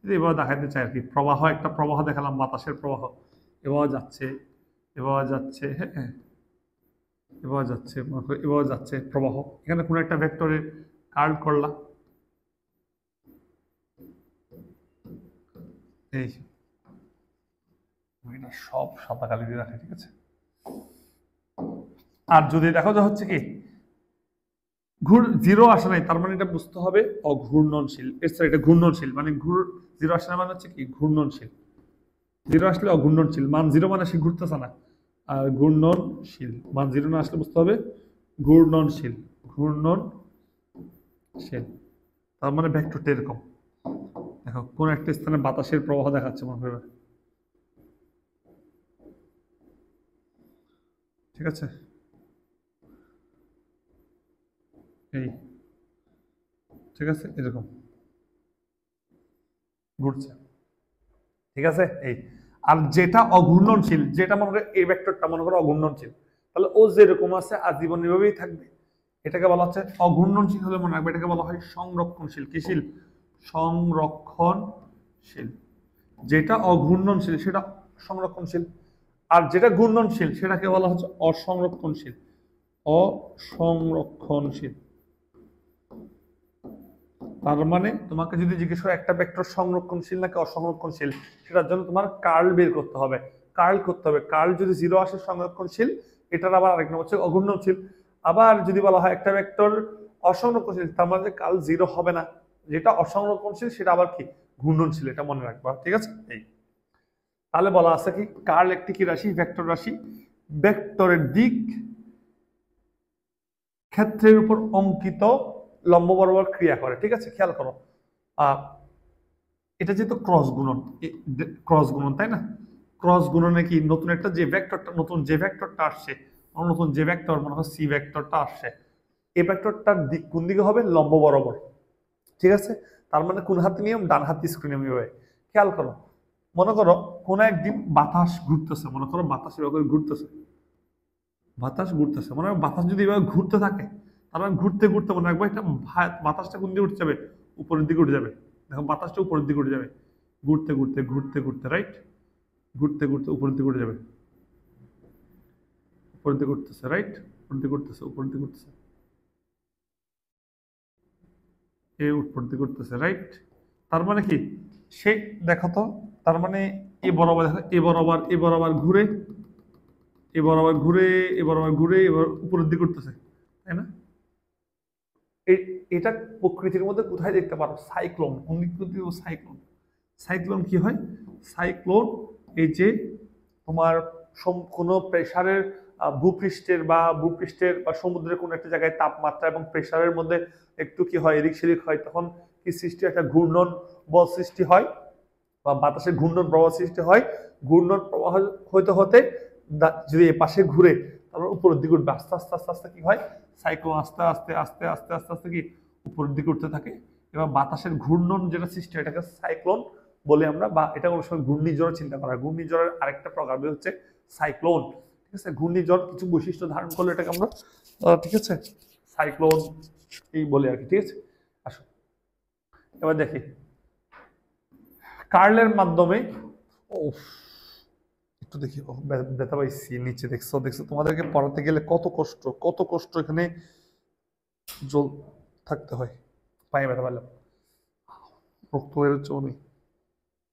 এবার দেখাইতে চাই আর কি। প্রবাহ, একটা প্রবাহ দেখালাম, বাতাসের প্রবাহ, এবার যাচ্ছে, এবার যাচ্ছে, হ্যাঁ এবার যাচ্ছে, এবার যাচ্ছে প্রবাহ। এখানে কোনো একটা ভেক্টরের কার্ল করলাম, এই এটা সব সাদা কালি দিয়ে রাখে, ঠিক আছে। আর যদি দেখো যে হচ্ছে কি জিরো আসে নাই, তার মানে এটা বুঝতে হবে অঘূর্ণনশীল। এটা ঘূর্ণনশীল, মানে জিরো আসে না মানে হচ্ছে কি ঘূর্ণনশীল। জিরো আসলে অঘূর্ণনশীল, মান জিরো মানে সে ঘুরতেছে না। আর ঘূর্ণনশীল, মান জিরো না আসলে বুঝতে হবে ঘূর্ণনশীল, ঘূর্ণনশীল। তার মানে ভেক্টরটা এরকম, দেখো কোন একটা স্থানে বাতাসের প্রবাহ দেখাচ্ছে মনে করবে, ঠিক আছে। এই ঠিক আছে, এরকম ঘুরছে, ঠিক আছে। এই আর যেটা অঘূর্ণনশীল, যেটা মনে করে এই ভেক্টরটা মনে করো অঘূর্ণনশীল, তাহলে ও যেরকম আছে আজীবন এভাবেই থাকবে। এটাকে বলা হচ্ছে অঘূর্ণনশীল হলে মনে রাখবে এটাকে বলা হয় সংরক্ষণশীল। কিশীল? সংরক্ষণশীল। যেটা অঘূর্ণনশীল সেটা সংরক্ষণশীল, আর যেটা ঘূর্ণনশীল সেটাকে বলা হচ্ছে অসংরক্ষণশীল। অসংরক্ষণশীল। তার মানে তোমাকে যদি জিজ্ঞেস করে একটা ভেক্টর সংরক্ষণশীল নাকি অসংরক্ষণশীল, সেটার জন্য তোমার কার্ল বের করতে হবে, কার্ল করতে হবে। কার্ল যদি জিরো আসে সংরক্ষণশীল, এটার আবার আরেক নাম হচ্ছে অঘূর্ণনশীল। আবার যদি বলা হয় একটা ভেক্টর অসংরক্ষণশীল, তার মানে কার্ল জিরো হবে না। যেটা অসংরক্ষণশীল সেটা আবার কি ঘূর্ণনশীল, এটা মনে রাখবা, ঠিক আছে। এই তাহলে বলা আছে কি কার্ল একটি কি রাশি, ভেক্টর রাশি, ভেক্টরের দিক ক্ষেত্রের উপর অঙ্কিত লম্ব বরাবর ক্রিয়া করে, ঠিক আছে। খেয়াল করো, এটা যেহেতু ক্রস গুণন, ক্রস গুণন তাই না, ক্রস গুণনে কি নতুন একটা যে ভেক্টরটা, নতুন যে ভেক্টরটা আসছে, নতুন যে ভেক্টর মনে হয় সি ভেক্টরটা আসছে, এই ভেক্টরটার দিক কোন দিকে হবে, লম্ব বরাবর, ঠিক আছে। তার মানে কোন হাতে নিয়ম, ডান হাত স্ক্রিনে হবে। খেয়াল করো, মনে করো কোন একদিন বাতাস ঘুরতেছে, মনে করো বাতাস এভাবে ঘুরতেছে, বাতাস ঘুরতেছে, মনে হয় বাতাস যদি এভাবে ঘুরতে থাকে, তাহলে ঘুরতে ঘুরতে মনে রাখবো এটা বাতাসটা কোন দিকে উঠে যাবে, উপরের দিকে উঠে যাবে। দেখো বাতাসটা উপরের দিকে উঠে যাবে, ঘুরতে ঘুরতে ঘুরতে ঘুরতে, রাইট, ঘুরতে ঘুরতে উপরের দিকে উঠে যাবে, উপরের দিকে উঠতেছে, রাইট, উপরের দিকে উঠতেছে, উপরের দিকে উঠতেছে, এ উপরের দিকে উঠতেছে, রাইট। তার মানে কি সে দেখো তো, তার মানে এ বরাবর দেখো, এ বরাবর, এ বরাবর ঘুরে, এ বরাবর ঘুরে, এ বরাবর ঘুরে, এবার উপরের দিকে উঠতেছে, তাই না। এটা প্রকৃতির মধ্যে কোথায় দেখতে পারো, সাইক্লোন, সাইক্লোন। সাইক্লোন কি হয়, সাইক্লোন এই যে তোমার কোনো প্রেসারের ভূপৃষ্ঠের বা সমুদ্রের কোনো একটা জায়গায় তাপমাত্রা এবং প্রেসারের মধ্যে একটু কি হয়, এদিক সেদিক হয়, তখন কি সৃষ্টি, একটা ঘূর্ণন বল সৃষ্টি হয়, বা বাতাসের ঘূর্ণন প্রবাহ সৃষ্টি হয়। ঘূর্ণন প্রবাহ হতে হতে যদি এ পাশে ঘুরে, তারপর উপরের দিকে উঠবে, আস্তে আস্তে আস্তে আস্তে কি হয়, সাইক্লোন আস্তে আস্তে আস্তে আস্তে আস্তে আস্তে কি উপরের দিকে উঠতে থাকে। এবার বাতাসের ঘূর্ণন যেটা সৃষ্টি হয় এটাকে সাইক্লোন বলে আমরা, বা এটা কোনো সময় ঘূর্ণিঝড় চিন্তা করা হয়। ঘূর্ণিঝড়ের আরেকটা প্রকার হচ্ছে সাইক্লোন, ঠিক আছে। ঘূর্ণিঝড় কিছু বৈশিষ্ট্য ধারণ করলে এটাকে আমরা ঠিক আছে সাইক্লোন এই বলে আর কি, ঠিক আছে। আসো এবার দেখি কার্লের মাধ্যমে, ও একটু দেখি, ব্যথা পাইছি নিচে, দেখছো দেখছো, তোমাদেরকে পড়াতে গেলে কত কষ্ট, কত কষ্ট এখানে জল থাকতে হয়। পায়ে ব্যথা পেলাম, রক্ত বেরোচ্ছে অনেক,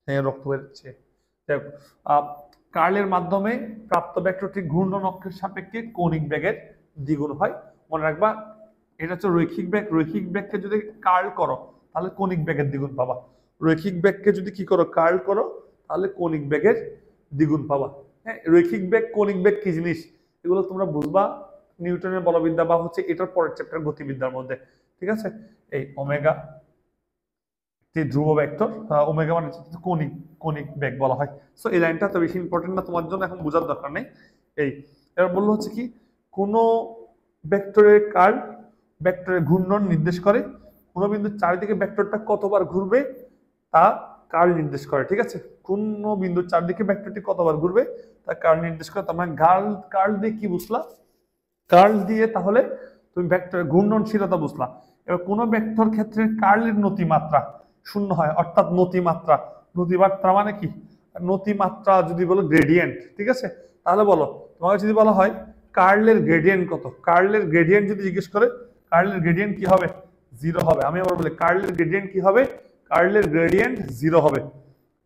হ্যাঁ রক্ত বেরোচ্ছে। কার্লের মাধ্যমে প্রাপ্ত ভেক্টরটি ঘূর্ণন অক্ষের সাপেক্ষে কৌণিক বেগের দ্বিগুণ হয়। মনে রাখবা এটা হচ্ছে রৈখিক বেগ। রৈখিক বেগকে যদি কার্ল করো তাহলে কৌণিক বেগের দ্বিগুণ পাবা। রৈখিক বেগকে যদি কি করো, কার্ল করো, তাহলে কৌণিক বেগের দ্বিগুণ পাবা। হ্যাঁ, রৈখিক বেগ কৌণিক বেগ কি জিনিস এগুলো তোমরা বুঝবা নিউটনের বলবিদ্যা বা হচ্ছে এটার পরের চ্যাপ্টার গতিবিদ্যার মধ্যে। ঠিক আছে, এই ওমেগা ধ্রুব ভেক্টর, ওমেগা মানে কৌণিক কৌণিক বেগ বলা হয়। সো এই লাইনটা তো বেশি ইম্পর্টেন্ট না, তোমার জন্য এখন বোঝার দরকার নেই। এই এবার বললো হচ্ছে কি, কোন ভেক্টরের কার্ল ভেক্টরের ঘূর্ণন নির্দেশ করে, কোন বিন্দুর চারিদিকে ভেক্টরটা কতবার ঘুরবে তা কার্ল নির্দেশ করে। ঠিক আছে, কোন বিন্দুর চারদিকে ভেক্টরটি কতবার ঘুরবে তা কার্ল নির্দেশ করে। তার মানে কার্ল দিয়ে কি বুঝলা, কার্ল দিয়ে তাহলে তুমি ভেক্টরের ঘূর্ণনশীলতা বুঝলা। এবার কোন ভেক্টর ক্ষেত্রে কার্লের নতিমাত্রা শূন্য হয়, অর্থাৎ নতিমাত্রা, নতিমাত্রা মানে কি, নতিমাত্রা যদি বলো গ্রেডিয়েন্ট। ঠিক আছে, তাহলে বলো তোমাকে যদি বলা হয় কার্লের গ্রেডিয়েন্ট কত, কার্লের গ্রেডিয়েন্ট যদি জিজ্ঞেস করে, কার্লের গ্রেডিয়েন্ট কি হবে, 0 হবে। আমি আবার বলি কার্লের গ্রেডিয়েন্ট কি হবে, কার্লের গ্রেডিয়েন্ট 0 হবে।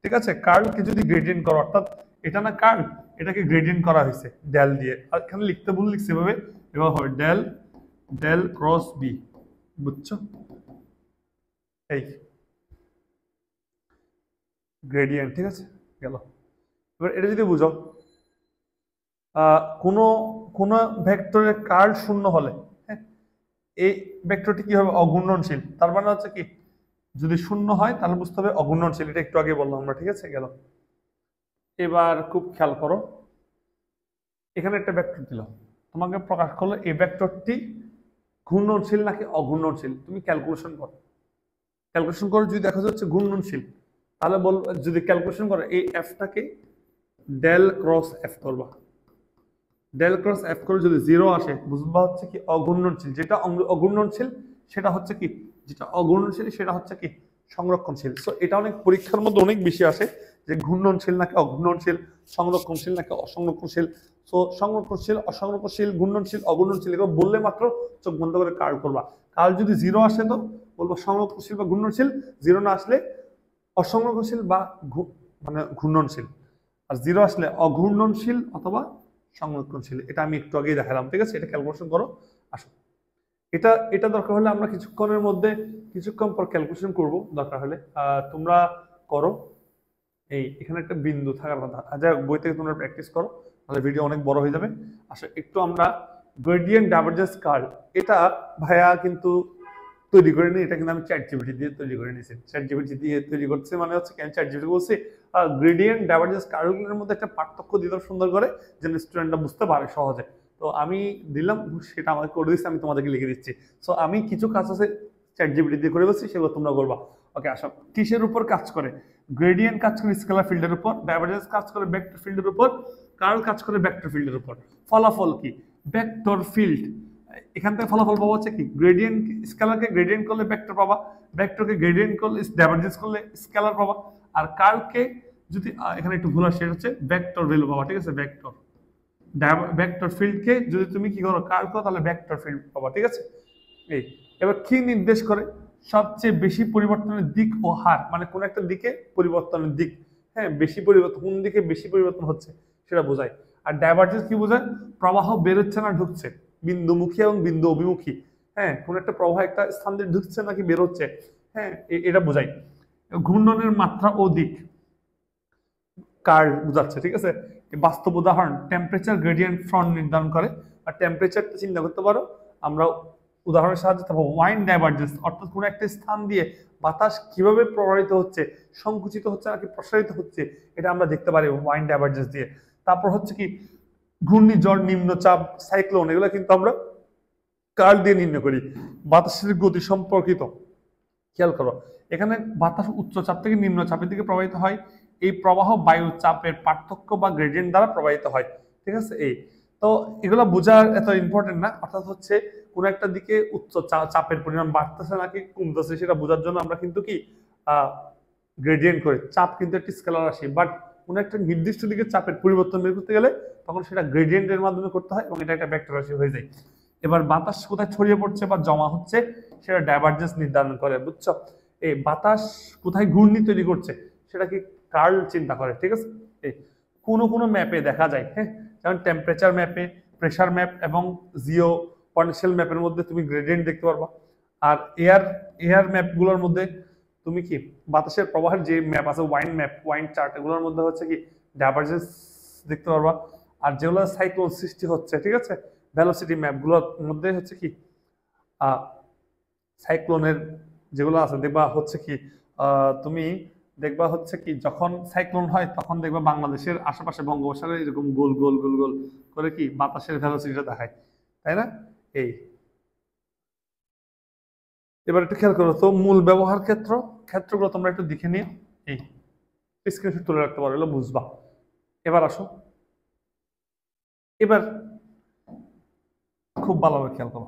ঠিক আছে, কার্লকে যদি গ্রেডিয়েন্ট করো, অর্থাৎ এটা না কার্ল, এটাকে গ্রেডিয়েন্ট করা হয়েছে ডেল দিয়ে, আর এখানে লিখতে ভুল লিখছে এভাবে, এবার হবে ডেল ডেল ক্রস বি, বুঝছো, এই গ্রেডিয়েন্ট। ঠিক আছে, গেল। এবার এটা যদি বুঝো, কোন কোন ভেক্টরের কার্ল শূন্য হলে, হ্যাঁ, এই ভেক্টরটি কি হবে, অঘূর্ণনশীল। তার মানে হচ্ছে কি, যদি শূন্য হয় তাহলে বুঝতে হবে অঘূর্ণনশীল, এটা একটু আগে বললাম আমরা। ঠিক আছে, গেল। এবার খুব খেয়াল করো, এখানে একটা ভেক্টর দিল, তোমাকে প্রকাশ করলো এই ভেক্টরটি ঘূর্ণনশীল নাকি অঘূর্ণনশীল। তুমি ক্যালকুলেশন করো, ক্যালকুলেশন করে যদি দেখা যাচ্ছে ঘূর্ণনশীল, তাহলে বল, যদি ক্যালকুলেশন করো এই এফটাকে ডেল ক্রস এফ করবা, ডেল ক্রস এফ করে যদি 0 আসে বুঝবা হচ্ছে কি অঘূর্ণনশীল। যেটা অঘূর্ণনশীল সেটা হচ্ছে কি, যেটা অঘূর্ণনশীল সেটা হচ্ছে কি সংরক্ষণশীল। সো এটা অনেক পরীক্ষার মধ্যে অনেক বেশি আসে যে ঘূর্ণনশীল নাকি অঘূর্ণনশীল, সংরক্ষণশীল নাকি অসংরক্ষণশীল। সো সংরক্ষণশীল, অসংরক্ষণশীল, ঘূর্ণনশীল, অঘূর্ণনশীল এগুলো বললে মাত্র চোখ বন্ধ করে কার্ল করবা। কার্ল যদি 0 আসে তো বলবো সংরক্ষণশীল বা ঘূর্ণনশীল, 0 না আসলে অসংরক্ষণশীল বা মানে ঘূর্ণনশীল, আর 0 আসলে অঘূর্ণনশীল অথবা সংরক্ষণশীল। এটা আমি একটু আগেই দেখালাম। ঠিক আছে, এটা ক্যালকুলেশন করো। আসো, এটা এটা দরকার হলে আমরা কিছুক্ষণের মধ্যে, কিছুক্ষণ পর ক্যালকুলেশন করব, দরকার হলে তোমরা করো। এই এখানে একটা বিন্দু থাকার কথা, যাই হোক বই থেকে তোমরা প্র্যাকটিস করো, তাহলে ভিডিও অনেক বড় হয়ে যাবে। আসো একটু আমরা গ্রেডিয়েন্ট ডাইভারজেন্স কার্ল, এটা ভাইয়া কিন্তু তৈরি করে নি, এটা কিন্তু আমি চ্যাট জিপিটি দিয়ে তৈরি করে নিয়েছি। চ্যাট জিপিটি দিয়ে তৈরি করছে মানে হচ্ছে কেন চ্যাট জিপিটি বলছি গ্রেডিয়েন্ট ডাইভারজেন্স কার্লগুলোর মধ্যে একটা পার্থক্য দিতে সুন্দর করে, যেন স্টুডেন্টরা বুঝতে পারে সহজে। তো আমি দিলাম, সেটা আমাকে করে দিচ্ছি, আমি তোমাদেরকে লিখে দিচ্ছি। সো আমি কিছু কাজ আছে চ্যাট জিপিটি দিয়ে করে বলছি, সেগুলো তোমরা করবা। ওকে, আসো, কিসের উপর কাজ করে, গ্রেডিয়েন্ট কাজ করে স্কেলার ফিল্ডের উপর, ডাইভারজেন্স কাজ করে ভেক্টর ফিল্ডের উপর, কার্ল কাজ করে ভেক্টর ফিল্ডের উপর। ফলাফল কি, ভেক্টর ফিল্ড, এখান থেকে ফলাফল পাবো হচ্ছে কি, গ্রেডিয়েন্ট স্কেলারকে গ্রেডিয়েন্ট করলে ভেক্টর পাবা, ভেক্টরকে গ্রেডিয়েন্ট করলে ডাইভারজেন্স করলে স্কেলার পাবা, আর কার্লকে যদি এখানে একটু ভুল আসে সেটা হচ্ছে ভেক্টর ভ্যালু পাবা। ঠিক আছে, ভেক্টর ভেক্টর ফিল্ডকে যদি তুমি কি করো, কার্ল করো, তাহলে ভেক্টর ফিল্ড পাবা। ঠিক আছে, এই এবার কি নির্দেশ করে, সবচেয়ে বেশি পরিবর্তনের দিক ও হার, মানে কোন একটা দিকে পরিবর্তনের দিক, হ্যাঁ, বেশি পরিবর্তন, কোন দিকে বেশি পরিবর্তন হচ্ছে সেটা বোঝায়। আর ডাইভারজেন্স কি বোঝায়, প্রবাহ বেরোচ্ছে না ঢুকছে, বিন্দুমুখী এবং বিন্দু অভিমুখী, হ্যাঁ, কোন একটা প্রবাহ একটা স্থান দিয়ে ঢুকছে নাকি বেরোচ্ছে, হ্যাঁ, এটা বোঝায়। ঘূর্ণনের মাত্রা ও দিক কার্ল বোঝাচ্ছে। ঠিক আছে, বাস্তব উদাহরণ, টেম্পারেচার গ্রেডিয়েন্ট ফ্রন্ট নির্ধারণ করে। আর টেম্পারেচারটা চিন্তা করতে পারো আমরা উদাহরণের সাহায্যে পাবো ওয়াইন ডাইভারজেন্স, অর্থাৎ কোনো একটা স্থান দিয়ে বাতাস কিভাবে প্রবাহিত হচ্ছে, সংকুচিত হচ্ছে নাকি প্রসারিত হচ্ছে, এটা আমরা দেখতে পারি ওয়াইন ডাইভারজেন্স দিয়ে। তারপর হচ্ছে কি ঘূর্ণিঝড়, নিম্নচাপ, সাইক্লোন, এগুলো কিন্তু আমরা কার্ল দিয়ে নির্ণয় করি। বাতাসের গতি সম্পর্কিত, খেয়াল করো এখানে বাতাস উচ্চ চাপ থেকে নিম্ন চাপের দিকে প্রবাহিত হয়, এই প্রবাহ বায়ু চাপের পার্থক্য বা গ্রেডিয়েন্ট দ্বারা প্রবাহিত হয়। ঠিক আছে, এই তো এগুলো বোঝার এত ইম্পর্টেন্ট না, অর্থাৎ হচ্ছে কোন একটা দিকে উচ্চ চাপের পরিমাণ বাড়তেছে নাকি কমতেছে সেটা বোঝার জন্য আমরা কিন্তু কি গ্রেডিয়েন্ট করি। চাপ কিন্তু একটি স্কেলার রাশি, বাট কোন একটা নির্দিষ্ট দিকে চাপের পরিবর্তন বের করতে গেলে তখন সেটা গ্রেডিয়েন্টের মাধ্যমে করতে হয় এবং এটা একটা ভেক্টর রাশি হয়ে যায়। এবার বাতাস কোথায় ছড়িয়ে পড়ছে বা জমা হচ্ছে সেটা ডাইভারজেন্স নির্ধারণ করে, বুঝছো। এই বাতাস কোথায় ঘূর্ণি তৈরি করছে সেটা কি কার্ল চিন্তা করে। ঠিক আছে, এই কোনো ম্যাপে দেখা যায়, হ্যাঁ, যেমন টেম্পারেচার ম্যাপে, প্রেসার ম্যাপ এবং জিও পটেনশিয়াল ম্যাপের মধ্যে তুমি গ্রেডিয়েন্ট দেখতে পারবা। আর এয়ার ম্যাপগুলোর মধ্যে তুমি কি বাতাসের প্রবাহের যে ম্যাপ আছে ওয়াইন ম্যাপ, ওয়াইন চার্ট, এগুলোর মধ্যে হচ্ছে কি ডাইভারজেন্স দেখতে পারবা। আর যেগুলো সাইক্লোন সৃষ্টি হচ্ছে, ঠিক আছে, ভেলোসিটি ম্যাপগুলোর মধ্যে হচ্ছে কি সাইক্লোনের যেগুলো আছে দেখবা হচ্ছে কি তুমি দেখবা হচ্ছে কি যখন সাইক্লোন হয় তখন দেখবা বাংলাদেশের আশেপাশে বঙ্গোপসাগরে এরকম গোল গোল গোল গোল করে কি বাতাসের ভেলোসিটিটা দেখায়, তাই না? এই এবার একটু খেয়াল করো তো, মূল ব্যবহার ক্ষেত্রগুলো তোমরা একটু দেখে নিও, এই স্ক্রিনশট তুলে রাখতে পারো, এগুলো বুঝবা। এবার আসো, এবার খুব ভালোভাবে খেয়াল করো,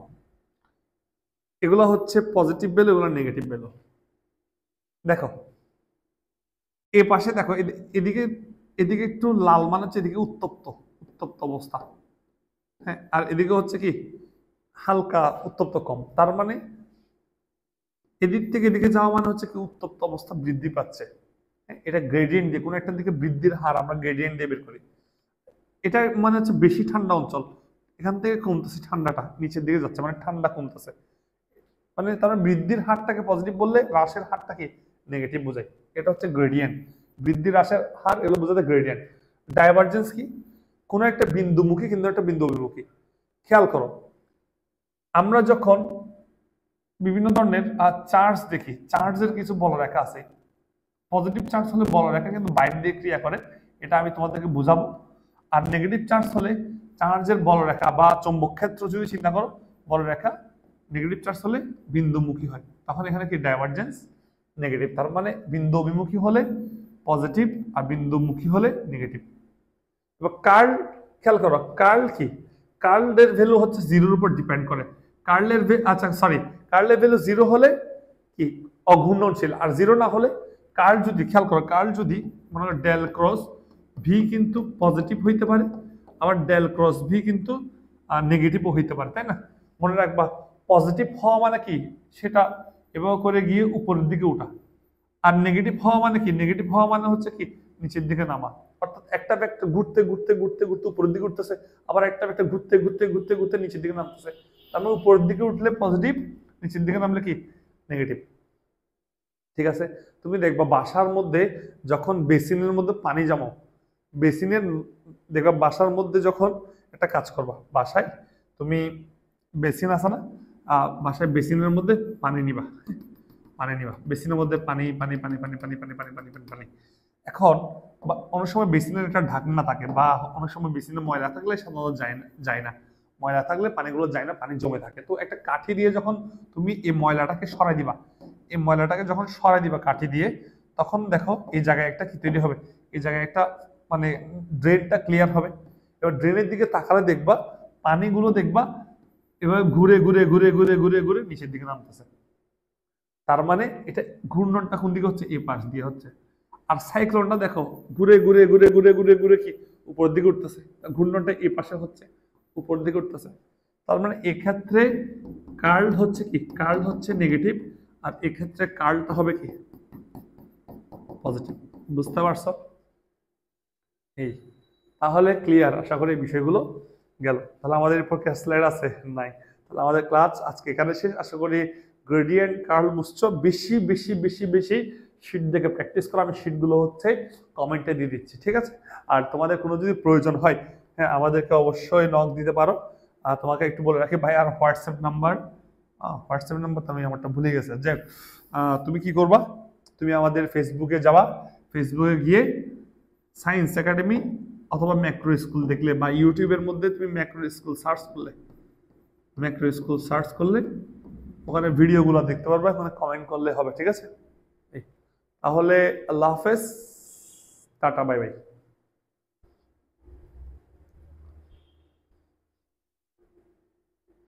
এগুলো হচ্ছে পজিটিভ ভ্যালু, এগুলো নেগেটিভ ভ্যালু। দেখো এ পাশে দেখো, এদিকে এদিকে একটু লাল মানে হচ্ছে এদিকে উত্তপ্ত উত্তপ্ত অবস্থা, হ্যাঁ, আর এদিকে হচ্ছে কি হালকা উত্তপ্ত কম, তার মানে এদিক থেকে এদিকে যাওয়া মানে হচ্ছে কি উত্তপ্ত অবস্থা বৃদ্ধি পাচ্ছে। এটা গ্রেডিয়েন্ট দিয়ে, কোনো একটা দিকে বৃদ্ধির হার আমরা গ্রেডিয়েন্ট দিয়ে বের করি। এটা মানে হচ্ছে বেশি ঠান্ডা অঞ্চল, এখান থেকে কমতেছে, ঠান্ডাটা নিচের দিকে যাচ্ছে মানে ঠান্ডা কমতেছে, মানে তার বৃদ্ধির হারটাকে পজিটিভ বললে হ্রাসের হারটাকে নেগেটিভ বোঝায়। এটা হচ্ছে গ্রেডিয়েন্ট, বৃদ্ধি হ্রাসের হার, এগুলো বোঝাতে গ্রেডিয়েন্ট। ডাইভারজেন্স কি, কোনো একটা বিন্দুমুখী কিন্তু একটা বিন্দু অভিমুখী। খেয়াল করো, আমরা যখন বিভিন্ন ধরনের চার্জ দেখি, চার্জের কিছু বলরেখা আছে, পজিটিভ চার্জ হলে বলরেখা কিন্তু বাইরে দিয়ে ক্রিয়া করে, এটা আমি তোমাদেরকে বুঝাবো। আর নেগেটিভ চার্জ হলে চার্জের বলরেখা বা চৌম্বক ক্ষেত্র যদি চিন্তা করো, বলরেখা নেগেটিভ চার্জ হলে বিন্দুমুখী হয়, তখন এখানে কি ডাইভারজেন্স নেগেটিভ, তার মানে বিন্দু অভিমুখী হলে পজিটিভ আর বিন্দুমুখী হলে নেগেটিভ। এবার কার্ল, খেয়াল করো কার্ল কি, কার্লের ভ্যালু হচ্ছে জিরোর উপর ডিপেন্ড করে। কার্লের কার্লের ভ্যালু জিরো হলে কি অঘূর্ণনশীল, আর জিরো না হলে কার্ল যদি, খেয়াল করো কার্ল যদি মনে করো ডেল ক্রস ভি কিন্তু পজিটিভ হইতে পারে, আবার ডেল ক্রস ভি কিন্তু নেগেটিভও হইতে পারে, তাই না? মনে রাখবা পজিটিভ হওয়া মানে কি, সেটা এভাবে করে গিয়ে উপরের দিকে ওঠা, আর নেগেটিভ হওয়া মানে কি, নেগেটিভ হওয়া মানে হচ্ছে কি নিচের দিকে নামা। অর্থাৎ একটা ভেক্টর ঘুরতে ঘুরতে ঘুরতে ঘুরতে উপরের দিকে উঠতেছে, আবার একটা ভেক্টর ঘুরতে ঘুরতে ঘুরতে ঘুরতে নিচের দিকে নামতেছে, তার মানে উপরের দিকে উঠলে পজিটিভ, নিচের দিকে নামলে কি নেগেটিভ। ঠিক আছে, তুমি দেখবা বাসার মধ্যে যখন বেসিনের মধ্যে পানি জমাও, বেসিনের দেখবা বাসার মধ্যে যখন একটা কাজ করবা, বাসায় তুমি বেসিন আছে না, বাসায় বেসিনের মধ্যে পানি নিবা, বেসিনের মধ্যে পানি পানি পানি পানি পানি পানি পানি পানি পানি পানি। এখন অনেক সময় বেসিনের একটা ঢাকনা থাকে, বা অনেক সময় বেসিনে ময়লা থাকলে সাধারণত যায় না, ময়লা থাকলে পানিগুলো যায় না, পানি জমে থাকে। তো একটা কাঠি দিয়ে যখন তুমি এই ময়লাটাকে সরাই দিবা, এই ময়লাটাকে যখন সরাই দিবা কাঠি দিয়ে, তখন দেখো এই জায়গায় একটা কি তৈরি হবে, এই জায়গায় একটা মানে ড্রেনটা ক্লিয়ার হবে। এবার ড্রেনের দিকে তাকালে দেখবা পানিগুলো দেখবা এবার ঘুরে ঘুরে ঘুরে ঘুরে ঘুরে ঘুরে নিচের দিকে নামতেছে, তার মানে এটা ঘূর্ণনটা কোন দিকে হচ্ছে, এই পাশ দিয়ে হচ্ছে। আর সাইক্লোনটা দেখো ঘুরে ঘুরে ঘুরে ঘুরে ঘুরে ঘুরে কি উপর দিকে উঠতেছে, ঘূর্ণনটা এই পাশে হচ্ছে, উপর দিকে উঠতেছে। তার মানে এক্ষেত্রে কার্ল হচ্ছে কি, কার্ল হচ্ছে নেগেটিভ, আর এক্ষেত্রে কার্লটা হবে কি পজিটিভ। বুঝতে পারছো? এই তাহলে ক্লিয়ার, আশা করি বিষয়গুলো গেল। তাহলে আমাদের এরপর কি স্লাইড আছে? নাই। তাহলে আমাদের ক্লাস আজকে এখানে শেষ। আশা করি গ্রেডিয়েন্ট কার্ল বুঝছো। বেশি বেশি বেশি বেশি শীট দেখে প্র্যাকটিস করো, আমি শীটগুলো হচ্ছে কমেন্টে দিয়ে দিচ্ছি, ঠিক আছে? আর তোমাদের কোনো যদি প্রয়োজন হয়, হ্যাঁ, আমাদেরকে অবশ্যই নক দিতে পারো। আর তোমাকে একটু বলে রাখি ভাই, আর হোয়াটসঅ্যাপ নাম্বার তো আমি আমারটা ভুলে গেছি। যে তুমি কি করবা, তুমি আমাদের ফেসবুকে যাবা, ফেসবুকে গিয়ে সায়েন্স একাডেমি অথবা ম্যাক্রো স্কুল দেখলে, বা ইউটিউবের মধ্যে তুমি ম্যাক্রো স্কুল সার্চ করলে ওখানে ভিডিওগুলো দেখতে পারবে, ওখানে কমেন্ট করলে হবে, ঠিক আছে? তাহলে আল্লাহ হাফেজ, টাটা, বাই বাই।